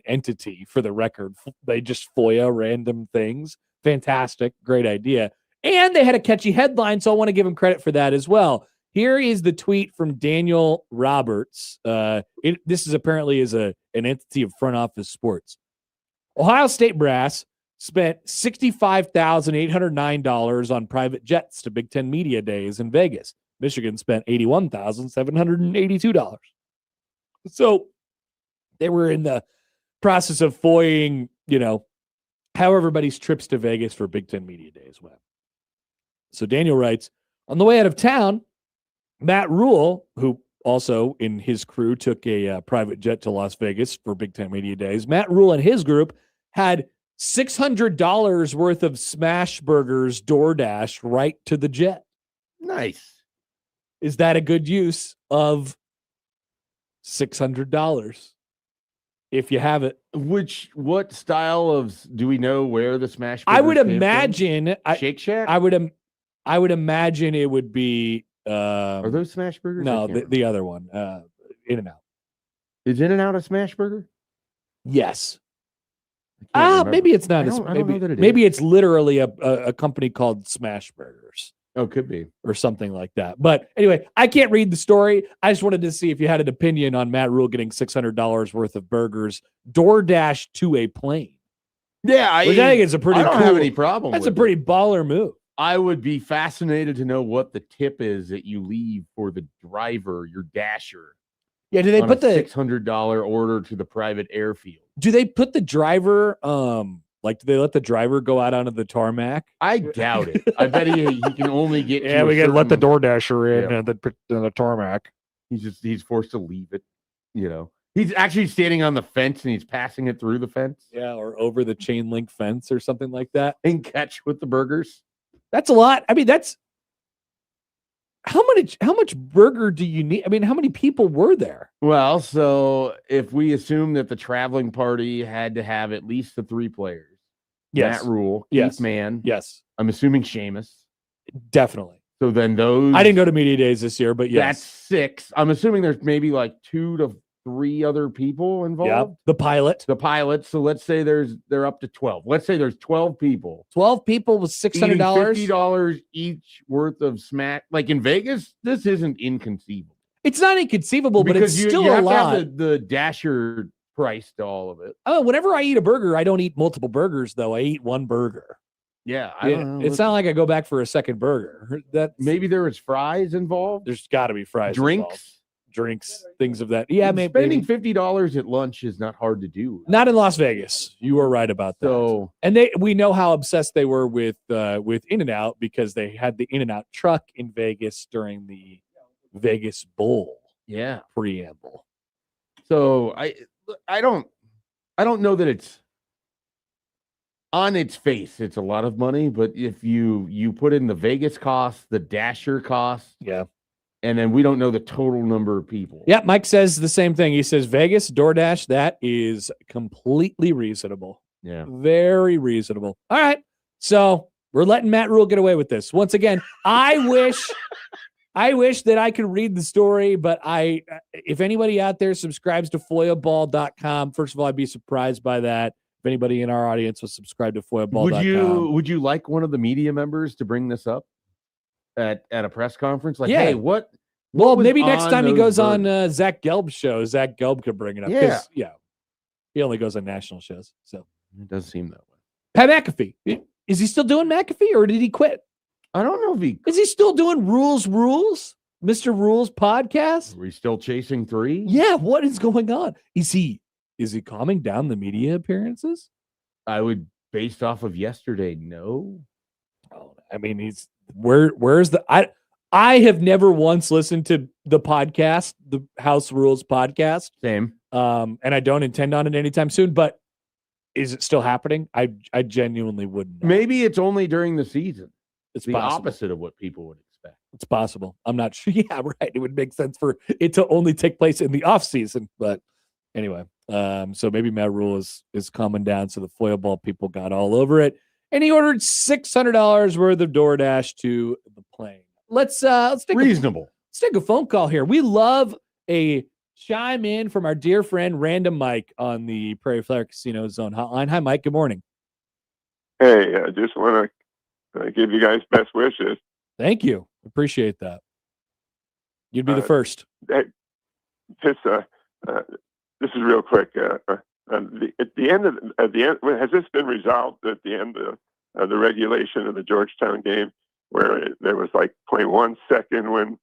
entity. For the record, they just FOIA random things. Fantastic, great idea, and they had a catchy headline, so I want to give them credit for that as well. Here is the tweet from Daniel Roberts. This is apparently an entity of Front Office Sports. Ohio State brass spent $65,809 on private jets to Big Ten Media Days in Vegas. Michigan spent $81,782. So they were in the process of FOIAing, how everybody's trips to Vegas for Big Ten Media Days went. So Daniel writes, on the way out of town, Matt Rule, who also in his crew took a private jet to Las Vegas for Big Ten Media Days, Matt Rule and his group had $600 worth of smash burgers DoorDash right to the jet. Nice. Is that a good use of $600? If you have it. What style of, do we know where the smash burgers I would imagine Shake Shack? I would imagine it would be are those smash burgers? No, the other one. In-N-Out. Is In-N-Out a smash burger? Yes. Maybe it's not. I don't know that it maybe is. it's literally a company called Smash Burgers. Oh, could be. or something like that. But anyway, I can't read the story. I just wanted to see if you had an opinion on Matt Rule getting $600 worth of burgers DoorDash to a plane. Yeah, Which I think is a pretty I don't cool, have any problem that's with a pretty baller move. I would be fascinated to know what the tip is that you leave for the driver, your dasher. Yeah, do they put the $600 order to the private airfield? Do they put the driver like do they let the driver go out onto the tarmac? I doubt it. I bet he can only get Yeah, we gotta let the DoorDasher in Yeah. and the tarmac. He's forced to leave it, you know. He's actually standing on the fence and he's passing it through the fence Yeah, or over the chain link fence or something like that. and catch with the burgers. That's a lot. I mean, that's how much burger do you need? I mean, how many people were there? Well, so if we assume that the traveling party had to have at least the 3 players, Yes. Matt Rule, Yes. Keith Mann, Yes, I'm assuming Seamus. definitely. So then those I didn't go to media days this year, but that's yes. 6. I'm assuming there's maybe like 2 to 3 other people involved. Yeah, the pilot. The pilots. So let's say they're up to 12. Let's say there's 12 people. 12 people with $600. $50 each worth of smack. Like in Vegas, this isn't inconceivable. It's not inconceivable, but it's Because still you a have to lot. have the dasher price to all of it. Oh, whenever I eat a burger, I don't eat multiple burgers though. I eat one burger. Yeah, I don't know. It's not like I go back for a second burger. That Maybe there was fries involved. there's got to be fries, Drinks. involved. Drinks, things of that. Yeah, maybe Spending $50 at lunch is not hard to do. not in Las Vegas. You were right about that. So And we know how obsessed they were with In-N-Out because they had the In-N-Out truck in Vegas during the Vegas Bowl yeah. preamble. So I don't know that it's on its face. It's a lot of money, but if you put in the Vegas cost, the dasher cost, Yeah. and then we don't know the total number of people. Yeah, Mike says the same thing. He says Vegas, DoorDash, that is completely reasonable. Yeah. Very reasonable. All right. So we're letting Matt Rule get away with this. Once again, I wish that I could read the story, but if anybody out there subscribes to foilball.com, first of all, I'd be surprised by that. If anybody in our audience was subscribed to foilball.com. Would you like one of the media members to bring this up at a press conference? Like, Yeah. hey, what Well, was maybe next on time he those goes on burgers? Zach Gelb's show, Zach Gelb could bring it up. 'Cause, yeah. He only goes on national shows. So It does seem that way. Pat McAfee. Is he still doing McAfee or did he quit? I don't know if Is he still doing Rules? Mr. Rules podcast? are we still chasing 3? Yeah, what is going on? Is he calming down the media appearances? I would, based off of yesterday, no. Oh, I mean, he's where's the I have never once listened to the podcast, the House Rules podcast. Same. And I don't intend on it anytime soon, but is it still happening? I genuinely wouldn't know. Maybe it's only during the season. It's the possible. opposite of what people would expect. It's possible. I'm not sure. Yeah, right. It would make sense for it to only take place in the off season. But anyway, so maybe Matt Rule is calming down. So the foil ball people got all over it, and he ordered $600 worth of DoorDash to the plane. Let's take Reasonable. let's take a phone call here. We love a chime in from our dear friend Random Mike on the Prairie Flower Casino Zone hotline. Hi, Mike. Good morning. Hey, I just want to give you guys best wishes. Thank you. Appreciate that. You'd be the first. This is real quick. At the end, has this been resolved at the end of the regulation of the Georgetown game, where there was like 0.1 second when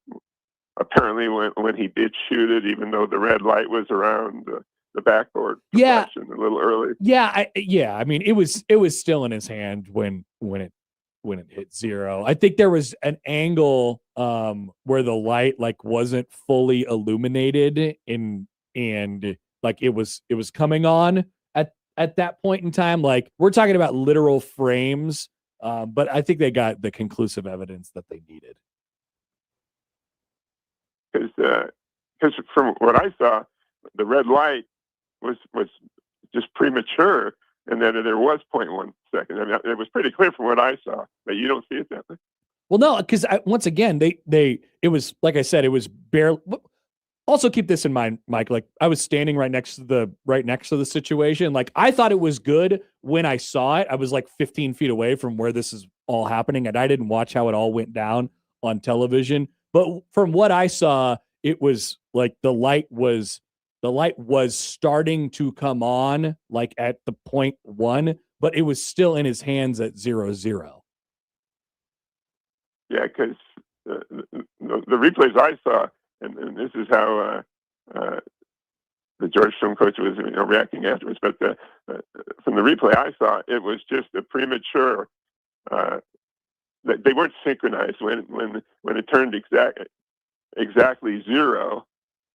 he did shoot it, even though the red light was around the backboard deflection a little early. Yeah, I mean, it was still in his hand when it hit zero. I think there was an angle where the light like wasn't fully illuminated and like it was coming on at that point in time. Like we're talking about literal frames, but I think they got the conclusive evidence that they needed. Because from what I saw, the red light was just premature, and then there was 0.1 second. I mean, it was pretty clear from what I saw, but you don't see it that way. Well, no, because once again, it was like I said, it was barely. Also, keep this in mind, Mike. Like I was standing right next to the situation. Like I thought it was good when I saw it. I was like 15 feet away from where this is all happening, and I didn't watch how it all went down on television. But from what I saw, it was like the light was starting to come on, like at the 0.1, but it was still in his hands at 0-0. Yeah, because the replays I saw, and this is how the Georgetown coach was reacting afterwards, but from the replay I saw, it was just a premature. They weren't synchronized when it turned exactly 0.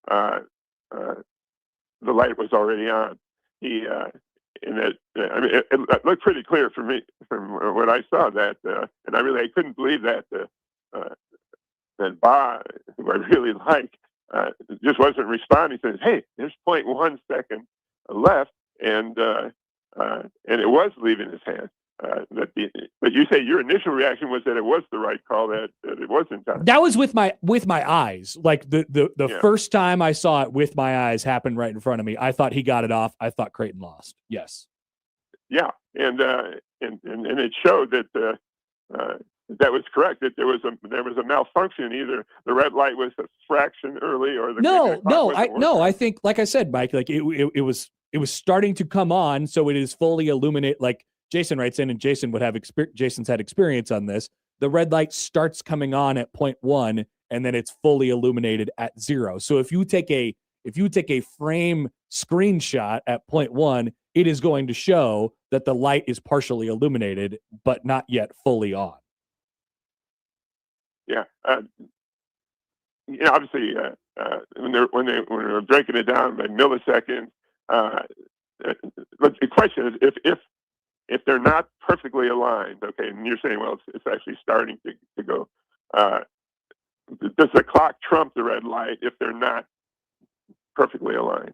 The light was already on. It looked pretty clear for me from what I saw that, and I couldn't believe that that Ba, who I really like, just wasn't responding. He says, "Hey, there's 0.1 second left," and it was leaving his hand. But you say your initial reaction was that it was the right call, that it wasn't time. That was with my eyes. Like the first time I saw it with my eyes happened right in front of me. I thought he got it off. I thought Creighton lost. Yes. Yeah, and it showed that that was correct. That there was a malfunction. Either the red light was a fraction early, or the I think, like I said, Mike, like it was starting to come on, so it is fully illuminate. Like Jason writes in, and Jason's had experience on this. The red light starts coming on at 0.1, and then it's fully illuminated at 0. So if you take a frame screenshot at 0.1, it is going to show that the light is partially illuminated, but not yet fully on. Yeah, obviously, when they were breaking it down by milliseconds, but the question is if they're not perfectly aligned, okay, and you're saying, well, it's actually starting to go. Does the clock trump the red light if they're not perfectly aligned?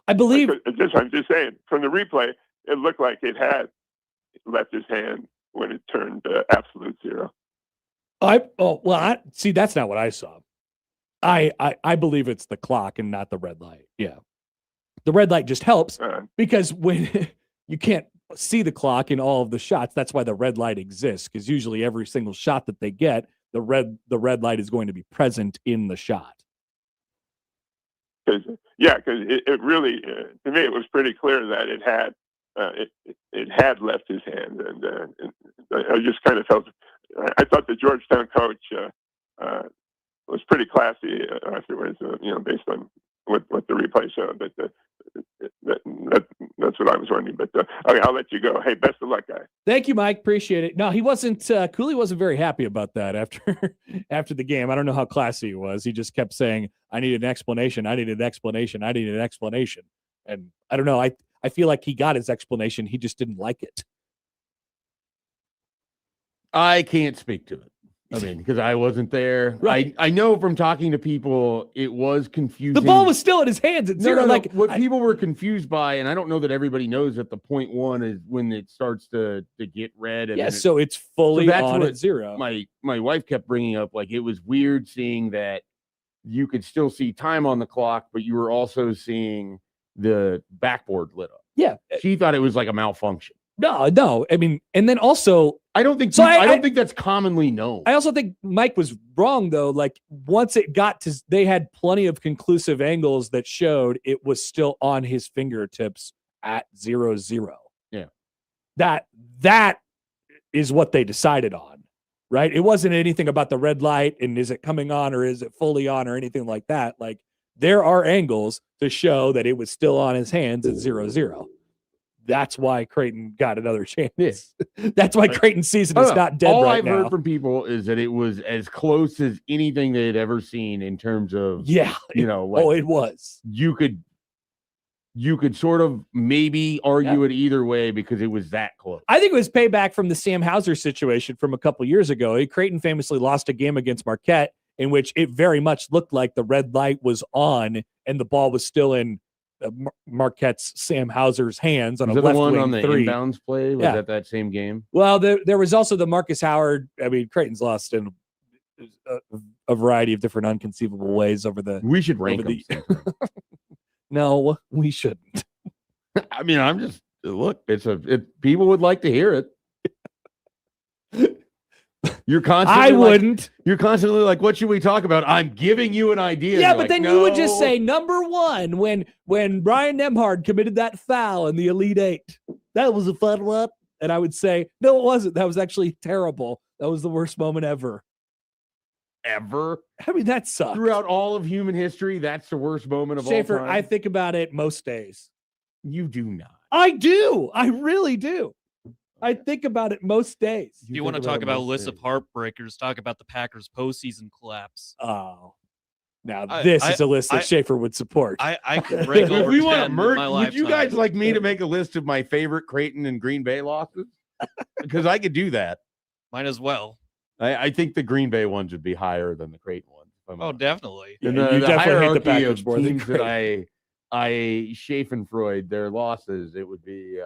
I believe. I'm just saying, from the replay, it looked like it had left his hand when it turned absolute 0. See, that's not what I saw. I believe it's the clock and not the red light. Yeah, the red light just helps because when you can't see the clock in all of the shots, that's why the red light exists. Because usually every single shot that they get, the red light is going to be present in the shot. Because it really, to me, it was pretty clear that it had left his hand, and I just kind of felt. I thought the Georgetown coach was pretty classy afterwards, based on what the replay showed. But that's what I was wondering. But okay, I'll let you go. Hey, best of luck, guys. Thank you, Mike. Appreciate it. No, he wasn't. Cooley wasn't very happy about that after the game. I don't know how classy he was. He just kept saying, "I need an explanation. I need an explanation. I need an explanation." And I don't know. I feel like he got his explanation. He just didn't like it. I can't speak to it. I mean, because I wasn't there. Right. I know from talking to people, it was confusing. The ball was still in his hands at 0. Like what people were confused by, and I don't know that everybody knows that the 0.1 is when it starts to get red. And so it's fully on at 0. My wife kept bringing up, like, it was weird seeing that you could still see time on the clock, but you were also seeing the backboard lit up. Yeah. She thought it was like a malfunction. No. I mean, and then also, I don't think that's commonly known. I also think Mike was wrong, though. Like, once it got to, they had plenty of conclusive angles that showed it was still on his fingertips at 0-0. Yeah. That is what they decided on, right? It wasn't anything about the red light and is it coming on or is it fully on or anything like that. Like, there are angles to show that it was still on his hands at 0-0. That's why Creighton got another chance. Yeah. That's why Creighton's season is not dead All right I've now. heard from people is that it was as close as anything they had ever seen in terms of, it was. You could sort of maybe argue it either way because it was that close. I think it was payback from the Sam Hauser situation from a couple years ago. Creighton famously lost a game against Marquette in which it very much looked like the red light was on and the ball was still in Marquette's Sam Hauser's hands on a left wing on the 3 inbounds play. Was that same game? Well, there was also the Marcus Howard. I mean, Creighton's lost in a variety of different unconceivable ways over the. We should rank them. No, we shouldn't. I mean, I'm just look. People would like to hear it. You're constantly I wouldn't. You're constantly like, what should we talk about? I'm giving you an idea. Yeah, You're but like, then you would "No." just say number one when Brian Nemhard committed that foul in the Elite Eight. That was a fun one. And I would say, no, it wasn't. That was actually terrible. That was the worst moment ever. Ever. I mean, that sucks. Throughout all of human history, that's the worst moment of Schaefer, all time. I think about it most days. You do not. I do. I really do. I think about it most days. If you want to talk about a list of heartbreakers, talk about the Packers postseason collapse. Oh, now this is a list that Schaefer would support. I could break If over we 10 want to in merge, my would you lifetime. guys like me to make a list of my favorite Creighton and Green Bay losses? Because I could do that. Might as well. I think the Green Bay ones would be higher than the Creighton ones. Oh, definitely. And Yeah, you the definitely hate the hierarchy Packers of more than teams that Creighton. I Schadenfreude their losses, it would be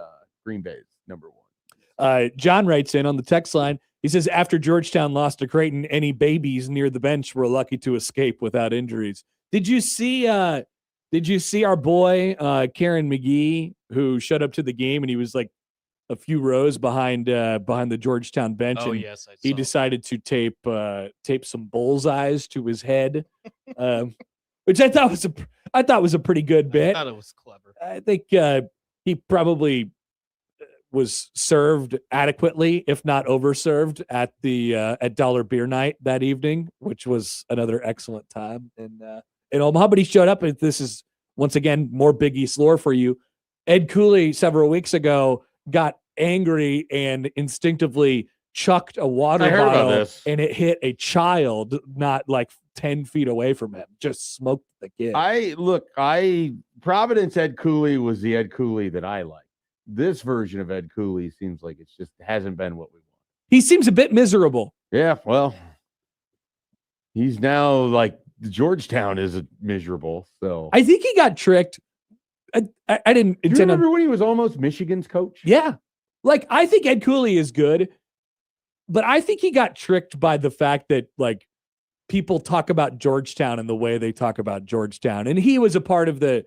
Green Bay's number one. John writes in on the text line. He says, after Georgetown lost to Creighton, any babies near the bench were lucky to escape without injuries. Did you see our boy, Karen McGee, who showed up to the game and he was like a few rows behind the Georgetown bench? Oh, and yes. I he saw. decided to tape some bullseyes to his head, which I thought was a pretty good I bit. thought it was clever. I think he probably was served adequately, if not overserved, at the at Dollar Beer Night that evening, which was another excellent time in Omaha. But he showed up, and this is once again more Big East lore for you. Ed Cooley several weeks ago got angry and instinctively chucked a water I heard about bottle, this. and it hit a child not like 10 feet away from him. Just smoked the kid. Providence Ed Cooley was the Ed Cooley that I like. This version of Ed Cooley seems like it's just hasn't been what we want. He seems a bit miserable. Yeah, well, he's now like Georgetown is miserable. So I think he got tricked. I didn't do you intend on. remember when he was almost Michigan's coach? Yeah. Like, I think Ed Cooley is good, but I think he got tricked by the fact that, like, people talk about Georgetown in the way they talk about Georgetown. And he was a part of the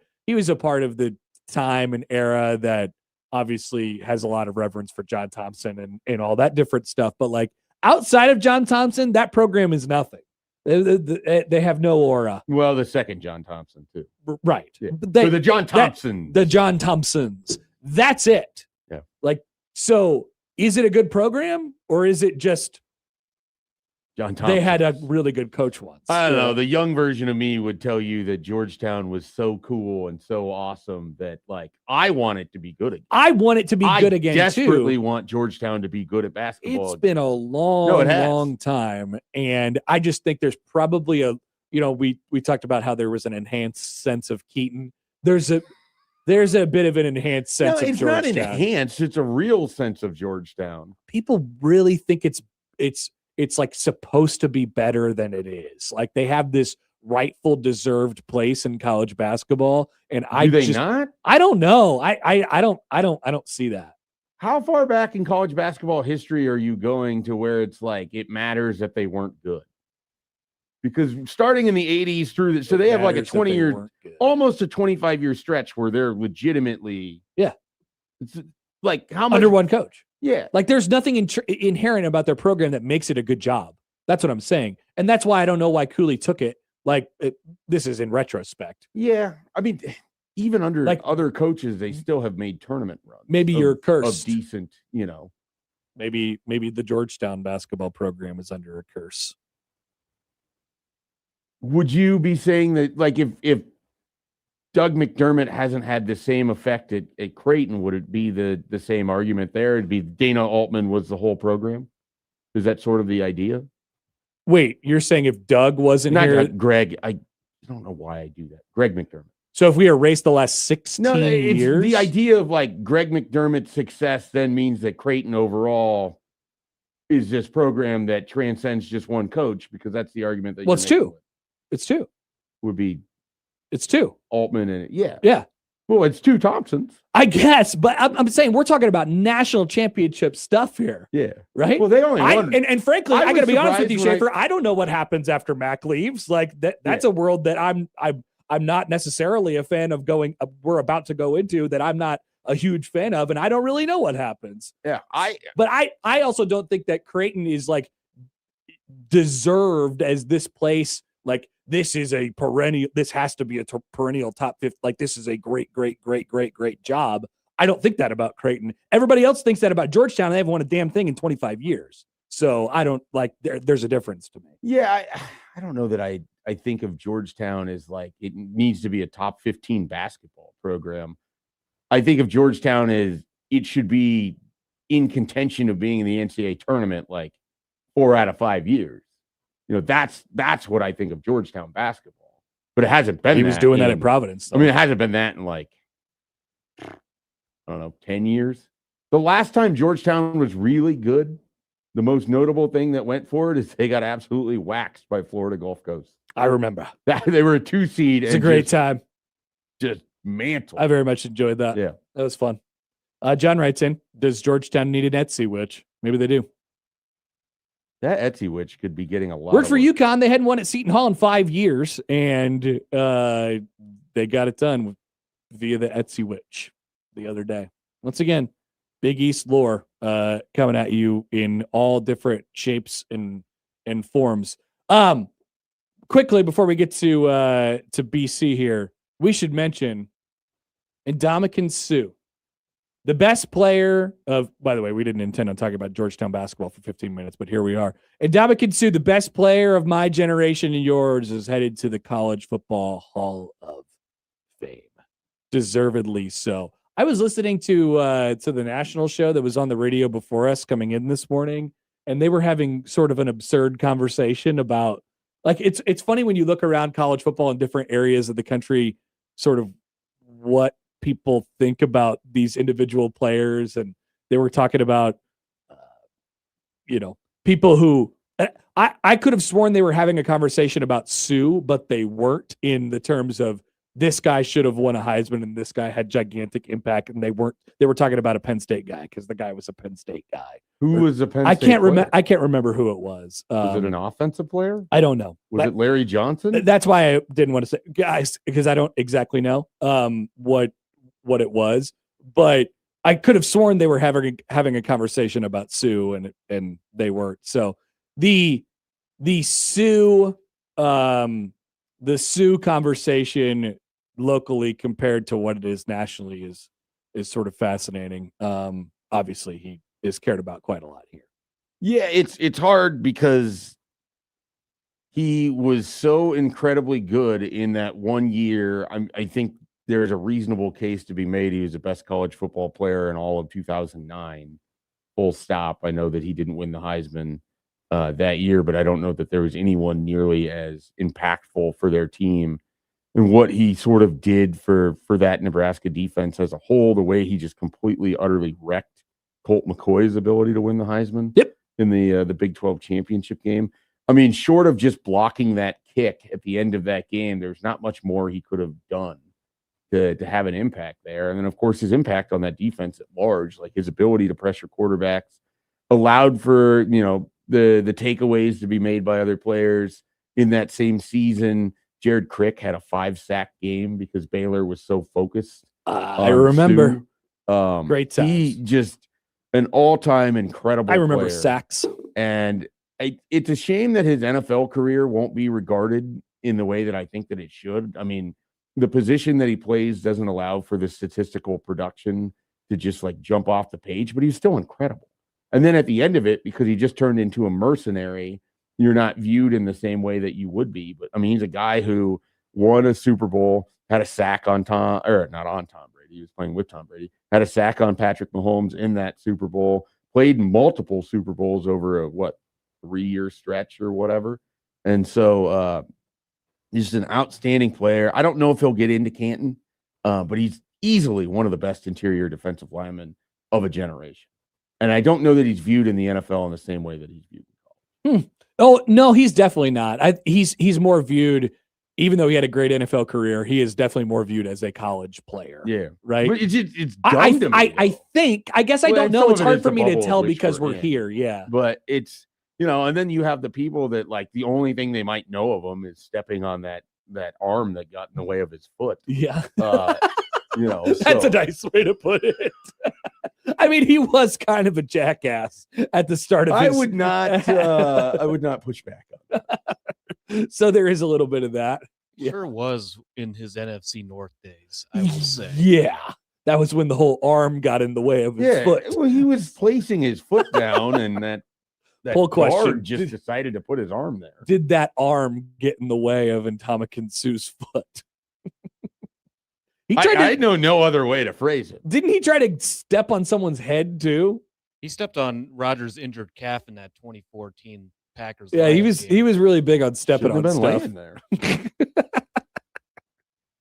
time and era that obviously has a lot of reverence for John Thompson and all that different stuff. But, like, outside of John Thompson, that program is nothing. They have no aura. Well, the second John Thompson, too. Right. Yeah. But So the John Thompson. the John Thompsons. That's it. Yeah. Like, so is it a good program or is it just John Thompson. they had a really good coach once? I don't know. The young version of me would tell you that Georgetown was so cool and so awesome that, like, I want it to be good again. I want it to be good again, desperately too. want Georgetown to be good at basketball. It's been a long, it has. long time. And I just think there's probably we talked about how there was an enhanced sense of Keaton. There's a bit of an enhanced sense of it's Georgetown. not enhanced. It's a real sense of Georgetown. People really think it's like supposed to be better than it is. Like, they have this rightful deserved place in college basketball. And I don't know. I don't see that. How far back in college basketball history are you going to where it's like it matters that they weren't good? Because starting in the 80s through so they have like a 20-year, almost a 25-year stretch where they're legitimately it's like how much under one coach. Yeah. Like, there's nothing inherent about their program that makes it a good job. That's what I'm saying. And that's why I don't know why Cooley took it. Like, this is in retrospect. Yeah. I mean, even under Like, other coaches, they still have made tournament runs. Maybe you're cursed. Of decent, Maybe the Georgetown basketball program is under a curse. Would you be saying that, like, if Doug McDermott hasn't had the same effect at Creighton, would it be the same argument there? It'd be Dana Altman was the whole program? Is that sort of the idea? Wait, you're saying if Doug wasn't Not here? Greg. I don't know why I do that. Greg McDermott. So if we erase the last 16 years? The idea of, like, Greg McDermott's success then means that Creighton overall is this program that transcends just one coach, because that's the argument that it's two. It's two. Would be It's two. Altman and Yeah. Well, it's two Thompsons. I guess, but I'm saying we're talking about national championship stuff here. Yeah. Right? Well, they only won. And frankly, I got to be honest with you, surprised Schaefer. I don't know what happens after Mac leaves. Like, that's a world that I'm not necessarily a fan of we're about to go into, that I'm not a huge fan of, and I don't really know what happens. Yeah. But I also don't think that Creighton is, like, deserved as this place. Like, this is a perennial. This has to be a perennial top 50. Like, this is a great job. I don't think that about Creighton. Everybody else thinks that about Georgetown. They haven't won a damn thing in 25 years. So I don't like. There's a difference to me. Yeah, I don't know that I think of Georgetown as like it needs to be a top 15 basketball program. I think of Georgetown as it should be in contention of being in the NCAA tournament like 4 out of 5 years. That's what I think of Georgetown basketball. But it hasn't been. He was doing that at Providence. I mean, it hasn't been that in like, I don't know, 10 years. The last time Georgetown was really good, the most notable thing that went for it is they got absolutely waxed by Florida Gulf Coast. I remember that they were a 2 seed. It's a great time. Just mantle. I very much enjoyed that. Yeah, that was fun. John writes in: does Georgetown need an Etsy witch? Maybe they do. That Etsy witch could be getting a lot. Worked for UConn. They hadn't won at Seton Hall in 5 years, and they got it done via the Etsy witch the other day. Once again, Big East lore coming at you in all different shapes and forms. Quickly before we get to BC here, we should mention Ndamukong Suh, the best player of. By the way, we didn't intend on talking about Georgetown basketball for 15 minutes, but here we are. Ndamukong Suh, the best player of my generation and yours, is headed to the College Football Hall of Fame, deservedly so. I was listening to the national show that was on the radio before us coming in this morning, and they were having sort of an absurd conversation about, like, it's funny when you look around college football in different areas of the country, sort of what people think about these individual players. And they were talking about, people who I could have sworn they were having a conversation about Sue, but they weren't, in the terms of this guy should have won a Heisman and this guy had gigantic impact, and they weren't. They were talking about a Penn State guy because the guy was a Penn State guy. Who was a Penn State? I can't remember who it was. Was it an offensive player? I don't know. Was it Larry Johnson? That's why I didn't want to say, guys, because I don't exactly know what it was, but I could have sworn they were having a conversation about Sue, and they weren't. So the Sue conversation locally compared to what it is nationally is sort of fascinating. Obviously he is cared about quite a lot here. Yeah, it's hard because he was so incredibly good in that 1 year. I think there's a reasonable case to be made he was the best college football player in all of 2009. Full stop. I know that he didn't win the Heisman that year, but I don't know that there was anyone nearly as impactful for their team and what he sort of did for that Nebraska defense as a whole, the way he just completely, utterly wrecked Colt McCoy's ability to win the Heisman. Yep. In the Big 12 championship game. I mean, short of just blocking that kick at the end of that game, there's not much more he could have done to have an impact there. And then, of course, his impact on that defense at large, like his ability to pressure quarterbacks, allowed for, the takeaways to be made by other players. In that same season, Jared Crick had a 5-sack game because Baylor was so focused. I remember. Great times. He just an all-time incredible I remember player. sacks. And it's a shame that his NFL career won't be regarded in the way that I think that it should. I mean, the position that he plays doesn't allow for the statistical production to just like jump off the page, but he's still incredible. And then at the end of it, because he just turned into a mercenary, you're not viewed in the same way that you would be. But I mean, he's a guy who won a Super Bowl, had a sack on Tom Brady. He was playing with Tom Brady, had a sack on Patrick Mahomes in that Super Bowl, played multiple Super Bowls over a 3-year stretch or whatever. And so he's just an outstanding player. I don't know if he'll get into Canton, but he's easily one of the best interior defensive linemen of a generation. And I don't know that he's viewed in the NFL in the same way that he's viewed in college. Oh, no, he's definitely not. He's more viewed, even though he had a great NFL career, he is definitely more viewed as a college player. Yeah. Right. But it's I dumb to me, I guess I don't know. It's hard for me to tell because we're in. here. Yeah. But it's, and then you have the people that like the only thing they might know of him is stepping on that arm that got in the way of his foot. Yeah. That's a nice way to put it. I mean, he was kind of a jackass at the start of I his. would not push back on that. So there is a little bit of that. Yeah. Sure was in his NFC North days, I will say. Yeah. That was when the whole arm got in the way of his foot. Well, he was placing his foot down, and that Whole question, guard just decided to put his arm there. Did that arm get in the way of Ndamukong Suh's foot? I know no other way to phrase it. Didn't he try to step on someone's head too? He stepped on Rodgers' injured calf in that 2014 Packers. Yeah, he was really big on stepping on stuff. There.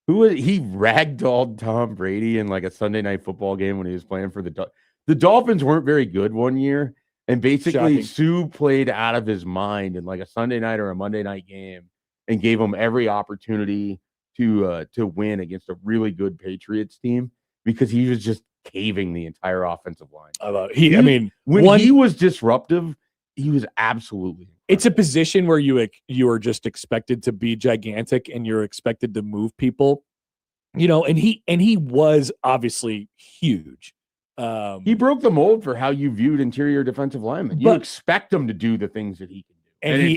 He ragdolled Tom Brady in like a Sunday night football game when he was playing for the Dolphins weren't very good one year, and basically Shocking. Sue played out of his mind in like a Sunday night or a Monday night game and gave him every opportunity to win against a really good Patriots team because he was just caving the entire offensive line. When he was disruptive, he was absolutely incredible. It's a position where you are just expected to be gigantic and you're expected to move people, and he was obviously huge. He broke the mold for how you viewed interior defensive linemen. You expect him to do the things that he can do.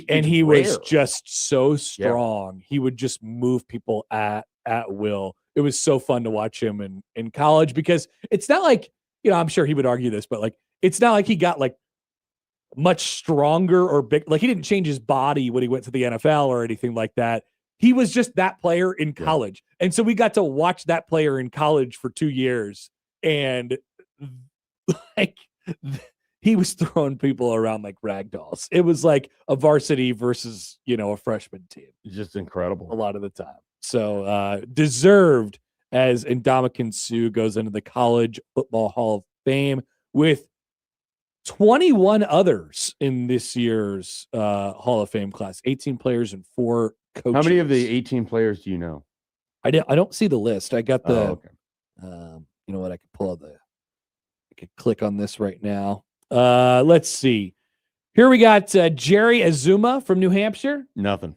And he was just so strong. Yeah. He would just move people at will. It was so fun to watch him in college because it's not like, I'm sure he would argue this, but like, it's not like he got like much stronger or big. Like he didn't change his body when he went to the NFL or anything like that. He was just that player in college. Yeah. And so we got to watch that player in college for 2 years. And like he was throwing people around like rag dolls. It was like a varsity versus, a freshman team. Just incredible. A lot of the time. So deserved as Ndamukong Suh goes into the College Football Hall of Fame with 21 others in this year's Hall of Fame class. 18 players and 4 coaches. How many of the 18 players do you know? I don't see the list. I got the okay. You know what? I could click on this right now. Let's see. Here we got Jerry Azuma from New Hampshire. Nothing.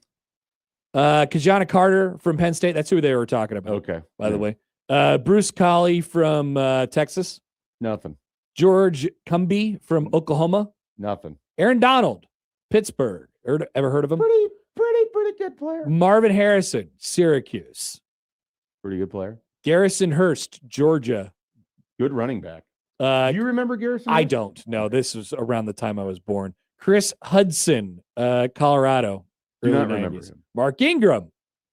Kajana Carter from Penn State. That's who they were talking about. Okay. By the way. Bruce Colley from Texas. Nothing. George Cumby from Oklahoma. Nothing. Aaron Donald, Pittsburgh. Ever heard of him? Pretty good player. Marvin Harrison, Syracuse. Pretty good player. Garrison Hurst, Georgia. Good running back. Do you remember Garrison? I don't. No, this was around the time I was born. Chris Hudson, Colorado. Do not remember him. Mark Ingram.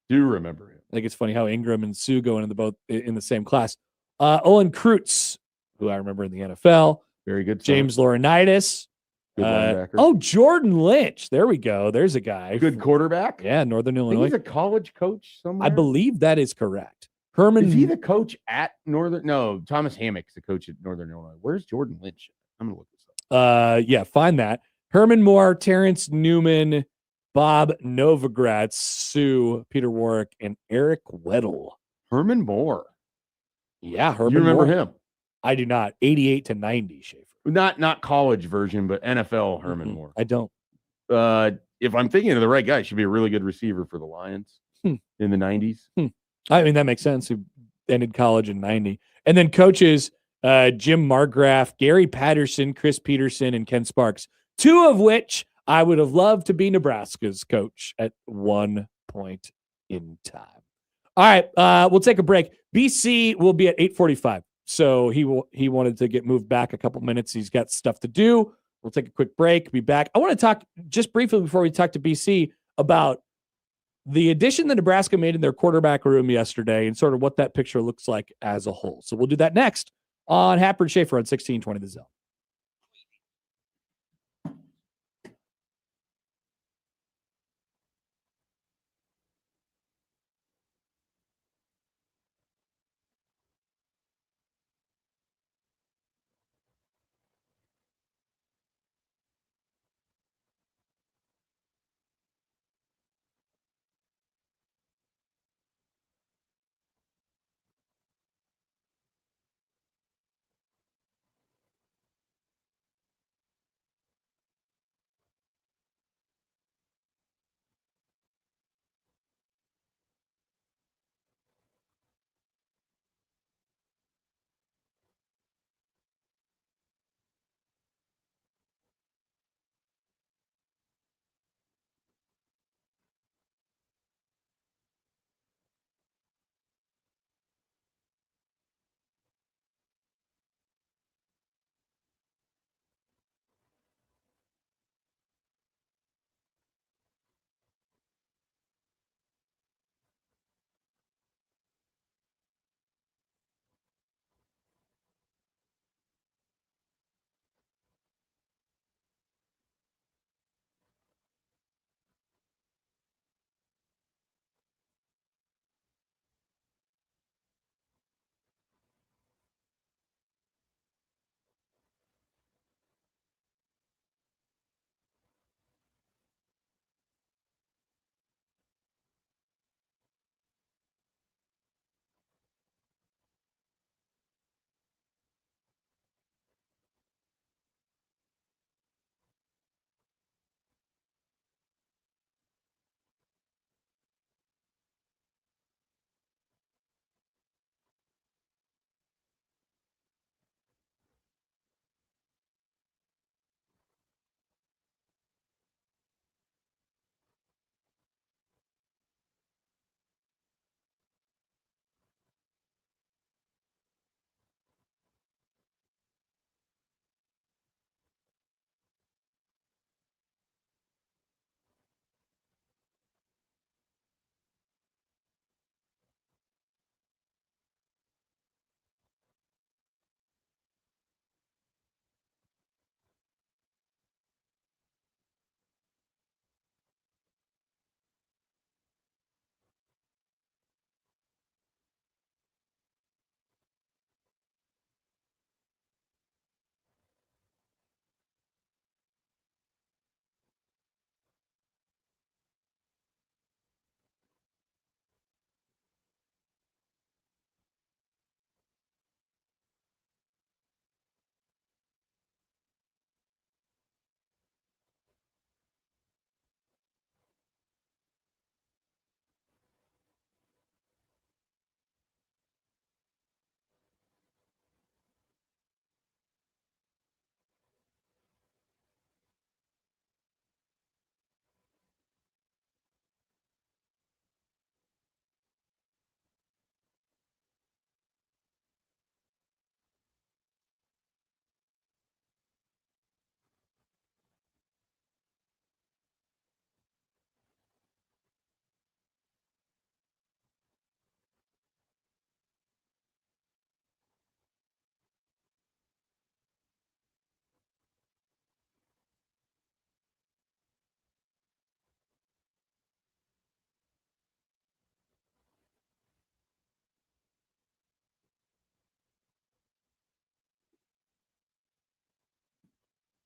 Do remember him. I think it's funny how Ingram and Sue go into both in the same class. Owen Kreutz, who I remember in the NFL. Very good. James Laurinaitis. Good linebacker. Jordan Lynch. There we go. There's a guy. Good quarterback. Yeah, Northern Illinois. He's a college coach somewhere. I believe that is correct. Herman. Is he the coach at Northern? No, Thomas Hammock's the coach at Northern Illinois. Where's Jordan Lynch? I'm gonna look this up. Yeah, find that. Herman Moore, Terrence Newman, Bob Novogratz, Sue, Peter Warwick, and Eric Weddle. Herman Moore. Yeah, Herman. You remember Moore. him? I do not. 88 to 90, Schaefer. Not college version, but NFL Herman Moore. I don't. If I'm thinking of the right guy, should be a really good receiver for the Lions in the 90s. I mean, that makes sense. Who ended college in 90. And then coaches, Jim Margraf, Gary Patterson, Chris Peterson, and Ken Sparks, 2 of which I would have loved to be Nebraska's coach at one point in time. All right, we'll take a break. BC will be at 8:45. So he wanted to get moved back a couple minutes. He's got stuff to do. We'll take a quick break, be back. I want to talk just briefly before we talk to BC about the addition that Nebraska made in their quarterback room yesterday and sort of what that picture looks like as a whole. So we'll do that next on Happer and Schaefer on 1620 The Zone.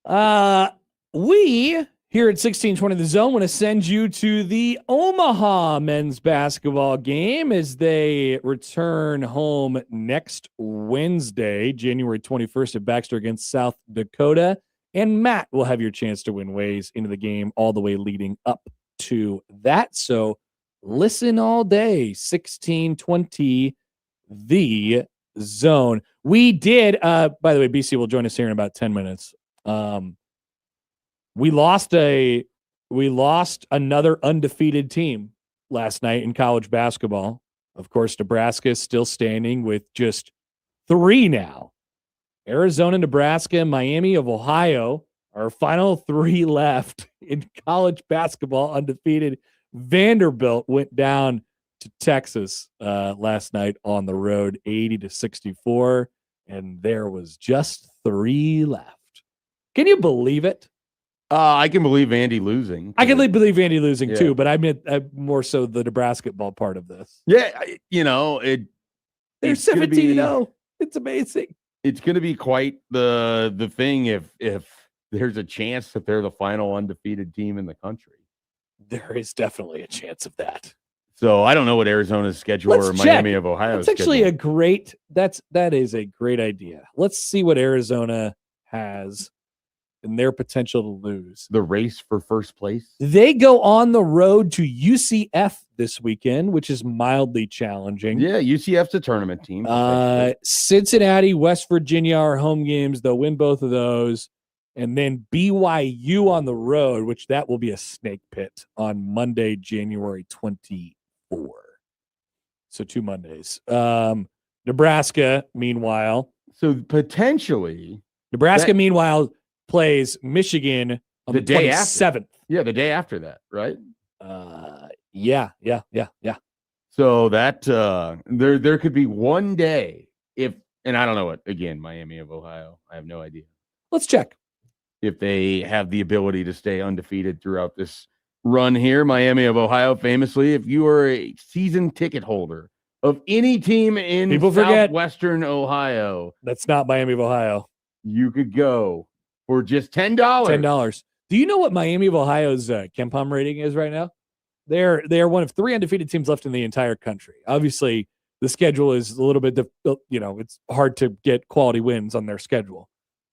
We here at 1620 The Zone want to send you to the Omaha men's basketball game as they return home next Wednesday, January 21st at Baxter against South Dakota. And Matt will have your chance to win ways into the game all the way leading up to that. So listen all day, 1620 The Zone. We did, by the way, BC will join us here in about 10 minutes. We lost another undefeated team last night in college basketball. Of course, Nebraska is still standing with just 3 now. Arizona, Nebraska, Miami of Ohio, our final 3 left in college basketball undefeated. Vanderbilt went down to Texas last night on the road, 80-64, and there was just 3 left. Can you believe it? I can believe Andy losing. I can believe Andy losing too, but I meant more so the Nebraska ball part of this. Yeah, They're 17-0. It's amazing. It's going to be quite the thing if there's a chance that they're the final undefeated team in the country. There is definitely a chance of that. So I don't know what Arizona's schedule or Miami of Ohio's That's actually schedule. that is a great idea. Let's see what Arizona has in their potential to lose. The race for first place. They go on the road to UCF this weekend, which is mildly challenging. Yeah, UCF's a tournament team. Cincinnati, West Virginia are home games. They'll win both of those. And then BYU on the road, which that will be a snake pit on Monday, January 24. So 2 Mondays. Nebraska, meanwhile. So potentially. Meanwhile, plays Michigan on the day 27th. Yeah, the day after that, right? Yeah. So that there could be one day and I don't know what, again, Miami of Ohio. I have no idea. Let's check. If they have the ability to stay undefeated throughout this run here. Miami of Ohio, famously, if you are a season ticket holder of any team in Southwestern Ohio. That's not Miami of Ohio. You could go for just $10. $10. Do you know what Miami of Ohio's KenPom rating is right now? They are one of 3 undefeated teams left in the entire country. Obviously, the schedule is a little bit, it's hard to get quality wins on their schedule,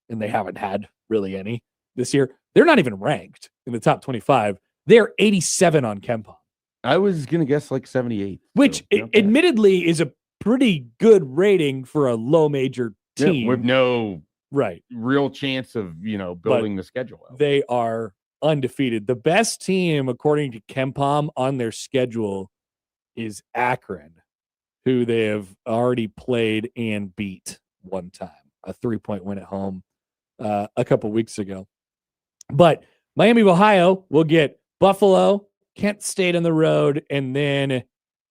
and they haven't had really any this year. They're not even ranked in the top 25. They're 87 on KenPom. I was going to guess like 78. Which admittedly is a pretty good rating for a low major team. With no right real chance of, building the schedule out. They are undefeated. The best team, according to KenPom, on their schedule is Akron, who they have already played and beat one time, a 3-point win at home a couple weeks ago. But Miami of Ohio will get Buffalo, Kent State on the road, and then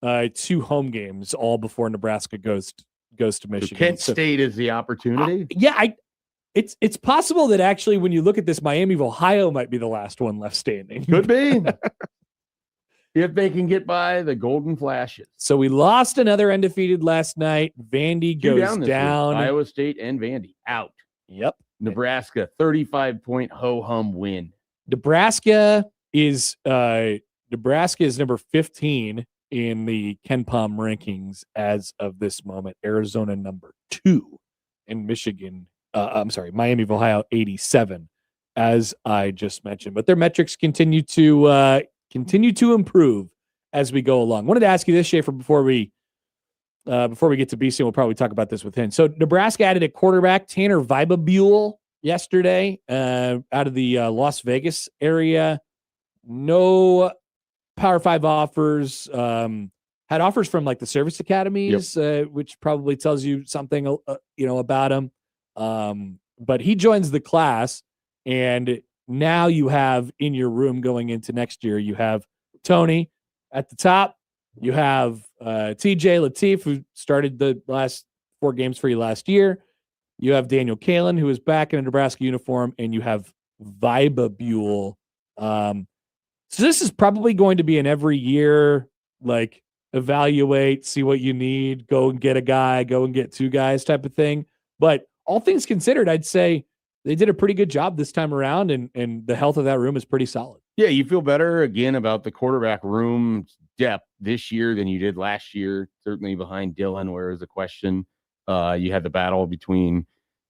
2 home games all before Nebraska goes to Michigan. So Kent State is the opportunity. It's possible that actually when you look at this, Miami of Ohio might be the last one left standing. Could be. If they can get by the Golden Flashes. So we lost another undefeated last night. Vandy goes down. Iowa State and Vandy out. Yep. Nebraska 35-point ho-hum win. Nebraska is number 15 in the KenPom rankings as of this moment. Arizona number 2, and Miami of Ohio 87, as I just mentioned. But their metrics continue to improve as we go along. Wanted to ask you this, Schaefer, before we get to BC, we'll probably talk about this with him. So Nebraska added a quarterback, Tanner Vibabule, yesterday out of the Las Vegas area. No Power 5 offers. Had offers from like the service academies, which probably tells you something, about him. But he joins the class, and now you have in your room going into next year, you have Tony at the top. You have TJ Lateef, who started the last 4 games for you last year. You have Daniel Kalen, who is back in a Nebraska uniform, and you have Vibabule. So this is probably going to be an every year, like, evaluate, see what you need, go and get a guy, go and get 2 guys type of thing. But all things considered, I'd say they did a pretty good job this time around, and the health of that room is pretty solid. Yeah, you feel better again about the quarterback room depth this year than you did last year. Certainly behind Dylan, where it was a question. You had the battle between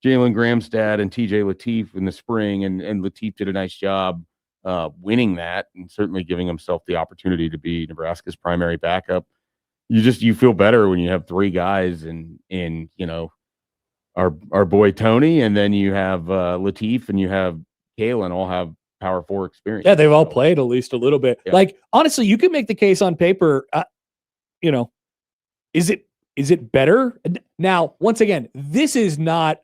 Jalen Gramstad and TJ Lateef in the spring, and Lateef did a nice job winning that and certainly giving himself the opportunity to be Nebraska's primary backup. You feel better when you have three guys and our boy Tony, and then you have Lateef and you have Kalen all have Power 4 experience. Yeah, they've all played at least a little bit. Yeah. Like, honestly, you can make the case on paper. Is it better? Now, once again, this is not.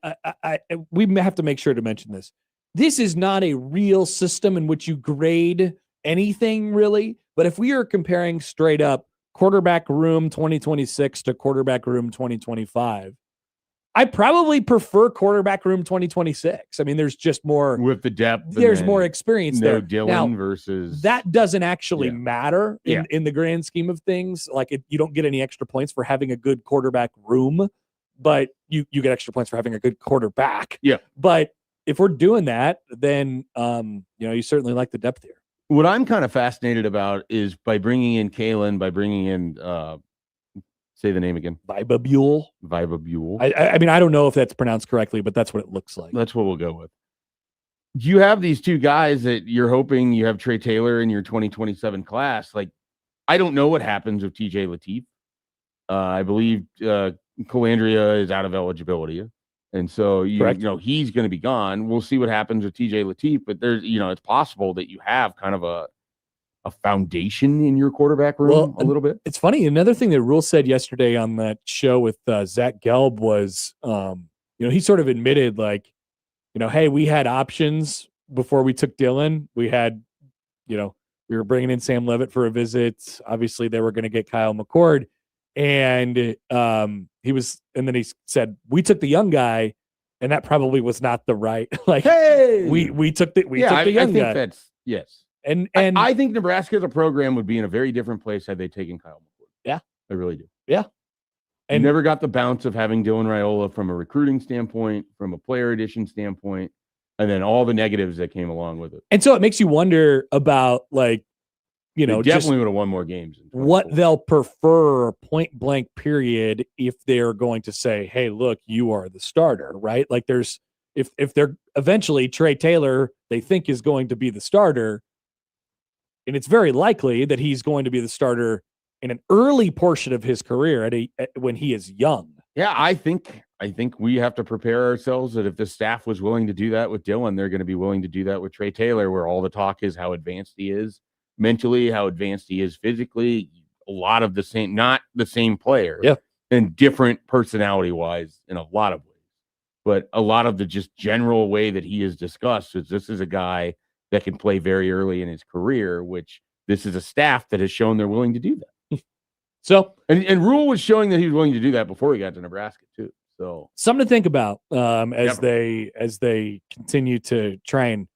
We have to make sure to mention this. This is not a real system in which you grade anything really. But if we are comparing straight up quarterback room 2026 to quarterback room 2025. I probably prefer quarterback room 2026. I mean, there's just more with the depth. There's more experience there. Dylan now, versus that doesn't actually matter in, Yeah. in the grand scheme of things. Like you don't get any extra points for having a good quarterback room, but you get extra points for having a good quarterback. Yeah. But if we're doing that, then you certainly like the depth here. What I'm kind of fascinated about is by bringing in Kalen, by bringing in say the name again. Vibabule. I mean, I don't know if that's pronounced correctly, but that's what it looks like. That's what we'll go with. You have these two guys that you're hoping you have Trey Taylor in your 2027 class. Like, I don't know what happens with TJ Lateef. I believe Calandria is out of eligibility. And so, he's going to be gone. We'll see what happens with TJ Lateef, but there's, it's possible that you have kind of a foundation in your quarterback room a little bit. It's funny. Another thing that Rule said yesterday on that show with Zach Gelb was, he sort of admitted like, hey, we had options before we took Dylan. We had, we were bringing in Sam Levitt for a visit. Obviously they were going to get Kyle McCord. And and then he said, we took the young guy and that probably was not the right, like, hey, we took the young guy. That's yes. And I think Nebraska as a program would be in a very different place had they taken Kyle McCord. Yeah. I really do. Yeah. And never got the bounce of having Dylan Raiola from a recruiting standpoint, from a player addition standpoint, and then all the negatives that came along with it. And so it makes you wonder about, like, they definitely would have won more games. What they'll prefer point blank period if they're going to say, hey, look, you are the starter, right? Like if they're eventually Trey Taylor, they think is going to be the starter. And it's very likely that he's going to be the starter in an early portion of his career when he is young. Yeah, I think we have to prepare ourselves that if the staff was willing to do that with Dylan, they're going to be willing to do that with Trey Taylor, where all the talk is how advanced he is mentally, how advanced he is physically. A lot of the same, not the same player, and different personality-wise in a lot of ways. But a lot of the just general way that he is discussed is this is a guy that can play very early in his career, which this is a staff that has shown they're willing to do that. So, and Rule was showing that he was willing to do that before he got to Nebraska too. So something to think about as they continue to try and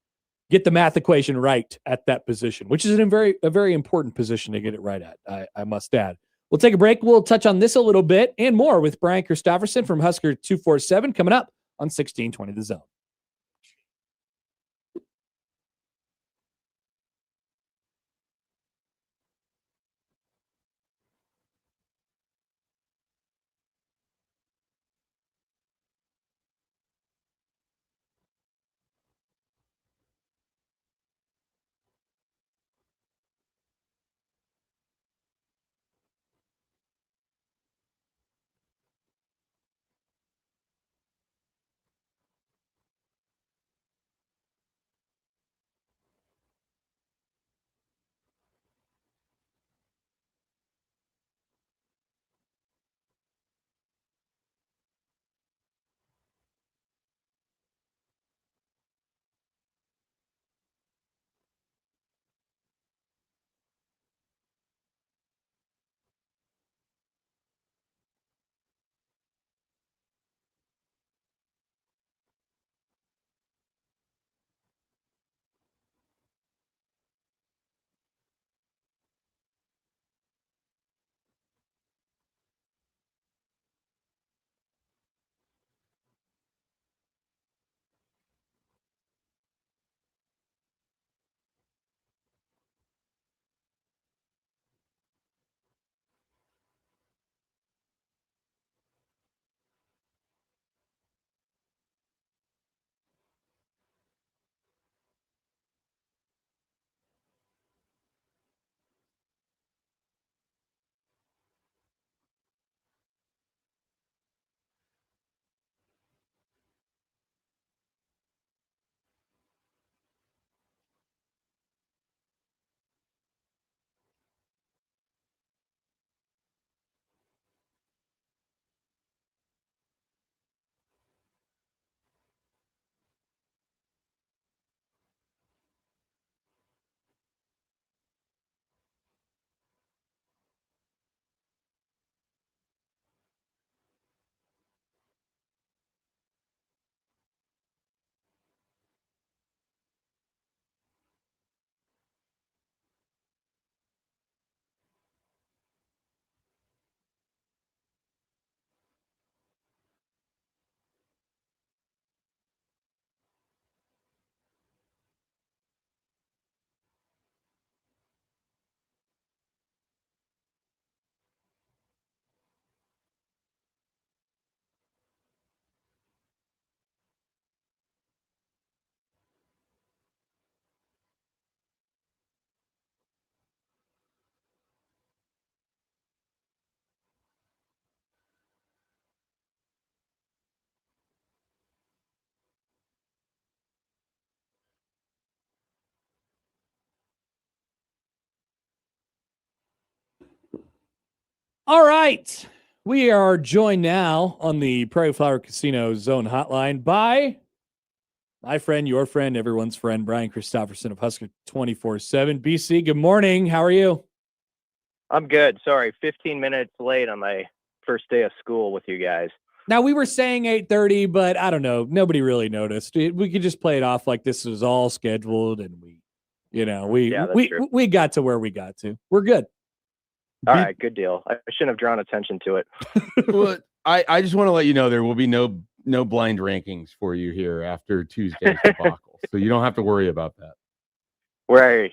get the math equation right at that position, which is a very important position to get it right at. I must add. We'll take a break. We'll touch on this a little bit and more with Brian Christopherson from Husker 247 coming up on 1620 The Zone. All right. We are joined now on the Prairie Flower Casino Zone Hotline by my friend, your friend, everyone's friend, Brian Christopherson of Husker 24/7. BC, good morning. How are you? I'm good. Sorry, 15 minutes late on my first day of school with you guys. Now, we were saying 8:30, but I don't know. Nobody really noticed. We could just play it off like this was all scheduled, and we got to where we got to. We're good. All right, good deal. I shouldn't have drawn attention to it. Well, I just want to let you know there will be no blind rankings for you here after Tuesday's debacle, so you don't have to worry about that. Where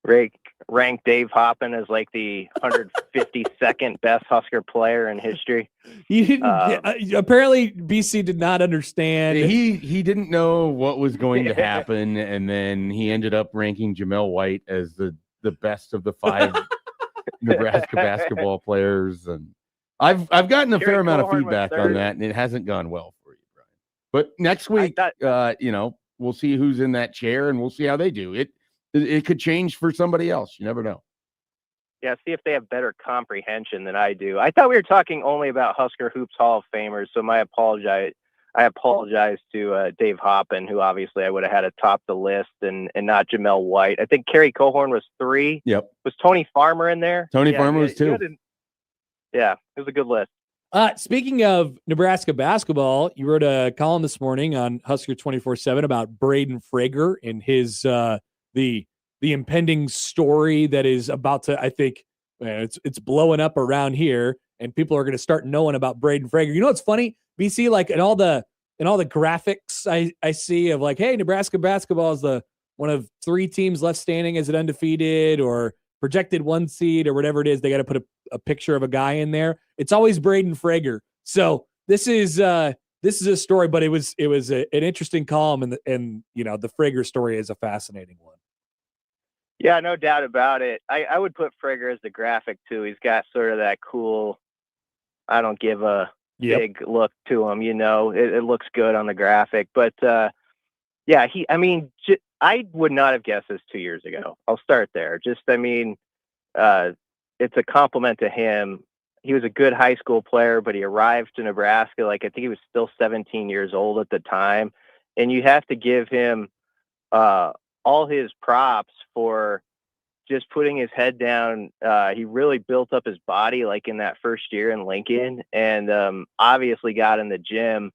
rank Dave Hoppen as like the 152nd best Husker player in history. He didn't. Apparently, BC did not understand. He didn't know what was going to happen, and then he ended up ranking Jamel White as the best of the 5 Nebraska basketball players, and I've gotten a fair amount of feedback on that, and it hasn't gone well for you, Brian. But next week, we'll see who's in that chair, and we'll see how they do. It could change for somebody else. You never know. Yeah, see if they have better comprehension than I do. I thought we were talking only about Husker Hoops Hall of Famers, so I apologize to Dave Hoppen, who obviously I would have had atop the list, and not Jamel White. I think Kerry Cohorn was 3. Yep. Was Tony Farmer in there? Tony Farmer was 2. Yeah, it was a good list. Speaking of Nebraska basketball, you wrote a column this morning on Husker 24/7 about Braden Frager and his the impending story that is about to, I think, it's blowing up around here, and people are going to start knowing about Braden Frager. You know what's funny, BC? Like in all the graphics I see of like, hey, Nebraska basketball is the one of 3 teams left standing as an undefeated or projected 1 seed or whatever it is. They got to put a picture of a guy in there. It's always Braden Frager. So this is a story, but it was an interesting column, and the Frager story is a fascinating one. Yeah, no doubt about it. I would put Frager as the graphic too. He's got sort of that cool, I don't give a big look to him. It looks good on the graphic, but yeah, I would not have guessed this 2 years ago. I'll start there. It's a compliment to him. He was a good high school player, but he arrived to Nebraska, I think he was still 17 years old at the time. And you have to give him all his props for just putting his head down. He really built up his body in that first year in Lincoln, and obviously got in the gym.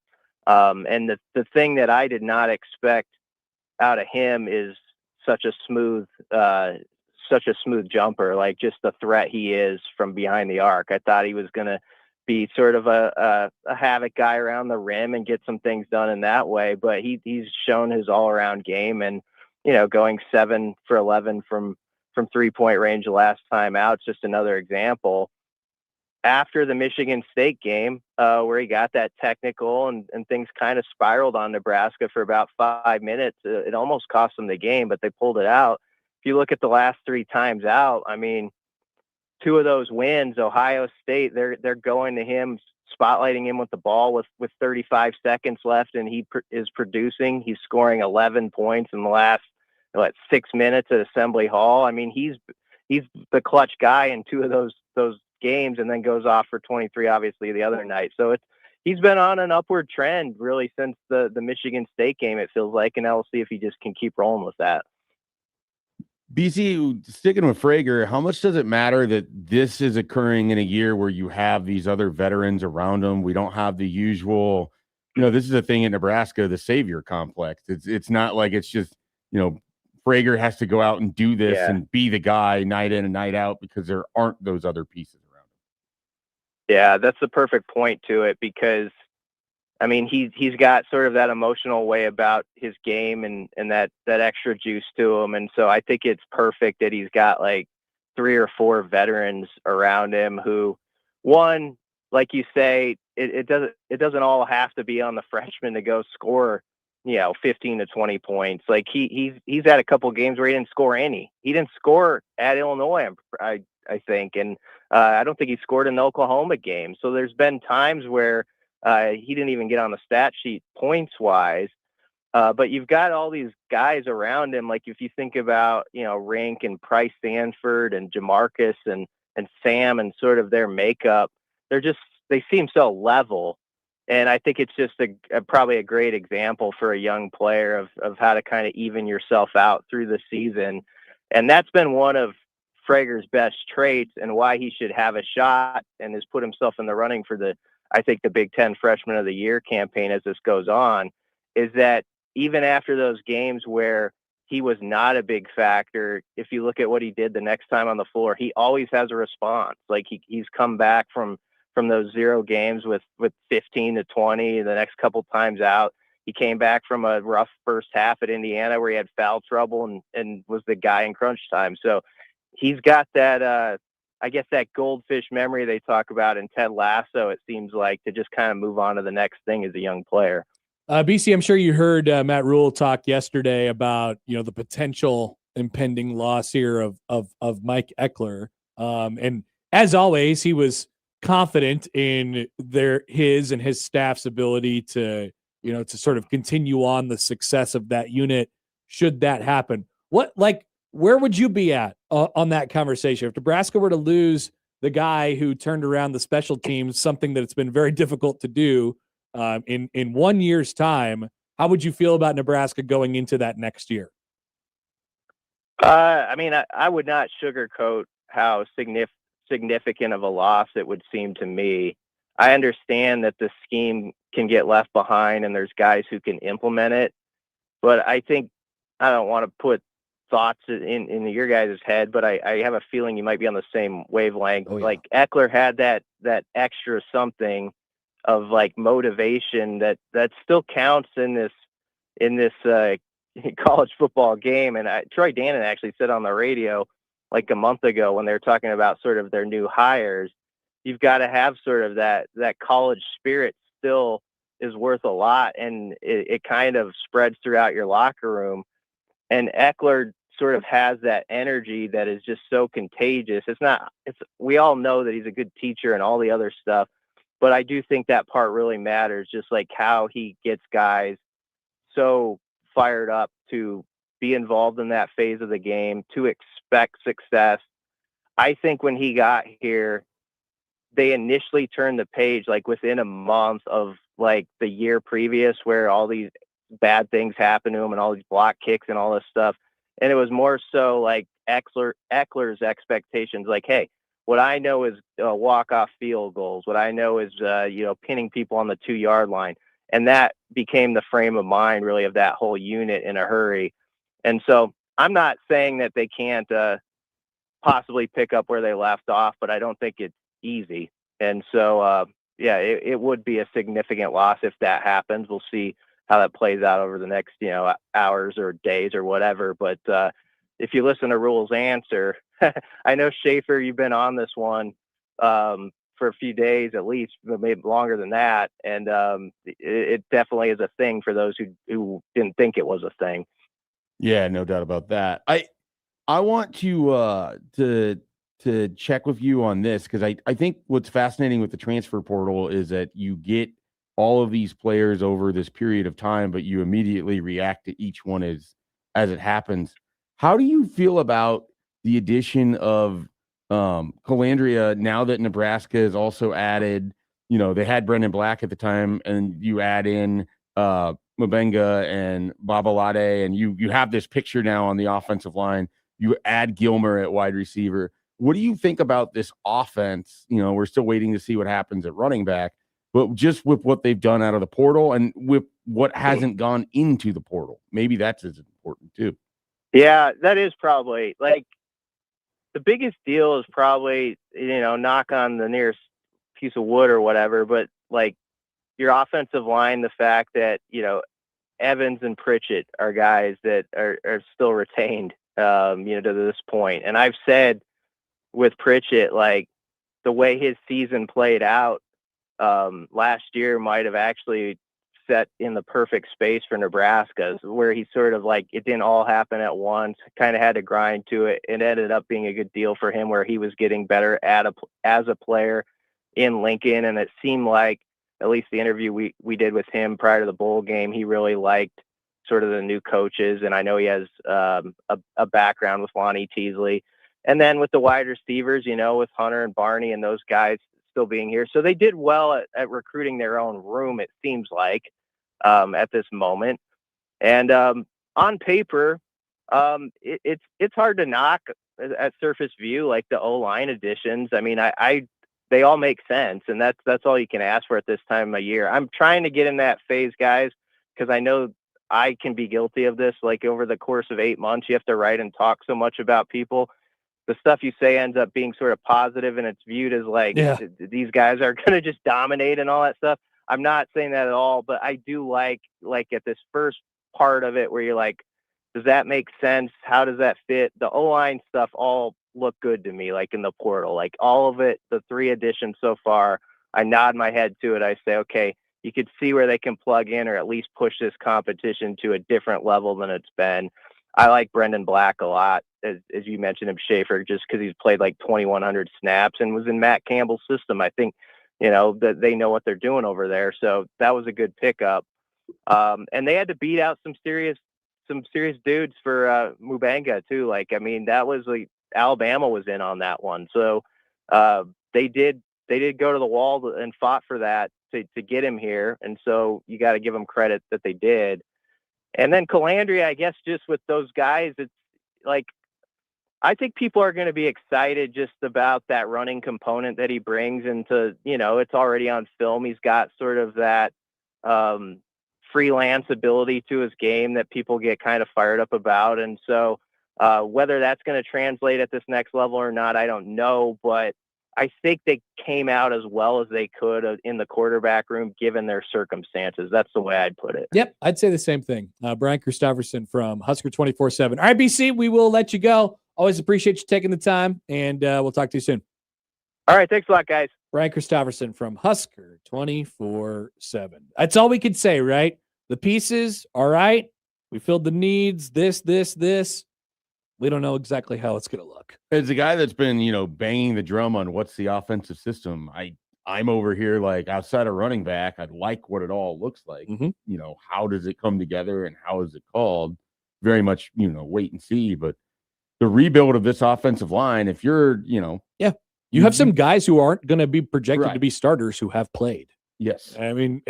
And the thing that I did not expect out of him is such a smooth jumper, just the threat he is from behind the arc. I thought he was going to be sort of a havoc guy around the rim and get some things done in that way, but he's shown his all-around game, and going 7 for 11 from 3-point range the last time out. It's just another example. After the Michigan State game, where he got that technical and things kind of spiraled on Nebraska for about 5 minutes, it almost cost them the game, but they pulled it out. If you look at the last 3 times out, 2 of those wins, Ohio State, they're going to him, spotlighting him with the ball with 35 seconds left, and he is producing. He's scoring 11 points in the last 6 minutes at Assembly Hall. He's the clutch guy in 2 of those games, and then goes off for 23 obviously the other night. So he's been on an upward trend really since the Michigan State game, it feels like, and now we'll see if he just can keep rolling with that. BC, sticking with Frager, how much does it matter that this is occurring in a year where you have these other veterans around him? We don't have the usual, this is a thing in Nebraska, the savior complex. It's not like it's just, Frager has to go out and do this and be the guy night in and night out, because there aren't those other pieces around him. Yeah, that's the perfect point to it, because he's got sort of that emotional way about his game and that extra juice to him. And so I think it's perfect that he's got 3 or 4 veterans around him who, one, like you say, it doesn't all have to be on the freshman to go score, 15 to 20 points. He's had a couple games where he didn't score any. He didn't score at Illinois, I think. And I don't think he scored in the Oklahoma game. So there's been times where he didn't even get on the stat sheet points wise. But you've got all these guys around him. If you think about, Rink and Price Sanford and Jamarcus and and Sam and sort of their makeup, they seem so level. And I think it's just probably a great example for a young player of how to kind of even yourself out through the season. And that's been one of Frager's best traits, and why he should have a shot and has put himself in the running for the Big Ten Freshman of the Year campaign as this goes on, is that even after those games where he was not a big factor, if you look at what he did the next time on the floor, he always has a response. Like he's come back from those 0 games with 15 to 20 the next couple times out. He came back from a rough first half at Indiana where he had foul trouble and was the guy in crunch time. So he's got that, I guess, that goldfish memory they talk about in Ted Lasso, it seems like, to just kind of move on to the next thing as a young player. BC, I'm sure you heard Matt Rule talk yesterday about, the potential impending loss here of Mike Eckler. And as always, he was confident in his and his staff's ability to sort of continue on the success of that unit should that happen. Where would you be at on that conversation? If Nebraska were to lose the guy who turned around the special teams, something that it's been very difficult to do in 1 year's time, how would you feel about Nebraska going into that next year? I would not sugarcoat how significant of a loss it would seem to me. I understand that the scheme can get left behind and there's guys who can implement it, but I think I don't want to put thoughts in your guys' head, but I have a feeling you might be on the same wavelength. Oh, yeah. Like Eckler had that extra something of like motivation that still counts in this college football game. And Troy Dannon actually said on the radio like a month ago when they were talking about sort of their new hires, you've got to have sort of that college spirit still is worth a lot, and it kind of spreads throughout your locker room. And Eckler sort of has that energy that is just so contagious. We all know that he's a good teacher and all the other stuff, but I do think that part really matters, just like how he gets guys so fired up to be involved in that phase of the game, to expect success. I think when he got here, they initially turned the page like within a month of like the year previous where all these bad things happened to him and all these block kicks and all this stuff. And it was more so like Eckler's expectations, like, hey, what I know is walk-off field goals. What I know is, pinning people on the 2-yard line. And that became the frame of mind really of that whole unit in a hurry. And so I'm not saying that they can't possibly pick up where they left off, but I don't think it's easy. And so, it would be a significant loss if that happens. We'll see how that plays out over the next, hours or days or whatever. But if you listen to Rule's answer, I know Schaefer, you've been on this one for a few days at least, maybe longer than that. And it definitely is a thing for those who didn't think it was a thing. Yeah, no doubt about that. I want to check with you on this, because I think what's fascinating with the transfer portal is that you get all of these players over this period of time, but you immediately react to each one as it happens. How do you feel about the addition of Calandria now that Nebraska has also added, they had Brendan Black at the time, and you add in Mabenga and Babalade, and you have this picture now on the offensive line. You add Gilmer at wide receiver. What do you think about this offense? We're still waiting to see what happens at running back, but just with what they've done out of the portal and with what hasn't gone into the portal, maybe that's as important too. Yeah, that is probably like the biggest deal is probably, knock on the nearest piece of wood or whatever, but like your offensive line, the fact that, Evans and Pritchett are guys that are still retained, to this point. And I've said with Pritchett, like the way his season played out last year might have actually set in the perfect space for Nebraska, where he sort of like, it didn't all happen at once, kind of had to grind to it. It ended up being a good deal for him where he was getting better as a player in Lincoln. And it seemed like, at least the interview we did with him prior to the bowl game, he really liked sort of the new coaches. And I know he has a background with Lonnie Teasley. And then with the wide receivers, with Hunter and Barney and those guys still being here. So they did well at recruiting their own room, it seems like, at this moment. And on paper, it's hard to knock at surface view, like the O-line additions. I mean, they all make sense, and that's all you can ask for at this time of year. I'm trying to get in that phase, guys, because I know I can be guilty of this. Like over the course of 8 months, you have to write and talk so much about people. The stuff you say ends up being sort of positive, and it's viewed as like these guys are going to just dominate and all that stuff. I'm not saying that at all, but I do like at this first part of it where you're like, does that make sense? How does that fit? The O-line stuff all look good to me, like in the portal, like all of it, the 3 additions so far, I nod my head to it. I say, okay, you could see where they can plug in or at least push this competition to a different level than it's been. I like Brendan Black a lot, as you mentioned him, Schaefer, just because he's played like 2,100 snaps and was in Matt Campbell's system. I think, that they know what they're doing over there. So that was a good pickup. And they had to beat out some serious dudes for Mubanga too. Like, I mean, that was like Alabama was in on that one. So they did go to the wall and fought for that to get him here. And so you got to give them credit that they did. And then Calandria, I guess, just with those guys, it's like, I think people are going to be excited just about that running component that he brings into, it's already on film. He's got sort of that freelance ability to his game that people get kind of fired up about. And so whether that's going to translate at this next level or not, I don't know. But I think they came out as well as they could in the quarterback room, given their circumstances. That's the way I'd put it. Yep, I'd say the same thing. Brian Christopherson from Husker 24/7. All right, BC, we will let you go. Always appreciate you taking the time, and we'll talk to you soon. All right, thanks a lot, guys. Brian Christopherson from Husker 24/7. That's all we could say, right? The pieces, all right. We filled the needs, this. We don't know exactly how it's going to look. As a guy that's been, banging the drum on what's the offensive system, I'm over here like outside of running back. I like what it all looks like. Mm-hmm. How does it come together and how is it called? Very much, wait and see. But the rebuild of this offensive line, if you're, you have some guys who aren't going to be projected to be starters who have played. Yes, I mean,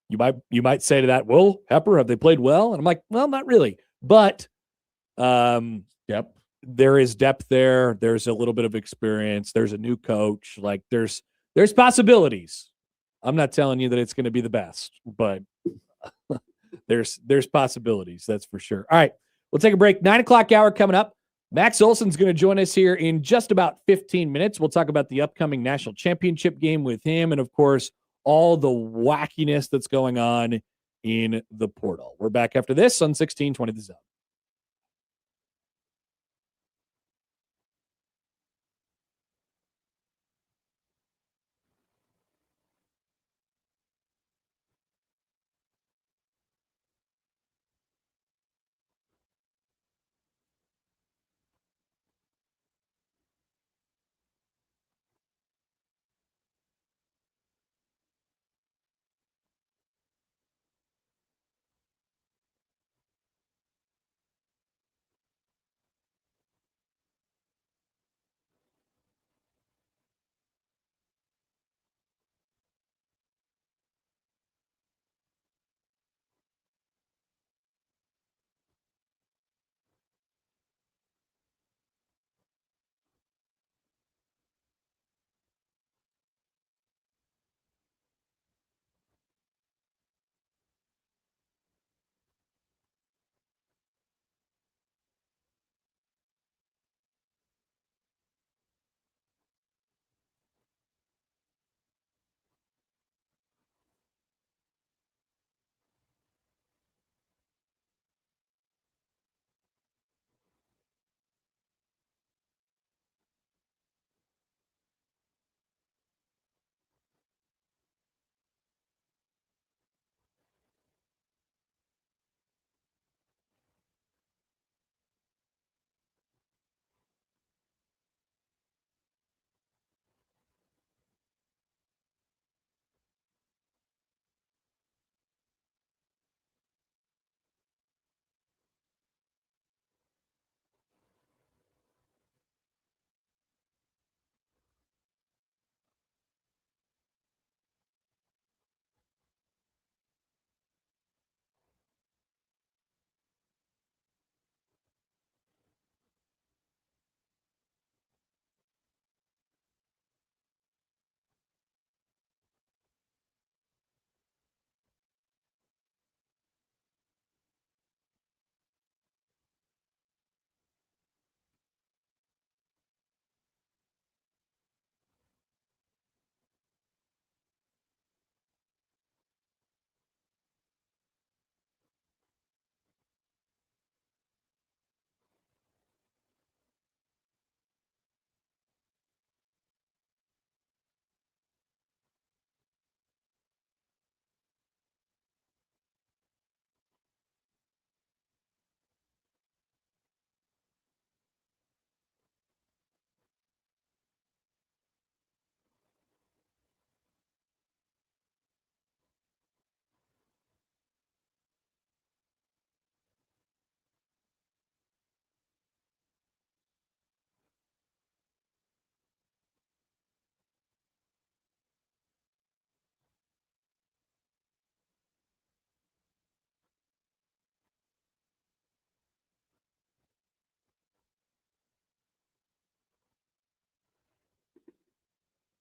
you might say to that, well, Happer, have they played well? And I'm like, well, not really, but. There is depth there. There's a little bit of experience. There's a new coach. Like there's possibilities. I'm not telling you that it's going to be the best, but there's possibilities. That's for sure. All right. We'll take a break. 9:00 hour coming up. Max Olson's going to join us here in just about 15 minutes. We'll talk about the upcoming national championship game with him. And of course, all the wackiness that's going on in the portal. We're back after this on 1620 The Zone.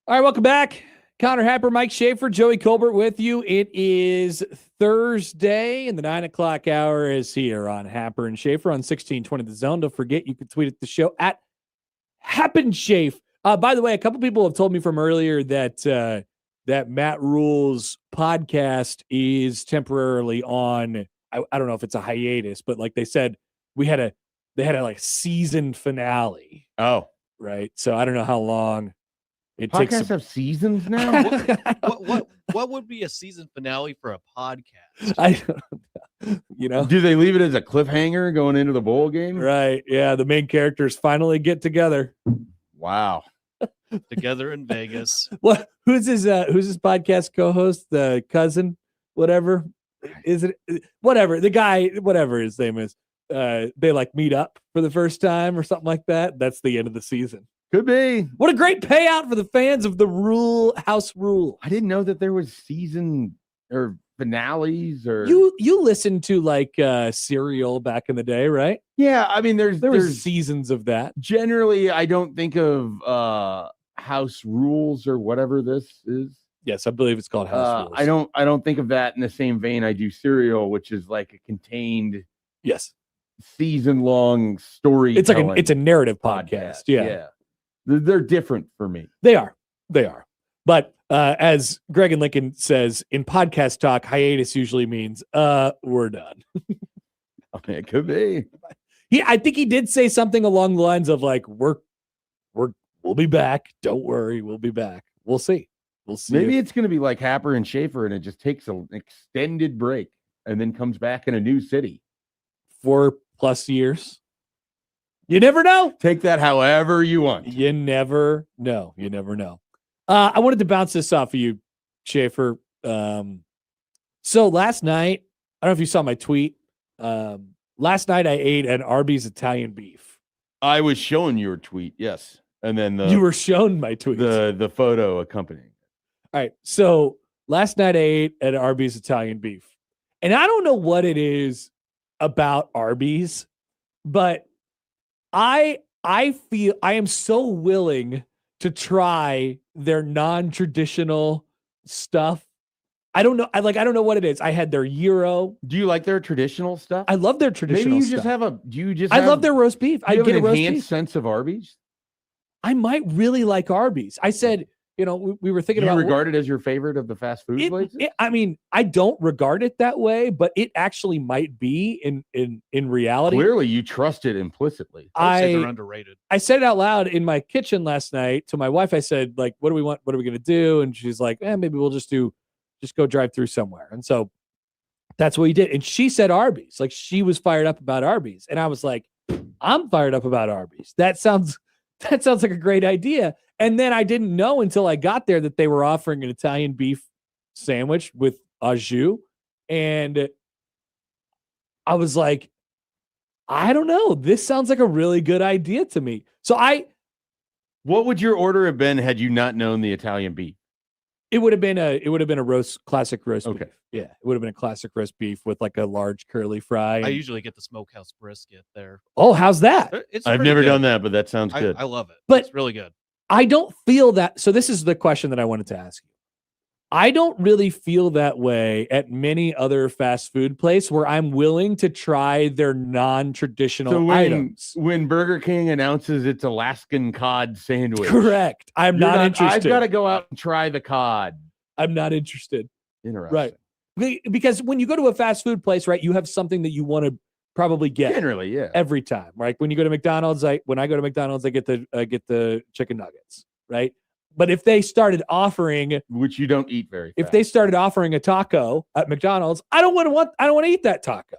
All right, welcome back. Connor Happer, Mike Schaefer, Joey Colbert with you. It is Thursday, and the 9 o'clock hour is here on Happer and Schaefer on 1620 The Zone. Don't forget, you can tweet at the show at Happer and Schaefer. By the way, a couple people have told me from earlier that that Matt Rule's podcast is temporarily on. I don't know if it's a hiatus, but like they said, they had a like season finale. Oh, right. So I don't know how long it podcasts takes. have seasons now. What would be a season finale for a podcast? I do they leave it as a cliffhanger going into the bowl game? Right. Yeah. The main characters finally get together. Wow. Together in Vegas. What? Who's his podcast co-host? The cousin, whatever. Is it whatever? The guy, whatever his name is. They like meet up for the first time or something like that. That's the end of the season. Could be. What a great payout for the fans of the House Rule. I didn't know that there was season or finales or you listened to like Serial back in the day, right? Yeah, I mean there was seasons of that. Generally, I don't think of House Rules or whatever this is. Yes, I believe it's called House Rules. I don't think of that in the same vein I do Serial, which is like a contained season-long story. It's like it's a narrative podcast. Yeah. They're different for me. They are. But as Greg and Lincoln says, in podcast talk, hiatus usually means we're done. Okay, it could be. I think he did say something along the lines of like, we'll be back. Don't worry, we'll be back. We'll see. Maybe it's going to be like Happer and Schaefer, and it just takes an extended break and then comes back in a new city. 4+ years. You never know. Take that however you want. You never know. I wanted to bounce this off of you, Schaefer. So last night, I don't know if you saw my tweet. Last night I ate an Arby's Italian beef. I was showing your tweet, yes. And then you were shown my tweet. The photo accompanying. All right. So last night I ate an Arby's Italian beef. And I don't know what it is about Arby's, but I feel I am so willing to try their non-traditional stuff. I don't know. I don't know what it is. I had their gyro. Do you like their traditional stuff? I love their traditional Maybe you stuff. I love their roast beef. I get a roast beef. Enhanced sense of Arby's. I might really like Arby's. I said, we were thinking about. You regard it as your favorite of the fast food places? I mean, I don't regard it that way, but it actually might be in reality. Clearly, you trust it implicitly. I say they're underrated. I said it out loud in my kitchen last night to my wife. I said, like, what do we want? What are we going to do? And she's like, maybe we'll just go drive through somewhere. And so that's what we did. And she said Arby's. Like, she was fired up about Arby's. And I was like, I'm fired up about Arby's. That sounds like a great idea. And then I didn't know until I got there that they were offering an Italian beef sandwich with au jus. And I was like, I don't know. This sounds like a really good idea to me. So what would your order have been had you not known the Italian beef? It would have been a classic roast beef. Yeah, it would have been a classic roast beef with like a large curly fry. I usually get the smokehouse brisket there. Oh, how's that? I've never done that, but that sounds good. I love it. But it's really good. I don't feel that. So this is the question that I wanted to ask you. I don't really feel that way at many other fast food places where I'm willing to try their non-traditional items. When Burger King announces its Alaskan cod sandwich. Correct. I'm not interested. I've got to go out and try the cod. I'm not interested. Interesting. Right. Because when you go to a fast food place, right, you have something that you want to probably get. Generally, yeah. Every time, right? When you go to McDonald's, I get the chicken nuggets, right? But if they started offering, which you don't eat very fast. If they started offering a taco at McDonald's, I don't want to eat that taco.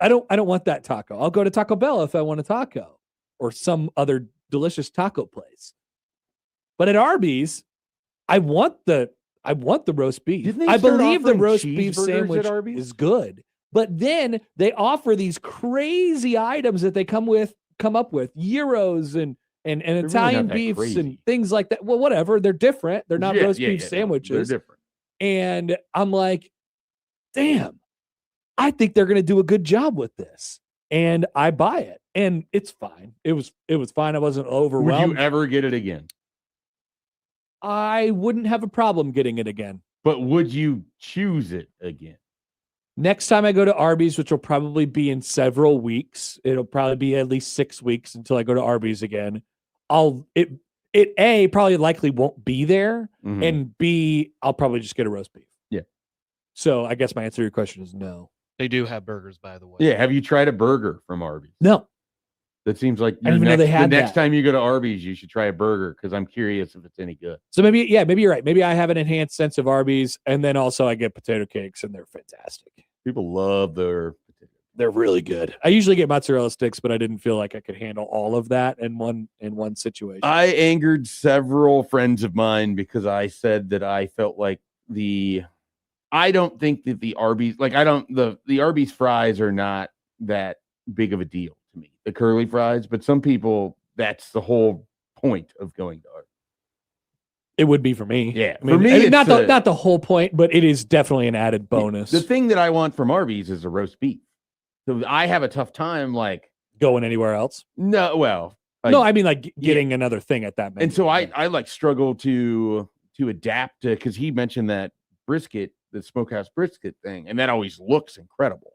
I don't want that taco. I'll go to Taco Bell if I want a taco or some other delicious taco place. But at Arby's, I want the roast beef. I believe the roast beef sandwich is good. But then they offer these crazy items that they come up with, gyros and Italian beefs and things like that. Well, whatever. They're different. They're not roast beef sandwiches. They're different. And I'm like, damn, I think they're going to do a good job with this. And I buy it. And it's fine. It was fine. I wasn't overwhelmed. Would you ever get it again? I wouldn't have a problem getting it again. But would you choose it again? Next time I go to Arby's, which will probably be in several weeks, it'll probably be at least 6 weeks until I go to Arby's again. It probably likely won't be there, and B, I'll probably just get a roast beef. Yeah. So I guess my answer to your question is no. They do have burgers, by the way. Yeah. Have you tried a burger from Arby's? No. That seems like I didn't even know they had the next that. time you go to Arby's, you should try a burger because I'm curious if it's any good. So maybe you're right. Maybe I have an enhanced sense of Arby's, and then also I get potato cakes, and they're fantastic. People love their potatoes. They're really good. I usually get mozzarella sticks, but I didn't feel like I could handle all of that in one situation. I angered several friends of mine because I said that I felt like I don't think that the Arby's, the Arby's fries are not that big of a deal to me, the curly fries, but some people, that's the whole point of going to Arby's. It would be for me. Yeah. I mean, For me, it's not the whole point, but it is definitely an added bonus. The thing that I want from Arby's is a roast beef. So I have a tough time going anywhere else. No, well, no, I mean getting another thing at that menu. And so I struggle to adapt to, because he mentioned that brisket, the smokehouse brisket thing, and that always looks incredible.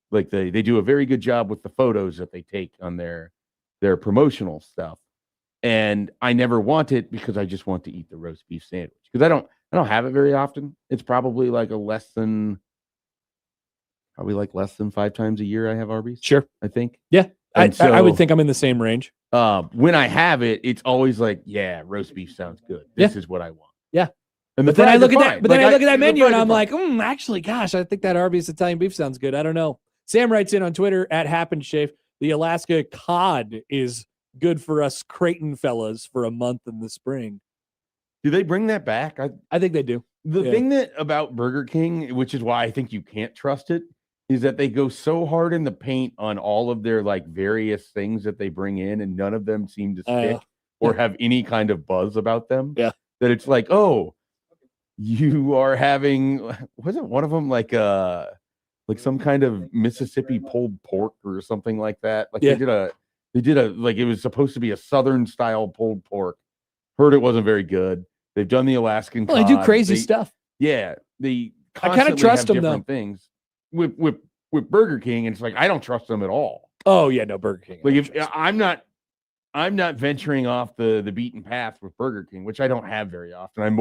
Like they do a very good job with the photos that they take on their promotional stuff. And I never want it because I just want to eat the roast beef sandwich because I don't have it very often. It's probably less than 5 times a year I have Arby's. Sure. I think. Yeah. And I would think I'm in the same range. When I have it, it's always roast beef sounds good. This is what I want. Yeah. And but then I look at that, menu and I'm like, actually, gosh, I think that Arby's Italian beef sounds good. I don't know. Sam writes in on Twitter at Happer and Schaefer, the Alaska cod is good for us Creighton fellas for a month in the spring. Do they bring that back? I think they do. The thing that about Burger King, which is why I think you can't trust it, is that they go so hard in the paint on all of their various things that they bring in, and none of them seem to stick or have any kind of buzz about them. Yeah. That it's like, oh, you are having, wasn't one of them some kind of Mississippi pulled pork or something like that? They did a it was supposed to be a Southern style pulled pork. Heard it wasn't very good. They've done the Alaskan cod. They do crazy stuff. Yeah. They I kind of trust them though. Things with Burger King, and it's I don't trust them at all. Oh yeah, no, Burger King. I'm not venturing off the beaten path with Burger King, which I don't have very often. I'm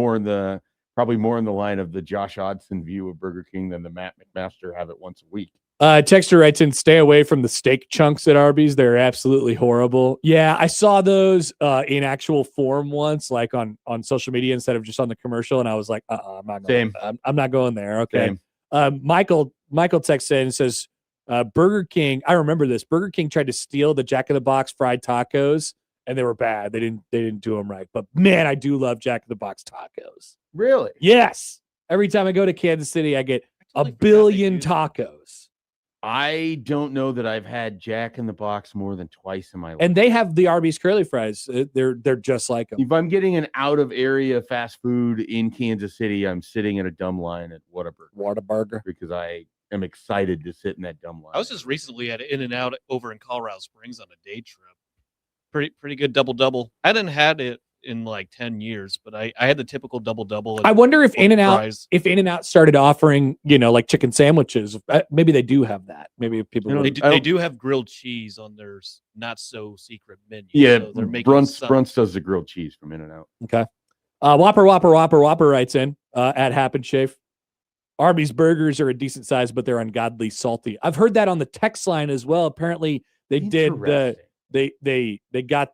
probably more in the line of the Josh Hodson view of Burger King than the Matt McMaster have it once a week. Texter writes in, stay away from the steak chunks at Arby's. They're absolutely horrible. Yeah, I saw those in actual form once, on social media instead of just on the commercial, and I was like, I'm not going. I'm not going there. Okay. Michael texts in and says, Burger King. I remember this. Burger King tried to steal the Jack in the Box fried tacos, and they were bad. They didn't do them right. But man, I do love Jack in the Box tacos. Really? Yes. Every time I go to Kansas City, I get a billion tacos. I don't know that I've had Jack in the Box more than twice in my life. And they have the Arby's curly fries. They're just like them. If I'm getting an out of area fast food in Kansas City, I'm sitting in a dumb line at Whataburger because I am excited to sit in that dumb line. I was just recently at In-N-Out over in Colorado Springs on a day trip. Pretty good double. I hadn't had it in 10 years, but I had the typical double. I wonder if In-N-Out started offering, chicken sandwiches. Maybe they do have that. Maybe people they do have grilled cheese on their not so secret menu. Yeah, so they're making Brunts does the grilled cheese from In-N-Out. Okay. Whopper writes in at Happer and Schaefer. Arby's burgers are a decent size, but they're ungodly salty. I've heard that on the text line as well. Apparently they did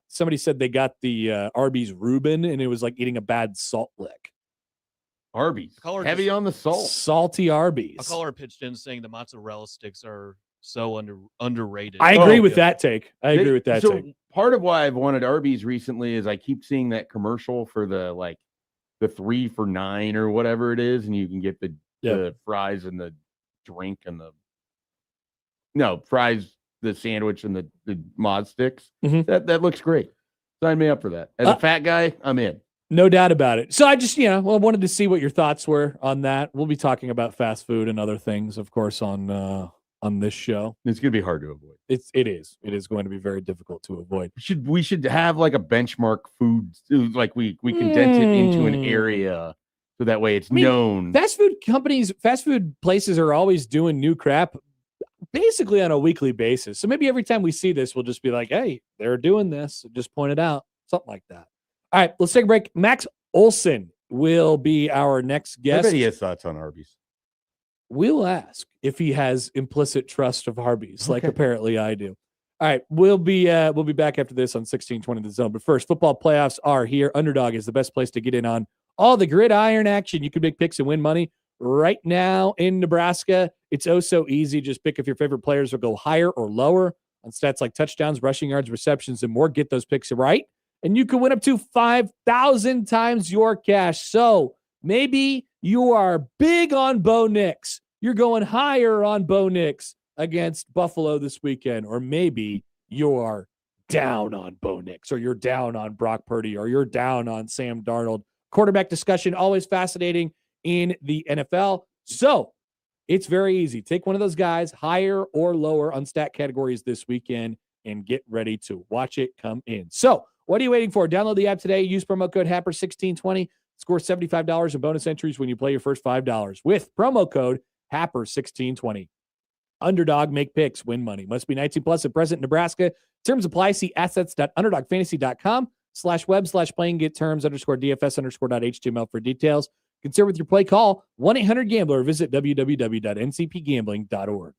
somebody said they got the Arby's Reuben, and it was like eating a bad salt lick. Arby's heavy on the salt. Salty Arby's. A caller pitched in saying the mozzarella sticks are so underrated. I agree with that take. So part of why I've wanted Arby's recently is I keep seeing that commercial for the 3 for $9 or whatever it is, and you can get the fries and the drink and fries, the sandwich and the mod sticks. Mm-hmm. That looks great. Sign me up for that. As a fat guy, I'm in. No doubt about it. So I just, wanted to see what your thoughts were on that. We'll be talking about fast food and other things, of course, on on this show. It's going to be hard to avoid. It is going to be very difficult to avoid. We should have like a benchmark food, like we condense it into an area so that way it's known. Fast food places are always doing new crap basically on a weekly basis. So maybe every time we see this, we'll just be like, hey, they're doing this. Just point it out. Something like that. All right, let's take a break. Max Olson will be our next guest. I bet he has thoughts on Arby's. We'll ask if he has implicit trust of Arby's, like apparently I do. All right, we'll be back after this on 1620 The Zone. But first, football playoffs are here. Underdog is the best place to get in on all the gridiron action. You can make picks and win money right now in Nebraska. It's oh so easy. Just pick if your favorite players will go higher or lower on stats like touchdowns, rushing yards, receptions, and more. Get those picks right, and you can win up to 5,000 times your cash. So maybe you are big on Bo Nix. You're going higher on Bo Nix against Buffalo this weekend. Or maybe you're down on Bo Nix, or you're down on Brock Purdy, or you're down on Sam Darnold. Quarterback discussion, always fascinating in the NFL. So it's very easy. Take one of those guys, higher or lower on stat categories this weekend, and get ready to watch it come in. So what are you waiting for? Download the app today. Use promo code HAPPER1620. Score $75 in bonus entries when you play your first $5 with promo code HAPPER1620. Underdog, make picks, win money. Must be 19 plus at present in Nebraska. Terms apply. See assets.underdogfantasy.com/web/playing. Get terms _DFS_.html for details. Consider with your play. Call 1-800-GAMBLER. Visit www.ncpgambling.org.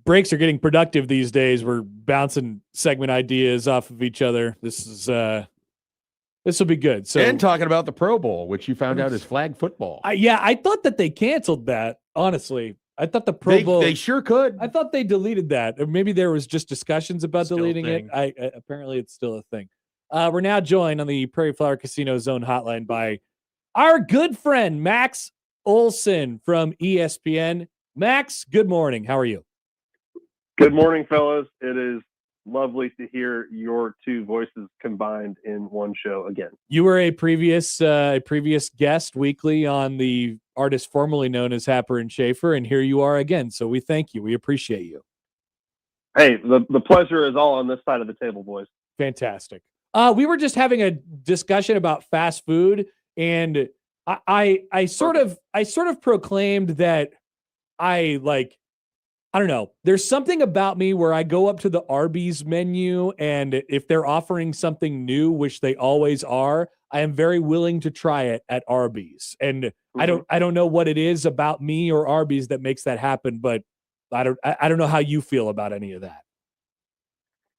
Breaks are getting productive these days. We're bouncing segment ideas off of each other. This will be good. So, and talking about the Pro Bowl, which you found out is flag football. I thought that they canceled that. Honestly, I thought the Pro Bowl. They sure could. I thought they deleted that, or maybe there was just discussions about Still a deleting it. thing. Apparently it's still a thing. We're now joined on the Prairie Flower Casino Zone hotline by our good friend Max Olson from ESPN. Max, good morning. How are you? Good morning, fellas. It is lovely to hear your two voices combined in one show again. You were a previous guest weekly on the artist formerly known as Happer and Schaefer, and here you are again. So we thank you. We appreciate you. Hey, the pleasure is all on this side of the table, boys. Fantastic. We were just having a discussion about fast food, and I sort of proclaimed that I don't know. There's something about me where I go up to the Arby's menu, and if they're offering something new, which they always are, I am very willing to try it at Arby's. And I don't know what it is about me or Arby's that makes that happen, but I don't know how you feel about any of that.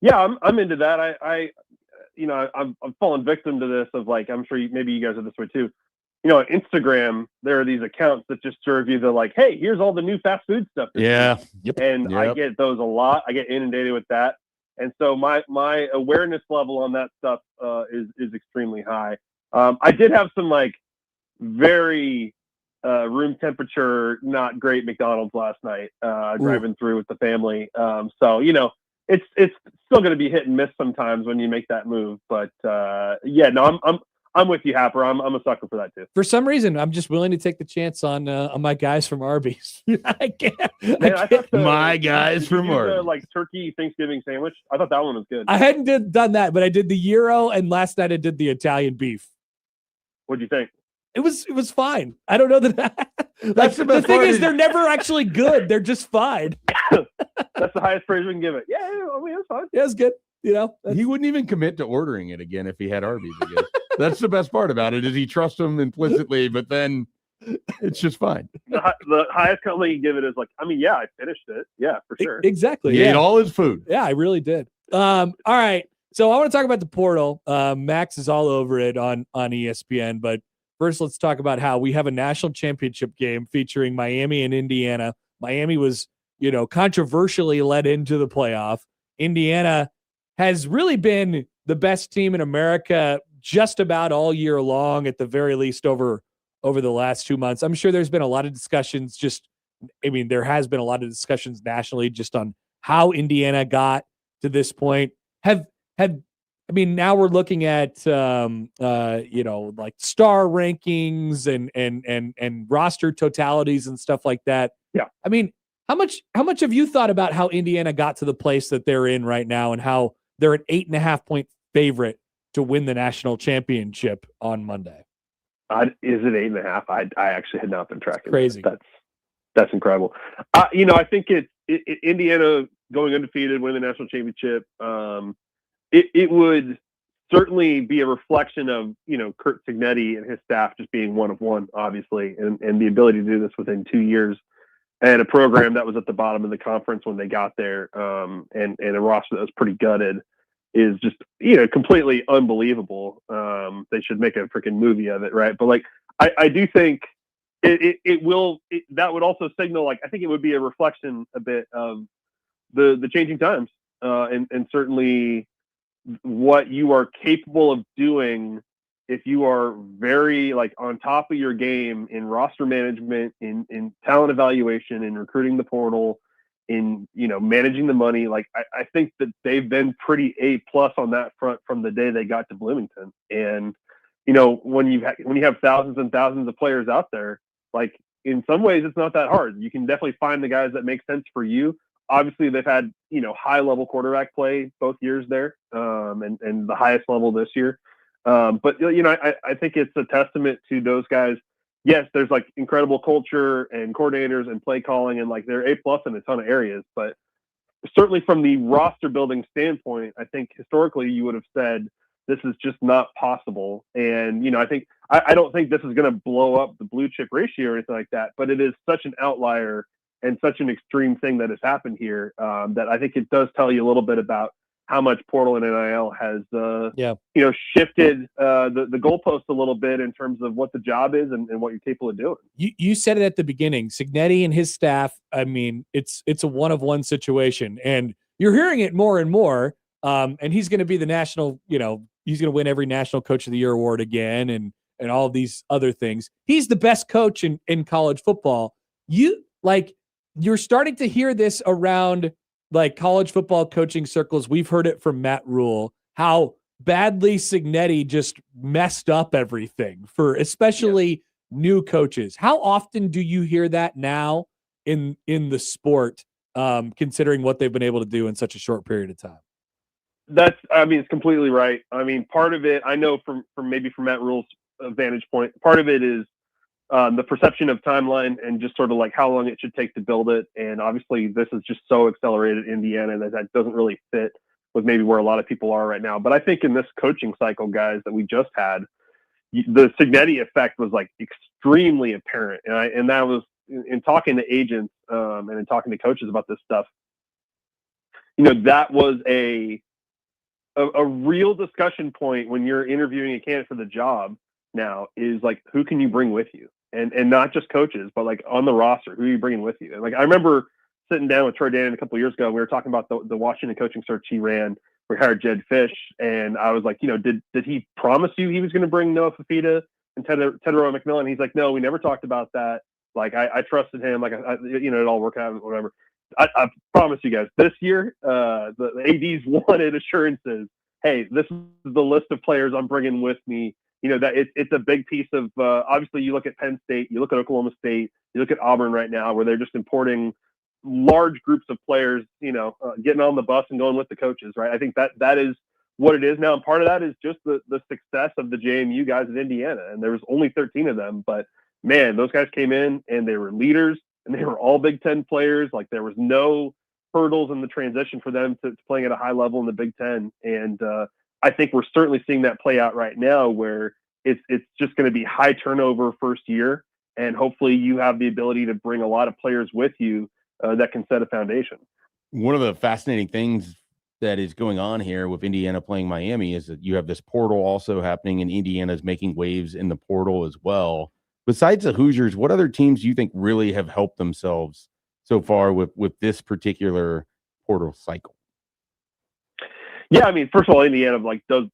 Yeah, I'm into that. I've fallen victim to this of like, I'm sure maybe you guys are this way too. On Instagram, there are these accounts that just serve you the like, hey, here's all the new fast food stuff. Yeah. Yep. And I get those a lot. I get inundated with that. And so my awareness level on that stuff is extremely high. I did have some like very room temperature, not great McDonald's last night, driving through with the family. So, it's still going to be hit and miss sometimes when you make that move. But I'm with you, Happer. I'm a sucker for that too. For some reason, I'm just willing to take the chance on my guys from Arby's. I can't. My guys from Arby's. The like turkey Thanksgiving sandwich. I thought that one was good. I hadn't done that, but I did the gyro, and last night I did the Italian beef. What'd you think? It was fine. I don't know that. That's the best thing part is they're never actually good. They're just fine. That's the highest praise we can give it. Yeah, I mean it's fine. Yeah, it's good. He wouldn't even commit to ordering it again if he had Arby's again. That's the best part about it is he trusts them implicitly, but then it's just fine. The highest compliment you give it is like, I mean, yeah, I finished it. Yeah, for sure. Exactly. He ate all his food. Yeah, I really did. All right. So I want to talk about the portal. Max is all over it on ESPN, but first let's talk about how we have a national championship game featuring Miami and Indiana. Miami was, controversially led into the playoff. Indiana has really been the best team in America just about all year long, at the very least over the last 2 months. I'm sure there's been a lot of discussions there has been a lot of discussions nationally just on how Indiana got to this point. Now we're looking at like star rankings and roster totalities and stuff like that. Yeah. I mean, how much have you thought about how Indiana got to the place that they're in right now and how they're an 8.5 point favorite to win the national championship on Monday? Is it 8.5? I actually had not been tracking. Crazy. That's incredible. I think it Indiana going undefeated, winning the national championship. It would certainly be a reflection of Kurt Signetti and his staff just being one of one, obviously, and the ability to do this within 2 years, and a program that was at the bottom of the conference when they got there, and a roster that was pretty gutted is just completely unbelievable. They should make a freaking movie of it, right? But like I do think that would also signal, like, I think it would be a reflection a bit of the changing times, and certainly what you are capable of doing if you are very like on top of your game in roster management, in talent evaluation, in recruiting the portal, in managing the money. Like I think that they've been pretty A+ on that front from the day they got to Bloomington. And when you have thousands and thousands of players out there, like in some ways it's not that hard. You can definitely find the guys that make sense for you. Obviously they've had high level quarterback play both years there, and the highest level this year. But I think it's a testament to those guys. Yes, there's like incredible culture and coordinators and play calling, and like they're A+ in a ton of areas. But certainly from the roster building standpoint, I think historically you would have said this is just not possible. And I don't think this is going to blow up the blue chip ratio or anything like that. But it is such an outlier, and such an extreme thing that has happened here that I think it does tell you a little bit about how much portal and NIL has, shifted the goalpost a little bit in terms of what the job is and what you're capable of doing. You said it at the beginning. Signetti and his staff, I mean, it's a one-of-one situation, and you're hearing it more and more. And he's going to be the national, he's going to win every National Coach of the Year award again, and all of these other things. He's the best coach in college football. You're starting to hear this around like college football coaching circles. We've heard it from Matt Rule, how badly Signetti just messed up everything for especially new coaches. How often do you hear that now in the sport, considering what they've been able to do in such a short period of time? It's completely right. I mean, part of it, I know from Matt Rule's vantage point, part of it is the perception of timeline and just sort of like how long it should take to build it. And obviously this is just so accelerated in Indiana that doesn't really fit with maybe where a lot of people are right now. But I think in this coaching cycle, guys, that we just had, the Signetti effect was like extremely apparent. And that was in talking to agents and in talking to coaches about this stuff, that was a real discussion point when you're interviewing a candidate for the job now is like, who can you bring with you? And not just coaches, but like on the roster, who are you bringing with you? And like, I remember sitting down with Troy Dan a couple of years ago, we were talking about the Washington coaching search he ran. We hired Jed Fish, and I was like, did he promise you he was going to bring Noah Fafita and Teterow McMillan? He's like, no, we never talked about that. Like, I trusted him. Like, it all worked out, whatever. I promise you guys, this year, the ADs wanted assurances. Hey, this is the list of players I'm bringing with me. That it's a big piece of, obviously you look at Penn State, you look at Oklahoma State, you look at Auburn right now, where they're just importing large groups of players, getting on the bus and going with the coaches, right? I think that is what it is now. And part of that is just the success of the JMU guys in Indiana. And there was only 13 of them, but man, those guys came in and they were leaders and they were all Big Ten players. Like, there was no hurdles in the transition for them to playing at a high level in the Big Ten. And I think we're certainly seeing that play out right now, where it's just going to be high turnover first year. And hopefully you have the ability to bring a lot of players with you that can set a foundation. One of the fascinating things that is going on here with Indiana playing Miami is that you have this portal also happening, and Indiana's making waves in the portal as well. Besides the Hoosiers, what other teams do you think really have helped themselves so far with this particular portal cycle? Yeah, I mean, first of all, Indiana does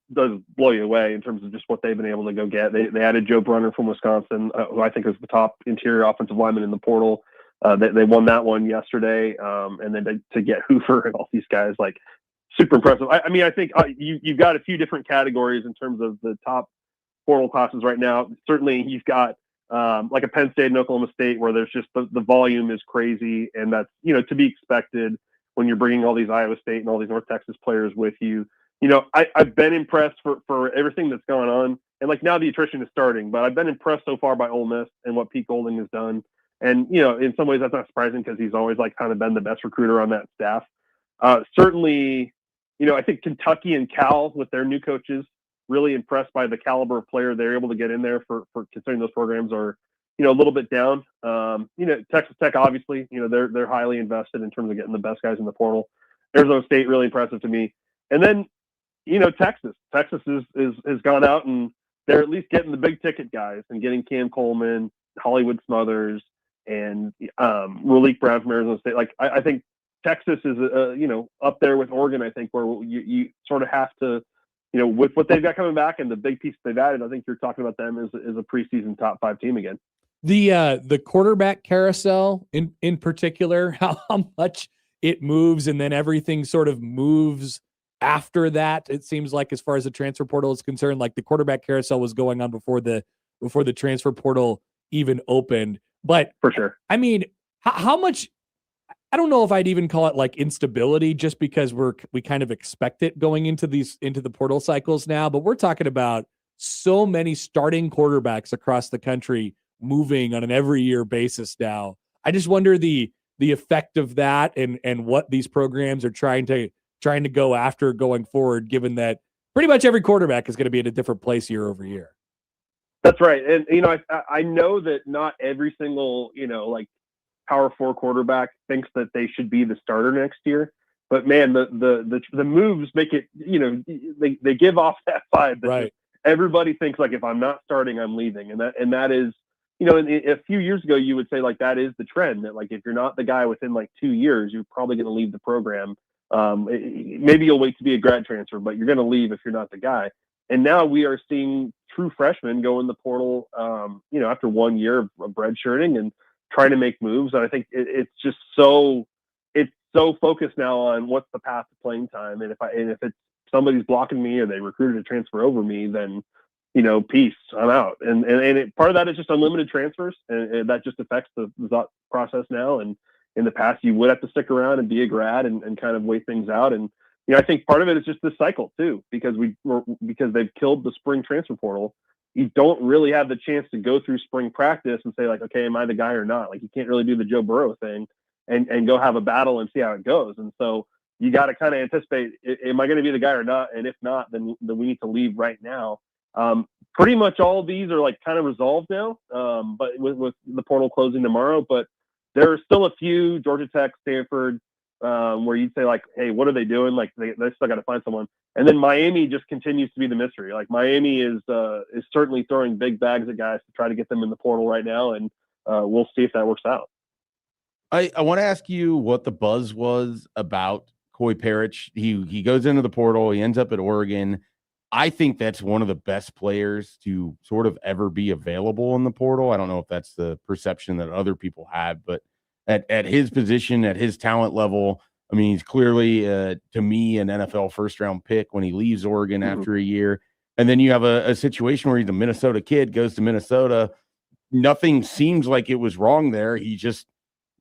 blow you away in terms of just what they've been able to go get. They added Joe Brunner from Wisconsin, who I think is the top interior offensive lineman in the portal. They won that one yesterday, and then to get Hoover and all these guys, like, super impressive. I think you've got a few different categories in terms of the top portal classes right now. Certainly, you've got like a Penn State and Oklahoma State, where there's just the volume is crazy, and that's to be expected when you're bringing all these Iowa State and all these North Texas players with you. I've been impressed for everything that's going on, and like now the attrition is starting, but I've been impressed so far by Ole Miss and what Pete Golding has done. And in some ways that's not surprising, because he's always like kind of been the best recruiter on that staff. Certainly, I think Kentucky and Cal with their new coaches, really impressed by the caliber of player they're able to get in there for considering those programs are a little bit down. Texas Tech, obviously, they're highly invested in terms of getting the best guys in the portal. Arizona State, really impressive to me. And then, Texas has gone out and they're at least getting the big ticket guys and getting Cam Coleman, Hollywood Smothers, and Raleek Brown from Arizona State. Like, I think Texas is, up there with Oregon, I think, where you sort of have to, with what they've got coming back and the big piece they've added, I think you're talking about them as a preseason top 5 team again. The quarterback carousel in particular, how much it moves, and then everything sort of moves after that. It seems like, as far as the transfer portal is concerned, like the quarterback carousel was going on before the transfer portal even opened. But for sure, I mean, how much, I don't know if I'd even call it like instability, just because we kind of expect it going into the portal cycles now, but we're talking about so many starting quarterbacks across the country moving on an every year basis now. I just wonder the effect of that and what these programs are trying to go after going forward, given that pretty much every quarterback is going to be at a different place year over year. That's right. And, I know that not every single, Power 4 quarterback thinks that they should be the starter next year. But man, the moves make it, they give off that vibe that Right. everybody thinks like, if I'm not starting, I'm leaving. And that is, a few years ago, you would say like, that is the trend, that like, if you're not the guy within like 2 years, you're probably going to leave the program. Maybe you'll wait to be a grad transfer, but you're going to leave if you're not the guy. And now we are seeing true freshmen go in the portal, after 1 year of redshirting and trying to make moves. And I think it's just so focused now on what's the path to playing time. And if it's somebody's blocking me or they recruited a transfer over me, then, peace, I'm out. And part of that is just unlimited transfers. And that just affects the thought process now. And in the past, you would have to stick around and be a grad and kind of wait things out. And, I think part of it is just the cycle too, because they've killed the spring transfer portal. You don't really have the chance to go through spring practice and say like, okay, am I the guy or not? Like, you can't really do the Joe Burrow thing and go have a battle and see how it goes. And so you got to kind of anticipate, am I going to be the guy or not? And if not, then we need to leave right now. Pretty much all of these are like kind of resolved now, but with the portal closing tomorrow. But there are still a few, Georgia Tech, Stanford, where you'd say like, hey, what are they doing? Like they still got to find someone. And then Miami just continues to be the mystery. Like Miami is certainly throwing big bags at guys to try to get them in the portal right now. And we'll see if that works out. I want to ask you what the buzz was about Coy Parrish. He goes into the portal. He ends up at Oregon. I think that's one of the best players to sort of ever be available in the portal. I don't know if that's the perception that other people have, but at his position, at his talent level, I mean, he's clearly, to me, an NFL first-round pick when he leaves Oregon after a year. And then you have a situation where he's a Minnesota kid, goes to Minnesota. Nothing seems like it was wrong there. He just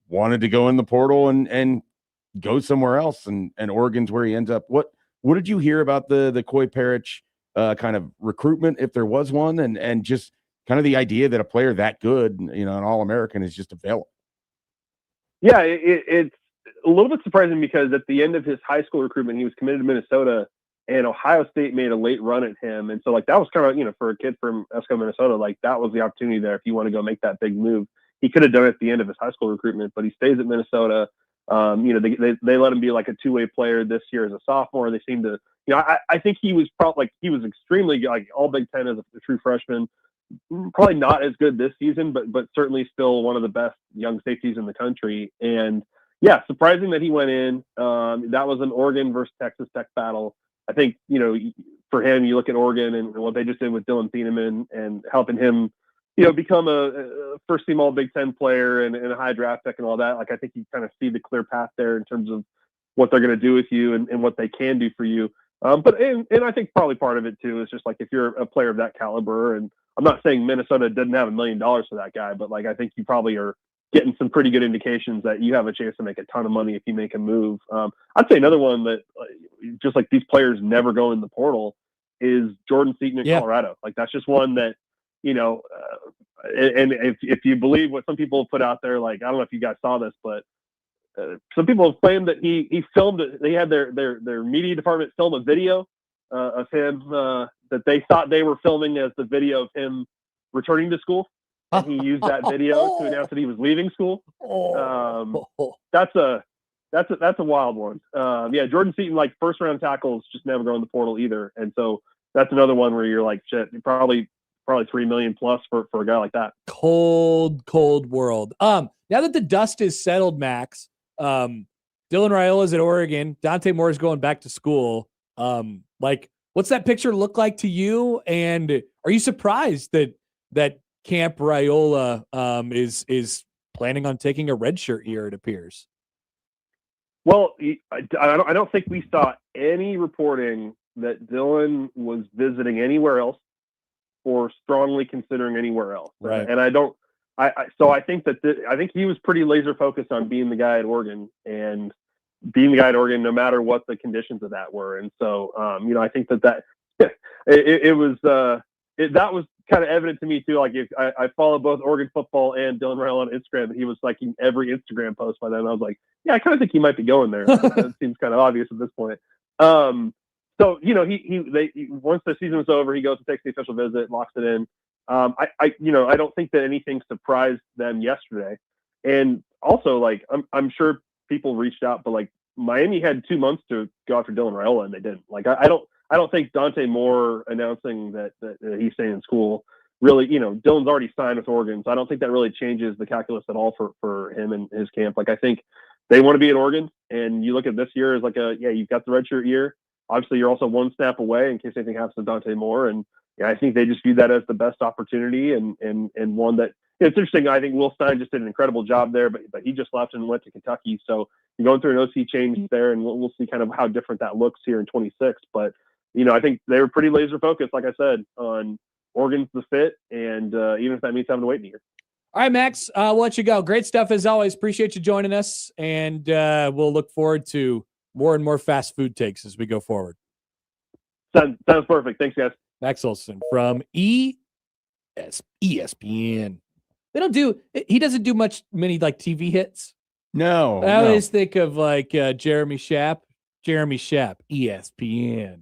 wanted to go in the portal and go somewhere else. And Oregon's where he ends up. What did you hear about the Coy Parrish kind of recruitment, if there was one, and just kind of the idea that a player that good, an All-American, is just available? Yeah, it's a little bit surprising because at the end of his high school recruitment, he was committed to Minnesota, and Ohio State made a late run at him. And so, like, that was kind of, for a kid from Esco, Minnesota, like, that was the opportunity there if you want to go make that big move. He could have done it at the end of his high school recruitment, but he stays at Minnesota. They let him be like a two-way player this year as a sophomore. They seem to, I think he was he was extremely like all Big Ten as a true freshman. Probably not as good this season, but certainly still one of the best young safeties in the country. And yeah, surprising that he went in. That was an Oregon versus Texas Tech battle. I think, for him, you look at Oregon and what they just did with Dylan Thieneman and helping him, become a first team all Big Ten player and a high draft pick and all that. Like, I think you kind of see the clear path there in terms of what they're going to do with you and what they can do for you. But I think probably part of it too is just like, if you're a player of that caliber, and I'm not saying Minnesota doesn't have $1 million for that guy, but like, I think you probably are getting some pretty good indications that you have a chance to make a ton of money if you make a move. I'd say another one that just like these players never go in the portal is Jordan Seaton in Colorado. Like, that's just one that, and if you believe what some people have put out there, like, I don't know if you guys saw this, but some people have claimed that he filmed it. They had their media department film a video of him that they thought they were filming as the video of him returning to school. And he used that video to announce that he was leaving school. That's a wild one. Jordan Seaton, like, first round tackles just never go in the portal either. And so that's another one where you're like, shit, probably $3 million plus for a guy like that. Cold world. Now that the dust is settled, Max, Dylan Raiola's at Oregon. Dante Moore's going back to school. Like, what's that picture look like to you? And are you surprised that Camp Raiola is planning on taking a redshirt year, it appears? Well, I don't think we saw any reporting that Dylan was visiting anywhere else or strongly considering anywhere else. Right. And I think I think he was pretty laser focused on being the guy at Oregon and being the guy at Oregon, no matter what the conditions of that were. And so, I think that it was kind of evident to me too. Like, if I follow both Oregon football and Dylan Raiola on Instagram, and he was like in every Instagram post by then. I was like, yeah, I kind of think he might be going there. That seems kind of obvious at this point. So, he once the season was over, he goes and takes the official visit, locks it in. I don't think that anything surprised them yesterday. And also, like, I'm sure people reached out, but like Miami had 2 months to go after Dylan Raiola and they didn't. Like, I don't think Dante Moore announcing that he's staying in school really, Dylan's already signed with Oregon, so I don't think that really changes the calculus at all for him and his camp. Like, I think they want to be at Oregon, and you look at this year as like you've got the redshirt year. Obviously, you're also one snap away in case anything happens to Dante Moore, and I think they just view that as the best opportunity and one that it's interesting. I think Will Stein just did an incredible job there, but he just left and went to Kentucky, so you're going through an OC change there, and we'll see kind of how different that looks here in 26. But I think they were pretty laser focused, like I said, on Oregon's the fit, and even if that means having to wait a year. All right, Max, we'll let you go. Great stuff as always. Appreciate you joining us, and we'll look forward to more and more fast food takes as we go forward. Sounds perfect. Thanks, guys. Max Olson from ESPN. He doesn't do many like TV hits. No. I always think of like Jeremy Schaap, ESPN.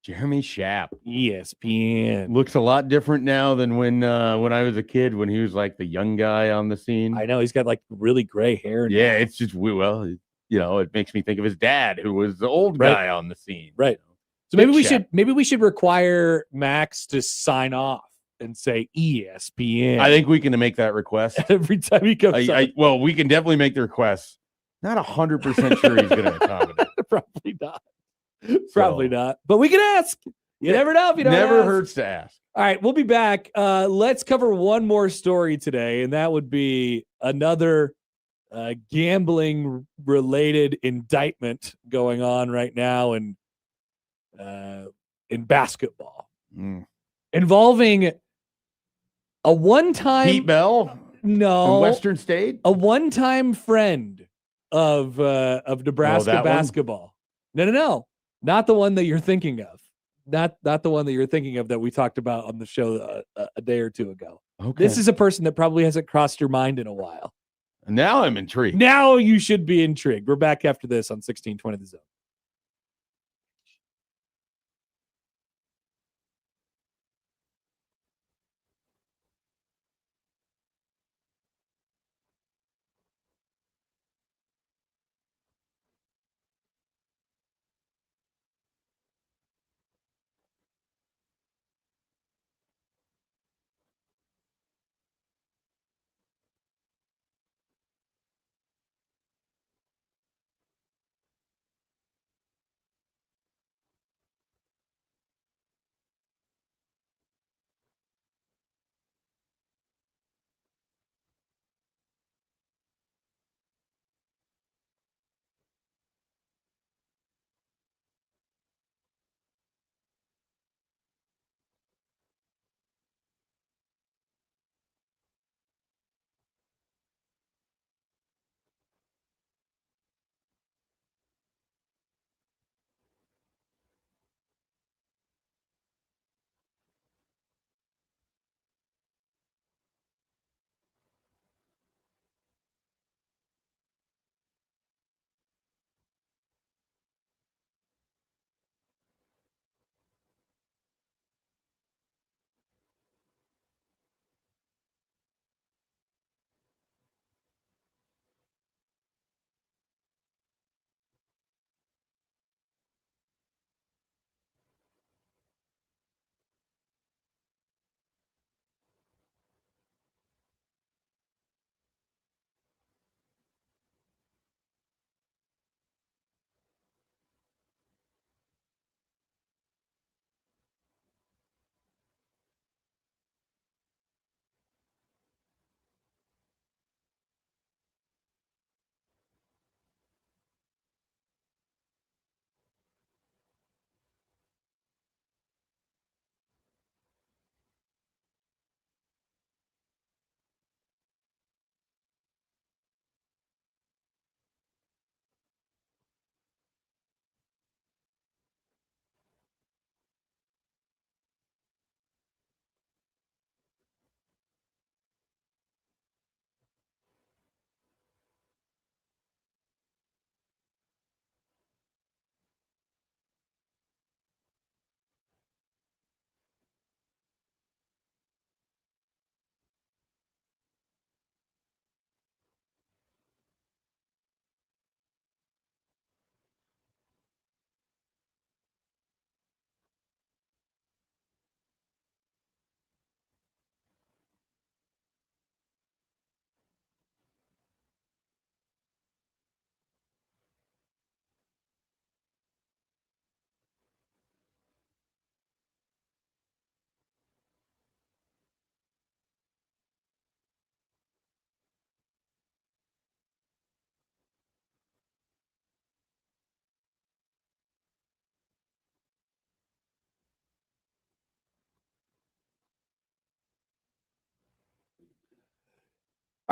Jeremy Schaap, ESPN. looks a lot different now than when I was a kid, when he was like the young guy on the scene. I know he's got like really gray hair now. Yeah, it's just it makes me think of his dad, who was the old guy on the scene. Right. So maybe we should require Max to sign off and say ESPN. I think we can make that request every time he comes. Well, we can definitely make the request. Not 100% sure he's going to accommodate. Probably not. Probably not. But we can ask. You never know if you don't. Never hurts to ask. All right, we'll be back. Let's cover one more story today, and that would be another gambling related indictment going on right now in basketball, involving a one-time Pete Bell. No, in Western State, a one-time friend of Nebraska basketball. No, not the one that you're thinking of. Not the one that you're thinking of that we talked about on the show a day or two ago. Okay. This is a person that probably hasn't crossed your mind in a while. Now I'm intrigued. Now you should be intrigued. We're back after this on 1620 The Zone.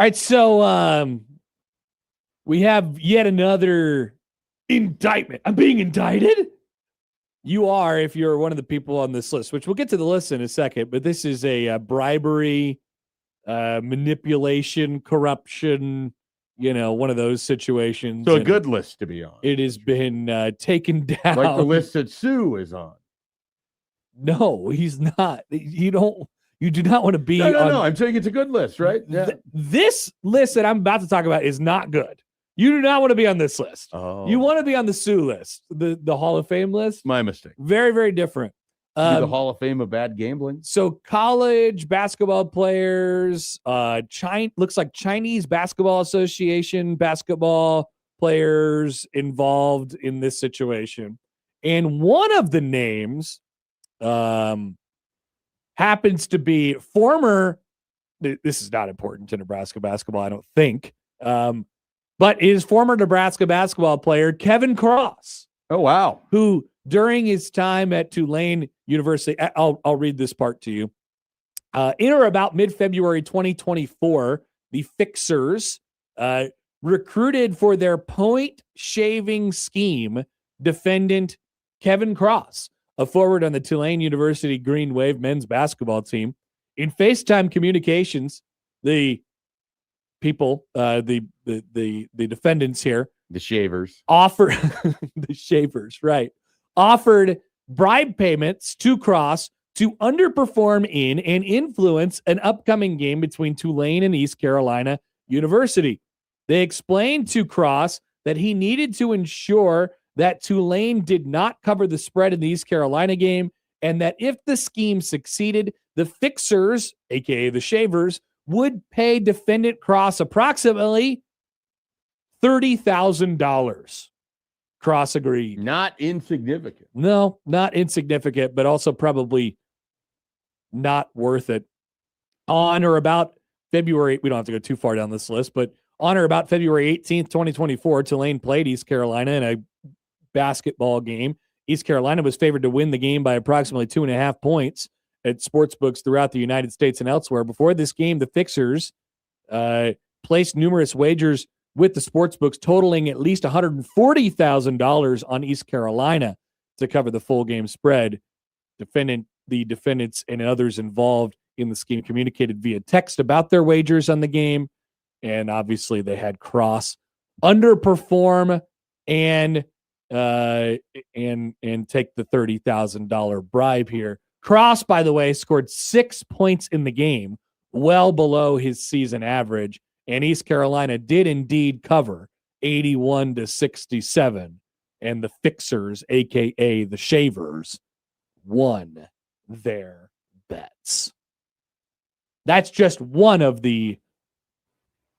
right, so we have yet another indictment. I'm being indicted? You are, if you're one of the people on this list, which we'll get to the list in a second, but this is a bribery, manipulation, corruption, one of those situations. So a good list to be on. It has been taken down. Like the list that Sue is on. No, he's not. You do not want to be on. No. I'm saying it's a good list, right? Yeah. This list that I'm about to talk about is not good. You do not want to be on this list. Oh. You want to be on the Sue list, the Hall of Fame list. My mistake. Very, very different. The Hall of Fame of bad gambling. So college basketball players, looks like Chinese Basketball Association basketball players involved in this situation. And one of the names happens to be former, this is not important to Nebraska basketball, I don't think, but is former Nebraska basketball player Kevin Cross. Oh, wow. Who, during his time at Tulane University, I'll read this part to you. In or about mid-February 2024, the Fixers recruited for their point shaving scheme defendant Kevin Cross, a forward on the Tulane University Green Wave men's basketball team. In FaceTime communications, the people, the defendants here, the shavers, offered the shavers, right? Offered bribe payments to Cross to underperform in and influence an upcoming game between Tulane and East Carolina University. They explained to Cross that he needed to ensure that Tulane did not cover the spread in the East Carolina game, and that if the scheme succeeded, the Fixers, aka the Shavers, would pay defendant Cross approximately $30,000. Cross agreed. Not insignificant. No, not insignificant, but also probably not worth it. On or about February, we don't have to go too far down this list, but on or about February 18th, 2024, Tulane played East Carolina in a basketball game. East Carolina was favored to win the game by approximately 2.5 points at sportsbooks throughout the United States and elsewhere. Before this game, the Fixers placed numerous wagers with the sportsbooks totaling at least $140,000 on East Carolina to cover the full game spread. The defendants and others involved in the scheme communicated via text about their wagers on the game, and obviously they had Cross underperform and take the $30,000 bribe here. Cross, by the way, scored 6 points in the game, well below his season average, and East Carolina did indeed cover 81-67, and the Fixers, aka the Shavers, won their bets. That's just one of the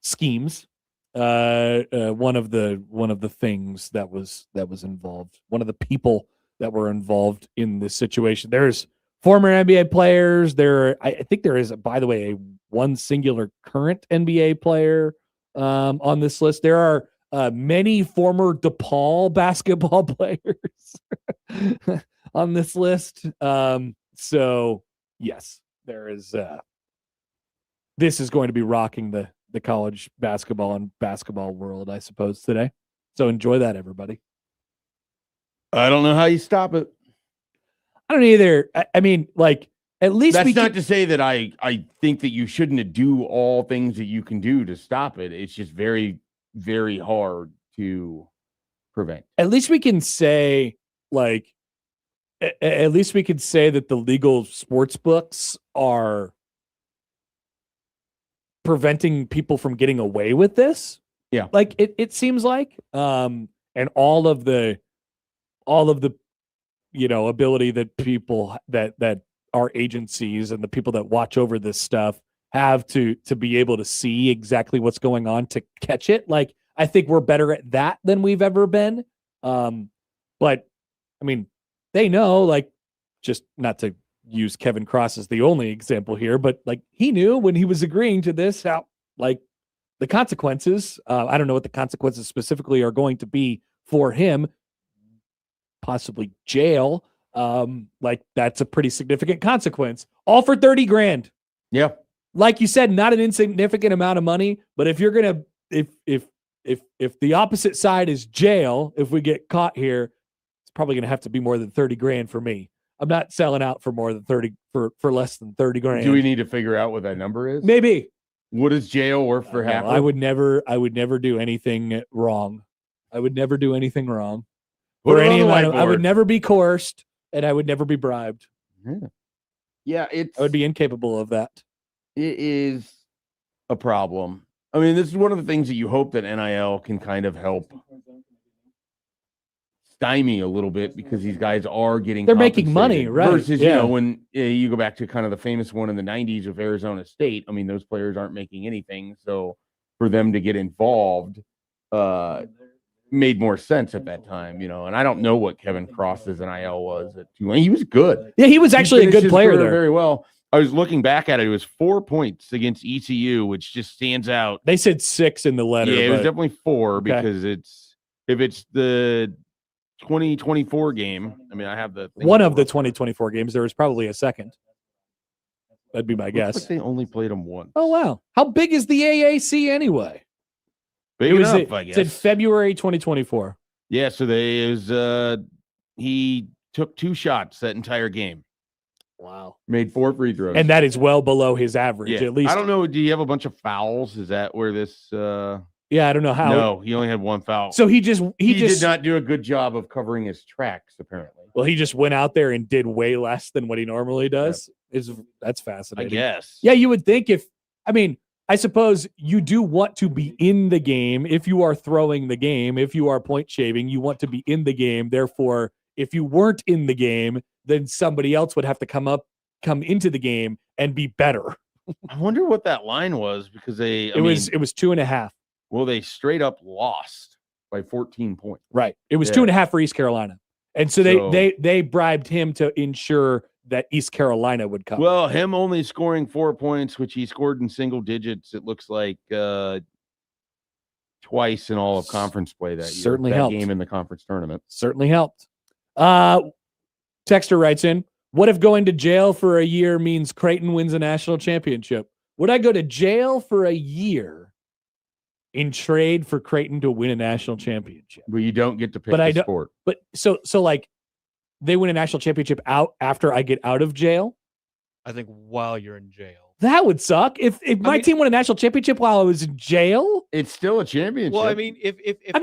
schemes. One of the things that was involved. One of the people that were involved in this situation. There's former NBA players. I think there is, by the way, one singular current NBA player on this list. There are many former DePaul basketball players on this list. So yes, there is. This is going to be rocking the college basketball and basketball world, I suppose, today. So enjoy that, everybody. I don't know how you stop it. I don't either. I mean, like, at least that's not to say that I think that you shouldn't do all things that you can do to stop it. It's just very, very hard to prevent. At least we can say, like, at least we could say that the legal sports books are preventing people from getting away with this. Yeah. Like it seems like, and all of the, ability that people that our agencies and the people that watch over this stuff have to be able to see exactly what's going on to catch it. Like, I think we're better at that than we've ever been. But I mean, they know, like, just not to use Kevin Cross as the only example here, but like, he knew when he was agreeing to this, how, like, the consequences, I don't know what the consequences specifically are going to be for him, possibly jail. Like, that's a pretty significant consequence, all for 30 grand. Yeah. like you said, not an insignificant amount of money, but if you're gonna if the opposite side is jail, if we get caught here, it's probably gonna have to be more than 30 grand for me. I'm not selling out for more than 30 for less than 30 grand. Do we need to figure out what that number is? Maybe. What is jail worth for Happer? I would never do anything wrong. I would never do anything wrong. Put For it on any the amount of, I would whiteboard. never be coerced, and I would never be bribed. Yeah, I would be incapable of that. It is a problem. I mean, this is one of the things that you hope that NIL can kind of help stymie a little bit, because these guys are getting They're making money, compensated. right? Versus, Yeah. you know, when you go back to kind of the famous one in the 90s with Arizona State, I mean, those players aren't making anything. So for them to get involved made more sense at that time, you know. And I don't know what Kevin Cross's NIL was at Tulane. He was good. Yeah, he was actually a finished good his player career there. very well. I was looking back at it. It was 4 points against ECU, which just stands out. They said 6 in the letter. Yeah, it was but definitely 4 Okay. because if it's the 2024 game. I mean, I have the thing one of the up. 2024 games. There was probably a second. That'd be my Looks guess. like they only played them once. Oh wow, how big is the AAC anyway? Big It was enough, I it said guess. February 2024. Yeah, so he took 2 shots that entire game. Wow, Made 4 free throws. and that is well below his average. yeah. At least I don't know. Do you have a bunch of fouls? Is that where this? Yeah, I don't know how. No, he only had 1 foul. So he he just did not do a good job of covering his tracks, apparently. Well, he just went out there and did way less than what he normally does. That's I fascinating. guess. Yeah, you would think I suppose you do want to be in the game if you are throwing the game, if you are point shaving, you want to be in the game. Therefore, if you weren't in the game, then somebody else would have to come into the game and be better. I wonder what that line was, because it was 2.5. Well, they straight up lost by 14 points. Right. It was Yeah. 2.5 for East Carolina. And so they bribed him to ensure that East Carolina would come. Well, him only scoring 4 points, which he scored in single digits, it looks like twice in all of conference play that year. Certainly that helped. game in the conference tournament. Certainly helped. Texter writes in, what if going to jail for a year means Creighton wins a national championship? Would I go to jail for a year in trade for Creighton to win a national championship? But you don't get to pick But I the don't- sport. But so like they win a national championship out after I get out of jail? I think while you're in jail. That would suck. If my mean- team won a national championship while I was in jail? It's still a championship. Well, I mean, if But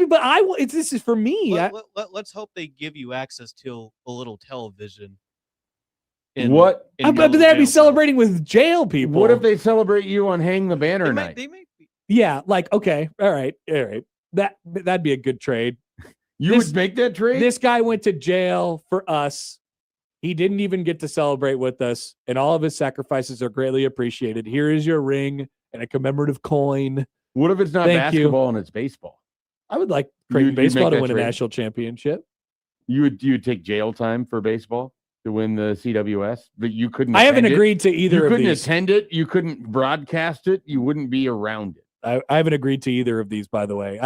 this is for me. let's hope they give you access to a little television. What? But they'd be celebrating with jail people. What if they celebrate you on Hang the Banner They night? may be. Yeah, like, okay, all right. That'd be a good trade. You would make that trade? This guy went to jail for us. He didn't even get to celebrate with us, and all of his sacrifices are greatly appreciated. Here is your ring and a commemorative coin. What if it's not Thank you. basketball and it's baseball? I would like Creighton You'd baseball make to that win a trade? national championship. You would take jail time for baseball to win the CWS, but you couldn't. I haven't attend it? agreed to either You of couldn't these. attend it. You couldn't broadcast it. You wouldn't be around it. I haven't agreed to either of these, by the way.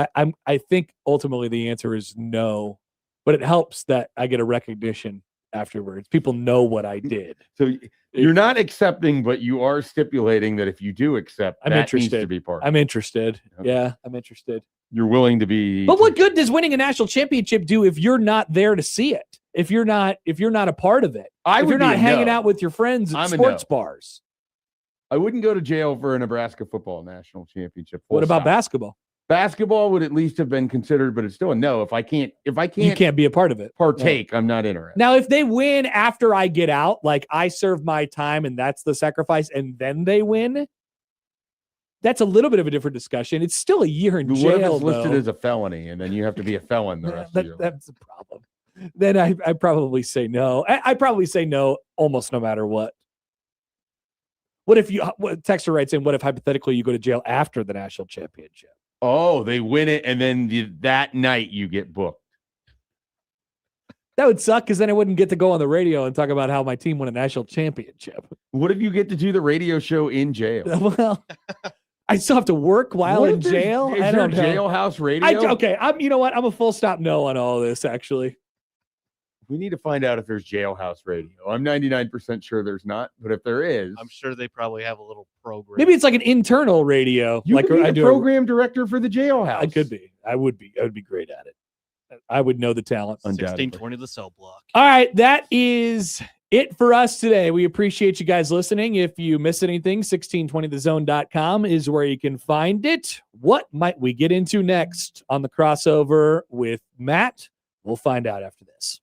I think ultimately the answer is no, but it helps that I get a recognition afterwards. People know what I did. So you're not accepting, but you are stipulating that if you do accept, I'm that interested. needs to be part. I'm interested. Okay. Yeah, I'm interested. You're willing to be. But what good does winning a national championship do if you're not there to see it? If you're not a part of it? If you're not hanging out with your friends at I'm a sports no. bars? I wouldn't go to jail for a Nebraska football national championship. full What about stop. basketball? Basketball would at least have been considered, but it's still a no. If I can't You can't be a part of it. partake, I'm not interested. Now, if they win after I get out, like I serve my time and that's the sacrifice, and then they win, that's a little bit of a different discussion. It's still a year in But jail. what if it's listed though? as a felony, and then you have to be a felon the rest of your life? That's a problem. Then I probably say no. I probably say no almost no matter what. What if Texter writes in, what if hypothetically you go to jail after the national championship? Oh, they win it, and then that night you get booked. That would suck because then I wouldn't get to go on the radio and talk about how my team won a national championship. What if you get to do the radio show in jail? Well, I still have to work while What in if there's- jail. Is I there don't know. jailhouse radio? Okay, you know what? I'm a full stop no on all this, actually. We need to find out if there's jailhouse radio. I'm 99% sure there's not, but if there is, I'm sure they probably have a little program. Maybe it's like an internal radio. you like could be I the do. program director for the jailhouse. I could be. I would be great at it. I would know the talent. 1620 the cell block. All right, that is it for us today. We appreciate you guys listening. If you miss anything, 1620thezone.com is where you can find it. What might we get into next on the crossover with Matt? We'll find out after this.